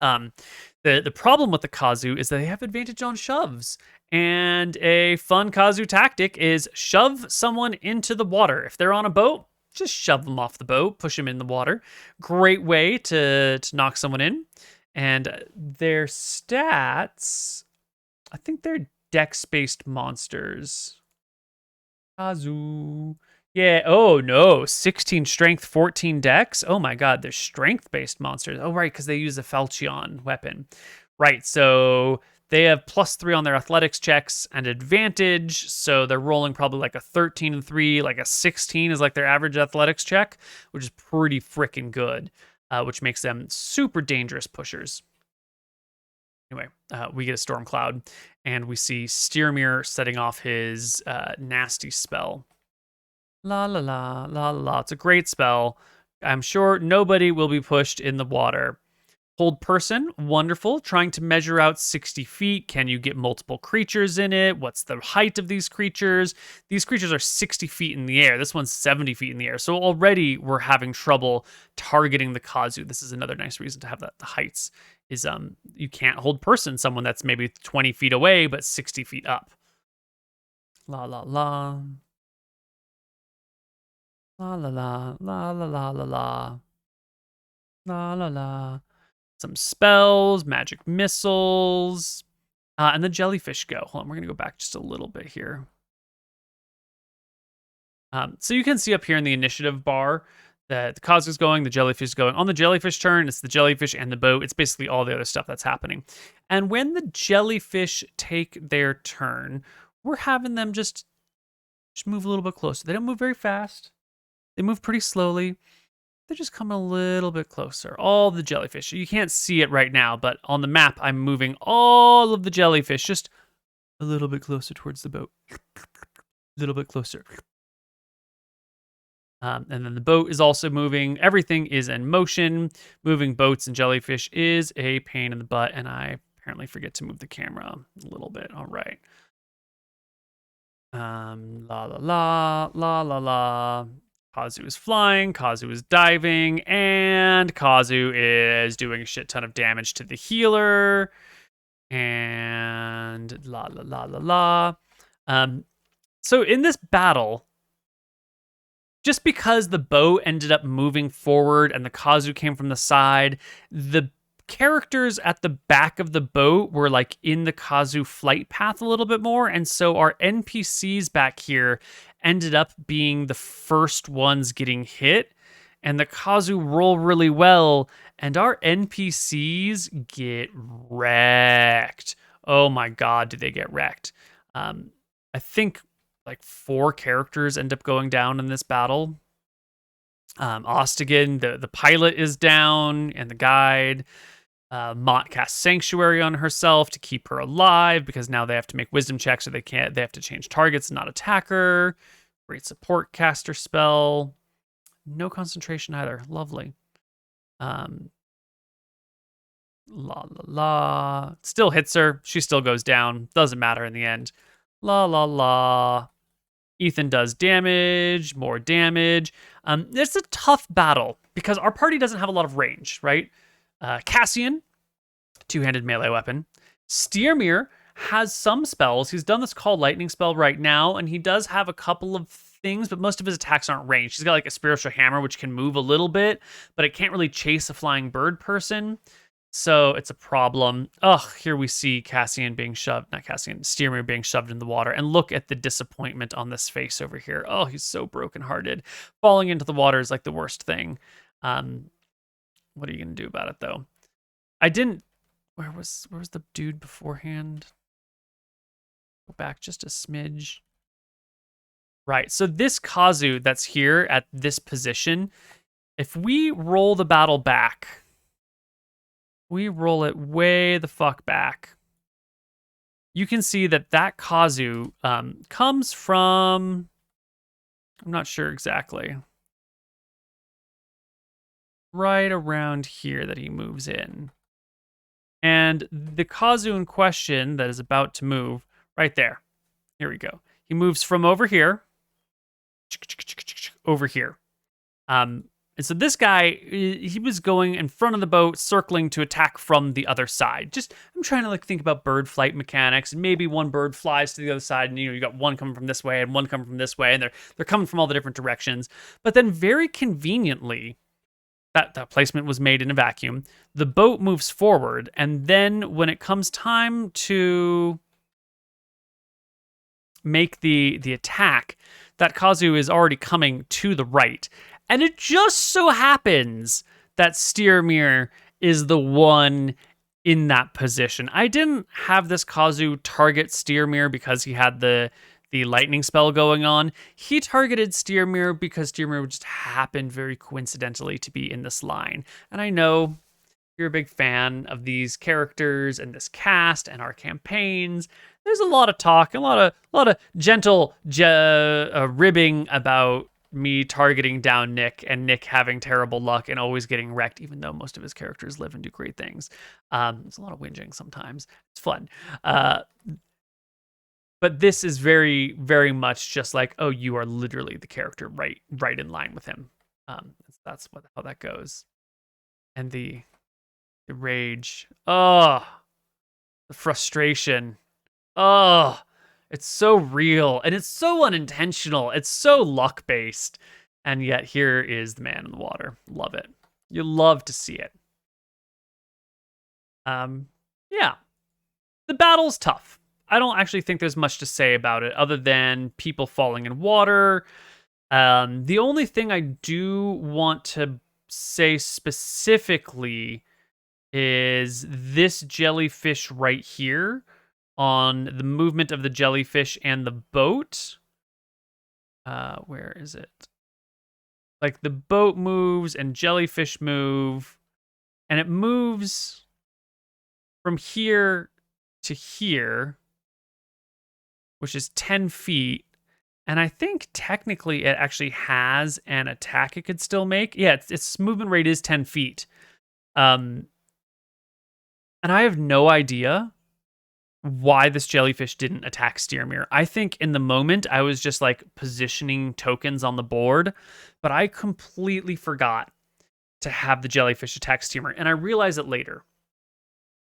The problem with the Kazu is that they have advantage on shoves. And a fun Kazu tactic is shove someone into the water. If they're on a boat, just shove them off the boat, push them in the water. Great way to knock someone in. And their stats, I think they're dex-based monsters. Kazu. Yeah, oh no, 16 strength, 14 dex. Oh my god, they're strength-based monsters. Oh right, because they use a Falchion weapon. Right, so they have +3 on their athletics checks and advantage, so they're rolling probably like a 13 and 3, like a 16 is like their average athletics check, which is pretty freaking good, which makes them super dangerous pushers. Anyway, we get a storm cloud, and we see Steermere setting off his nasty spell. La la la la la. It's a great spell. I'm sure nobody will be pushed in the water. Hold person, wonderful. Trying to measure out 60 feet. Can you get multiple creatures in it? What's the height of these creatures? These creatures are 60 feet in the air. This one's 70 feet in the air. So already we're having trouble targeting the Kazu. This is another nice reason to have that. The heights is you can't hold person someone that's maybe 20 feet away but 60 feet up. La la la. La la la la la la la la. La la la. Some spells, magic missiles, and the jellyfish go. Hold on, we're going to go back just a little bit here. So you can see up here in the initiative bar that the Kazu's going, the jellyfish is going. On the jellyfish turn, it's the jellyfish and the boat. It's basically all the other stuff that's happening. And when the jellyfish take their turn, we're having them just move a little bit closer. They don't move very fast. They move pretty slowly. They're just coming a little bit closer. All the jellyfish. You can't see it right now, but on the map, I'm moving all of the jellyfish just a little bit closer towards the boat. A little bit closer. And then the boat is also moving. Everything is in motion. Moving boats and jellyfish is a pain in the butt, and I apparently forget to move the camera a little bit. All right. La la la, la la la. Kazu is flying, Kazu is diving, and Kazu is doing a shit ton of damage to the healer. And la la la la la. So in this battle, just because the boat ended up moving forward and the Kazu came from the side, the characters at the back of the boat were like in the Kazu flight path a little bit more, and so our NPCs back here ended up being the first ones getting hit, and the Kazu roll really well, and our NPCs get wrecked. Oh my god, do they get wrecked. I think like 4 characters end up going down in this battle. Ostigan, the pilot, is down, and the guide. Mott casts Sanctuary on herself to keep her alive because now they have to make wisdom checks, so they have to change targets and not attack her. Great support caster spell. No concentration either. Lovely. La la la. Still hits her. She still goes down. Doesn't matter in the end. La la la. Ethan does damage, more damage. It's a tough battle because our party doesn't have a lot of range, right? Cassian, two-handed melee weapon. Steermere has some spells. He's done this Call Lightning spell right now, and he does have a couple of things, but most of his attacks aren't ranged. He's got like a Spiritual Hammer, which can move a little bit, but it can't really chase a flying bird person. So it's a problem. Here we see Steermere being shoved in the water. And look at the disappointment on this face over here. Oh, he's so brokenhearted. Falling into the water is like the worst thing. What are you gonna do about it though? I didn't. Where was the dude beforehand? Go back just a smidge. Right. So this Kazu that's here at this position, if we roll the battle back, we roll it way the fuck back. You can see that Kazu comes from, I'm not sure exactly, right around here that he moves in. And the Kazu in question that is about to move, right there. Here we go. He moves from over here, over here. And so this guy, he was going in front of the boat, circling to attack from the other side. Just, I'm trying to like think about bird flight mechanics, and maybe one bird flies to the other side, and you got one coming from this way and one coming from this way, and they're coming from all the different directions. But then very conveniently, that placement was made in a vacuum. The boat moves forward, and then when it comes time to make the attack, that Kazu is already coming to the right. And it just so happens that Steermere is the one in that position. I didn't have this Kazu target Steermere because he had the lightning spell going on. He targeted Steermere because Steermere just happened very coincidentally to be in this line. And I know you're a big fan of these characters and this cast and our campaigns. There's a lot of talk, a lot of gentle ribbing about me targeting down Nick and Nick having terrible luck and always getting wrecked, even though most of his characters live and do great things. There's a lot of whinging sometimes. It's fun. But this is very, very much just like, oh, you are literally the character right in line with him. That's how that goes. And the rage. Oh, the frustration. Oh, it's so real and it's so unintentional. It's so luck based. And yet here is the man in the water. Love it. You love to see it. Yeah. The battle's tough. I don't actually think there's much to say about it other than people falling in water. The only thing I do want to say specifically is this jellyfish right here on the movement of the jellyfish and the boat. Where is it? Like the boat moves and jellyfish move, and it moves from here to here, which is 10 feet. And I think technically it actually has an attack it could still make. Yeah, its movement rate is 10 feet. And I have no idea why this jellyfish didn't attack Steermere. I think in the moment I was just like positioning tokens on the board, but I completely forgot to have the jellyfish attack Steermere. And I realized it later.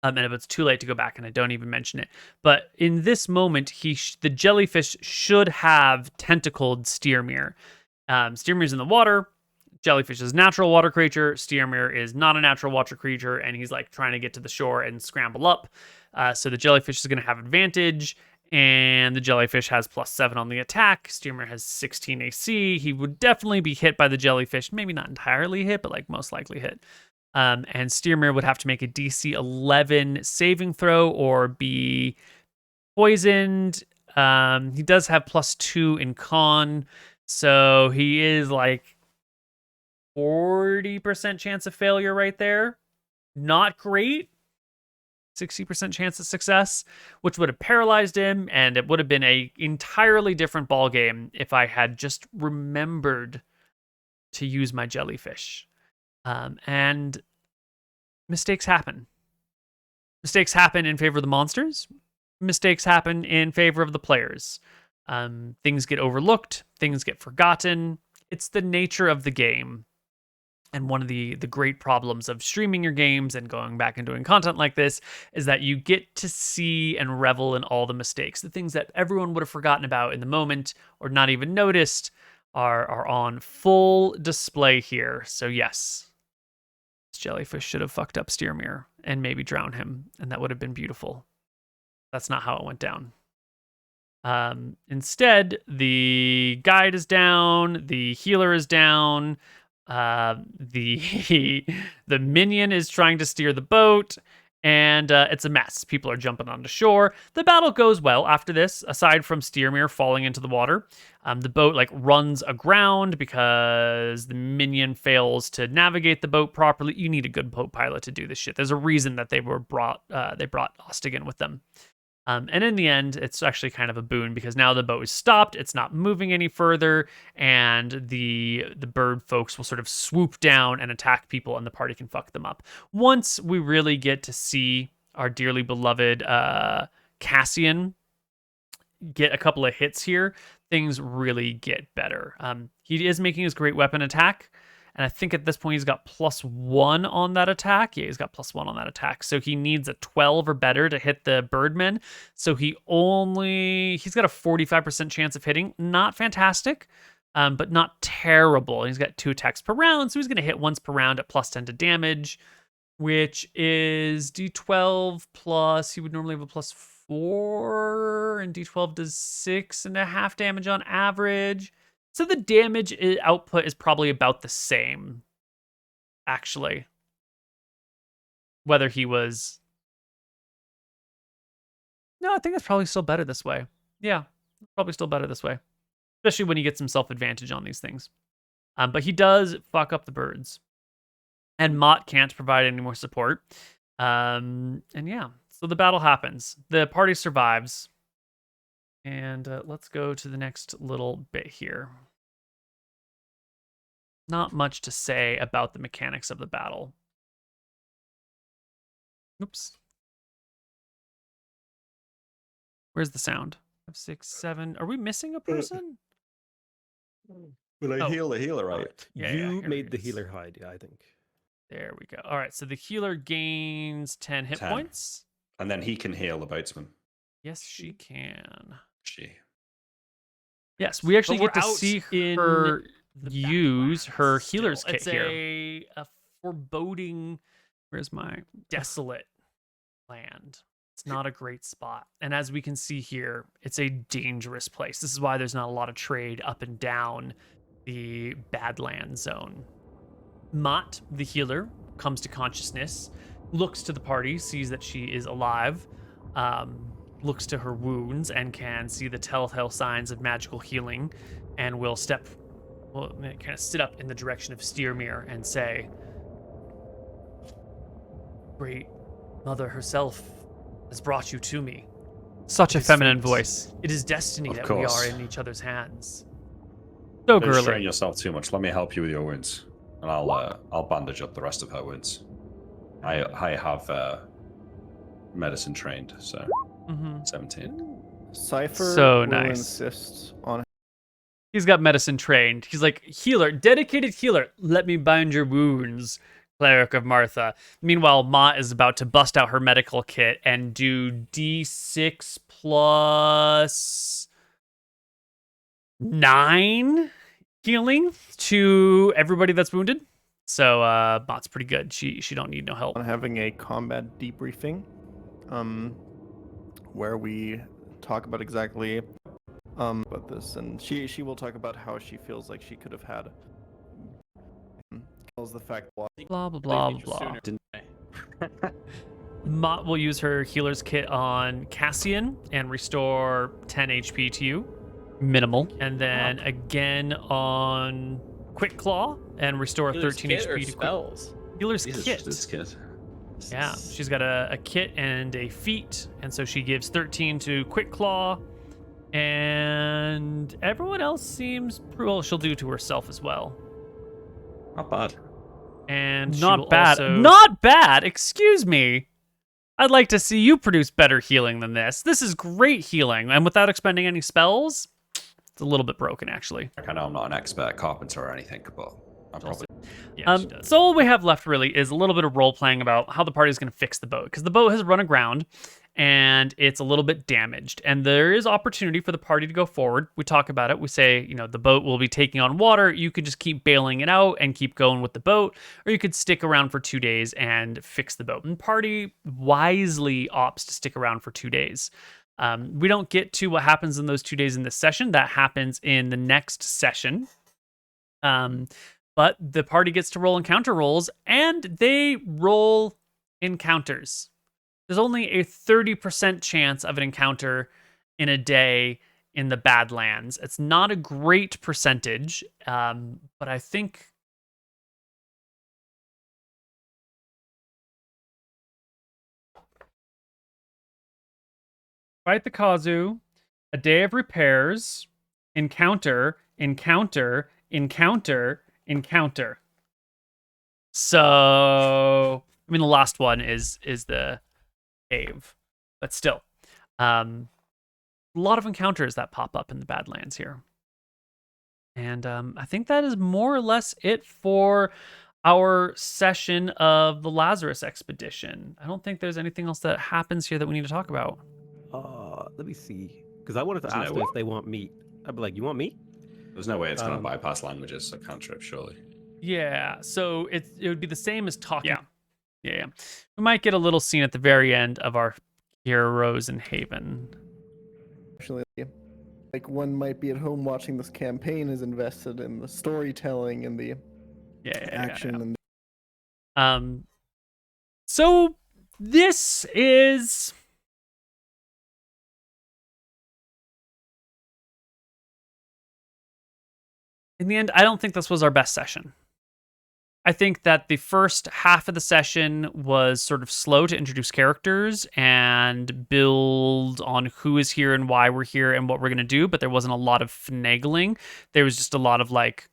And if it's too late to go back and I don't even mention it. But in this moment, the jellyfish should have tentacled Steermere. Steermere's in the water. Jellyfish is a natural water creature. Steermere is not a natural water creature, and he's like trying to get to the shore and scramble up. So the jellyfish is going to have advantage, and the jellyfish has +7 on the attack. Steermere has 16 AC. He would definitely be hit by the jellyfish. Maybe not entirely hit, but like most likely hit. And Steermere would have to make a DC 11 saving throw or be poisoned. He does have +2 in con, so he is like 40% chance of failure right there. Not great. 60% chance of success, which would have paralyzed him, and it would have been a entirely different ball game if I had just remembered to use my jellyfish. And mistakes happen. Mistakes happen in favor of the monsters. Mistakes happen in favor of the players. Things get overlooked. Things get forgotten. It's the nature of the game. And one of the great problems of streaming your games and going back and doing content like this is that you get to see and revel in all the mistakes. The things that everyone would have forgotten about in the moment or not even noticed are on full display here. So yes, this jellyfish should have fucked up Steermere and maybe drowned him, and that would have been beautiful. That's not how it went down. Instead, the guide is down, the healer is down, The the minion is trying to steer the boat, and it's a mess. People are jumping onto shore. The battle goes well after this, aside from Steermere falling into the water. The boat like runs aground because the minion fails to navigate the boat properly. You need a good boat pilot to do this shit. There's a reason that they brought Ostigan with them. And in the end, it's actually kind of a boon because now the boat is stopped. It's not moving any further, and the bird folks will sort of swoop down and attack people, and the party can fuck them up. Once we really get to see our dearly beloved Cassian get a couple of hits here, things really get better. He is making his great weapon attack. And I think at this point he's got +1 on that attack. Yeah, he's got +1 on that attack. So he needs a 12 or better to hit the birdmen. So he's got a 45% chance of hitting. Not fantastic, but not terrible. He's got 2 attacks per round. So he's going to hit once per round at +10 to damage, which is D12 plus, he would normally have a +4, and D12 does 6.5 damage on average. So the damage output is probably about the same, actually. Whether he was... No, I think it's probably still better this way. Yeah, probably still better this way. Especially when he gets himself advantage on these things. But he does fuck up the birds. And Mott can't provide any more support. And yeah, so the battle happens. The party survives. And let's go to the next little bit here. Not much to say about the mechanics of the battle. Oops. Where's the sound? 5, 6, 7. Are we missing a person? Will I heal the healer, right? You made the healer hide, yeah, I think. There we go. All right, so the healer gains 10 hit 10. points. And then he can heal the boatsman. Yes, she can. Yes, we actually get to see her use her healer's kit here. It's a foreboding, where's my desolate land. It's not a great spot. And as we can see here, it's a dangerous place. This is why there's not a lot of trade up and down the Badlands zone. Mott, the healer, comes to consciousness, looks to the party, sees that she is alive, looks to her wounds and can see the telltale signs of magical healing, and will kind of sit up in the direction of Steermere and say, Great Mother herself has brought you to me. Such a feminine voice. It is destiny that we are in each other's hands. So Don't girly. strain yourself too much. Let me help you with your wounds, and I'll bandage up the rest of her wounds. I have medicine trained, so 17. Cypher So will nice. insist on. He's got medicine trained. He's like, healer, dedicated healer. Let me bind your wounds, Cleric of Martha. Meanwhile, Mott is about to bust out her medical kit and do D6 plus 9 healing to everybody that's wounded. So Mott's pretty good. She don't need no help. On having a combat debriefing, where we talk about exactly about this, and she will talk about how she feels like she could have had. Tells the fact Blah blah blah blah. Mott will use her healer's kit on Cassian and restore 10 HP to you, minimal, and then again on Quick Claw and restore 13 HP to spells. Healer's This kit. kid. Yeah, she's got a kit and a feat, and so she gives 13 to Quick Claw, and everyone else seems well. She'll do to herself as well. Not bad. And Not bad. Not bad. Excuse me. I'd like to see you produce better healing than this. This is great healing, and without expending any spells, it's a little bit broken actually. I know I'm not an expert carpenter or anything, but I'm probably. Yeah, so all we have left really is a little bit of role playing about how the party is going to fix the boat, because the boat has run aground and it's a little bit damaged, and there is opportunity for the party to go forward. We talk about it. We say, the boat will be taking on water. You could just keep bailing it out and keep going with the boat, or you could stick around for 2 days and fix the boat. And party wisely opts to stick around for 2 days. We don't get to what happens in those 2 days in this session. That happens in the next session. but the party gets to roll encounter rolls, and they roll encounters. There's only a 30% chance of an encounter in a day in the Badlands. It's not a great percentage, but I think... Fight the Kazu, a day of repairs, encounter, encounter, encounter, encounter. So, I mean, the last one is the cave, but still, a lot of encounters that pop up in the Badlands here. And I think that is more or less it for our session of the Lazarus expedition. I don't think there's anything else that happens here that we need to talk about. Let me see. Because I wanted to ask them if they want meat. I'd be like, you want meat? There's no way it's going to bypass languages, so cantrip, surely. Yeah, so it would be the same as talking. Yeah. We might get a little scene at the very end of our heroes in Haven. Actually, like one might be at home watching this campaign is invested in the storytelling and the action. And so this is... In the end, I don't think this was our best session. I think that the first half of the session was sort of slow to introduce characters and build on who is here and why we're here and what we're going to do, but there wasn't a lot of finagling. There was just a lot of like,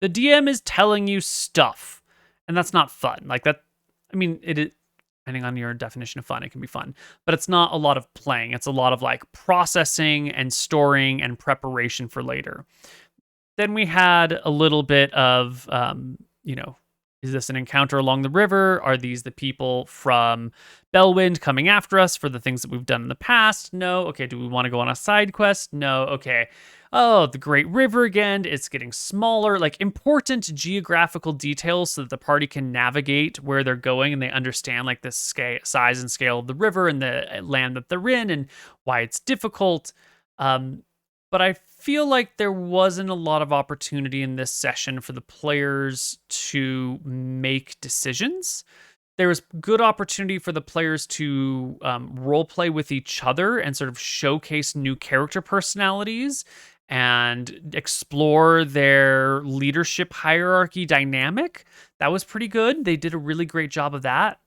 the DM is telling you stuff, and that's not fun. Like that, I mean, depending on your definition of fun, it can be fun, but it's not a lot of playing. It's a lot of like processing and storing and preparation for later. Then we had a little bit of, is this an encounter along the river? Are these the people from Bellwind coming after us for the things that we've done in the past? No. Okay, do we want to go on a side quest? No. Okay. Oh, the Great River again. It's getting smaller. Like important geographical details so that the party can navigate where they're going and they understand like the size and scale of the river and the land that they're in and why it's difficult. But I feel like there wasn't a lot of opportunity in this session for the players to make decisions. There was good opportunity for the players to role play with each other and sort of showcase new character personalities and explore their leadership hierarchy dynamic. That was pretty good. They did a really great job of that.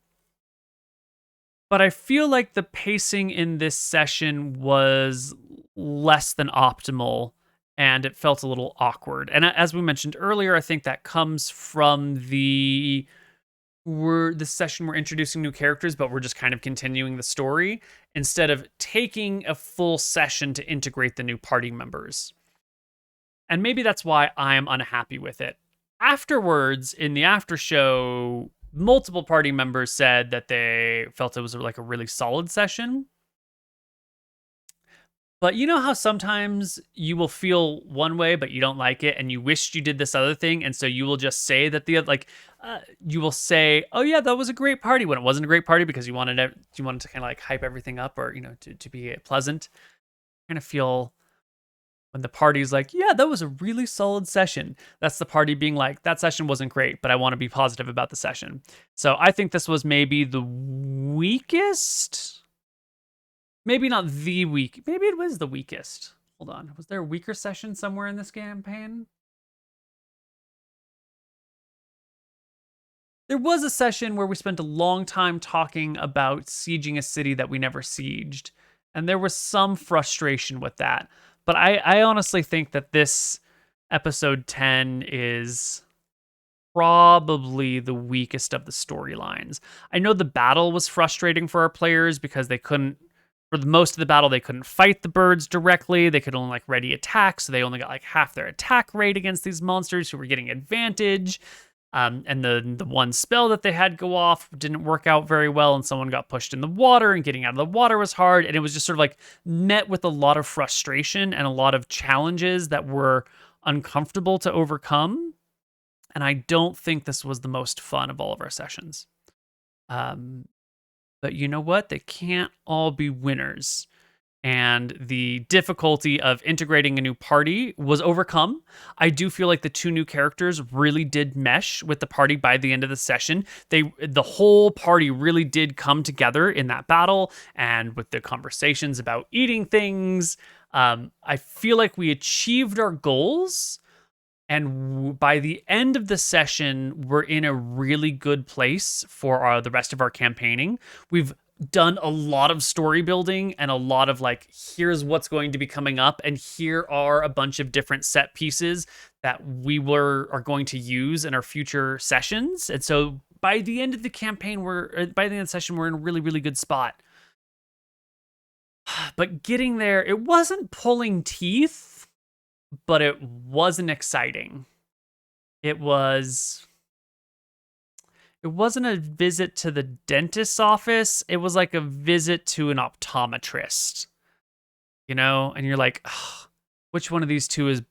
But I feel like the pacing in this session was less than optimal, and it felt a little awkward. And as we mentioned earlier, I think that comes from the session we're introducing new characters, but we're just kind of continuing the story instead of taking a full session to integrate the new party members. And maybe that's why I'm unhappy with it. Afterwards, in the after show, multiple party members said that they felt it was like a really solid session. But you know how sometimes you will feel one way, but you don't like it, and you wished you did this other thing, and so you will just say that you will say, "Oh yeah, that was a great party," when it wasn't a great party because you wanted to kind of like hype everything up or to be pleasant. I kind of feel when the party's like, "Yeah, that was a really solid session." That's the party being like, "That session wasn't great, but I want to be positive about the session." So I think this was maybe the weakest. Maybe not the weak. Maybe it was the weakest. Hold on. Was there a weaker session somewhere in this campaign? There was a session where we spent a long time talking about sieging a city that we never sieged. And there was some frustration with that. But I honestly think that this episode 10 is probably the weakest of the storylines. I know the battle was frustrating for our players because they couldn't, for the most of the battle, they couldn't fight the birds directly. They could only like ready attack, so they only got like half their attack rate against these monsters who were getting advantage. And the one spell that they had go off didn't work out very well, and someone got pushed in the water, and getting out of the water was hard. And it was just sort of like met with a lot of frustration and a lot of challenges that were uncomfortable to overcome. And I don't think this was the most fun of all of our sessions. But you know what? They can't all be winners. and the difficulty of integrating a new party was overcome. I do feel like the two new characters really did mesh with the party by the end of the session. The whole party really did come together in that battle, and with the conversations about eating things. I feel like we achieved our goals, and by the end of the session, we're in a really good place for the rest of our campaigning. We've done a lot of story building and a lot of like, here's what's going to be coming up, and here are a bunch of different set pieces that are going to use in our future sessions. And so by the end of the campaign, by the end of the session, we're in a really, really good spot. But getting there, it wasn't pulling teeth, but it wasn't exciting. It wasn't a visit to the dentist's office. It was like a visit to an optometrist, and you're like, which one of these two is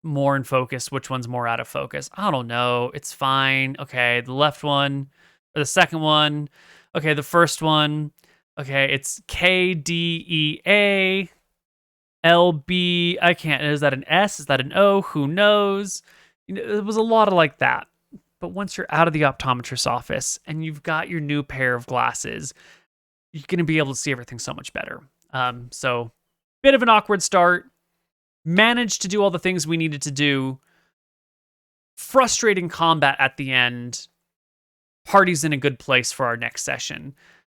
more in focus? Which one's more out of focus? I don't know. It's fine. Okay. The left one or the second one. Okay. The first one. Okay. It's KDEA. LB, I can't. Is that an S? Is that an O? Who knows? It was a lot of like that. But once you're out of the optometrist's office and you've got your new pair of glasses, you're going to be able to see everything so much better. So, bit of an awkward start. Managed to do all the things we needed to do. Frustrating combat at the end. Party's in a good place for our next session.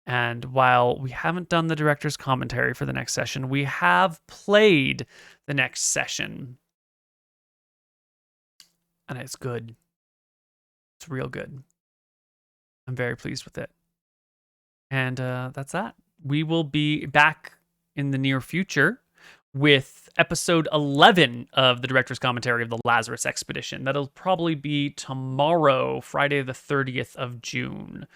And while we haven't done the director's commentary for the next session, we have played the next session. And it's good. It's real good. I'm very pleased with it. And that's that. We will be back in the near future with episode 11 of the director's commentary of the Lazarus expedition. That'll probably be tomorrow, Friday the 30th of June.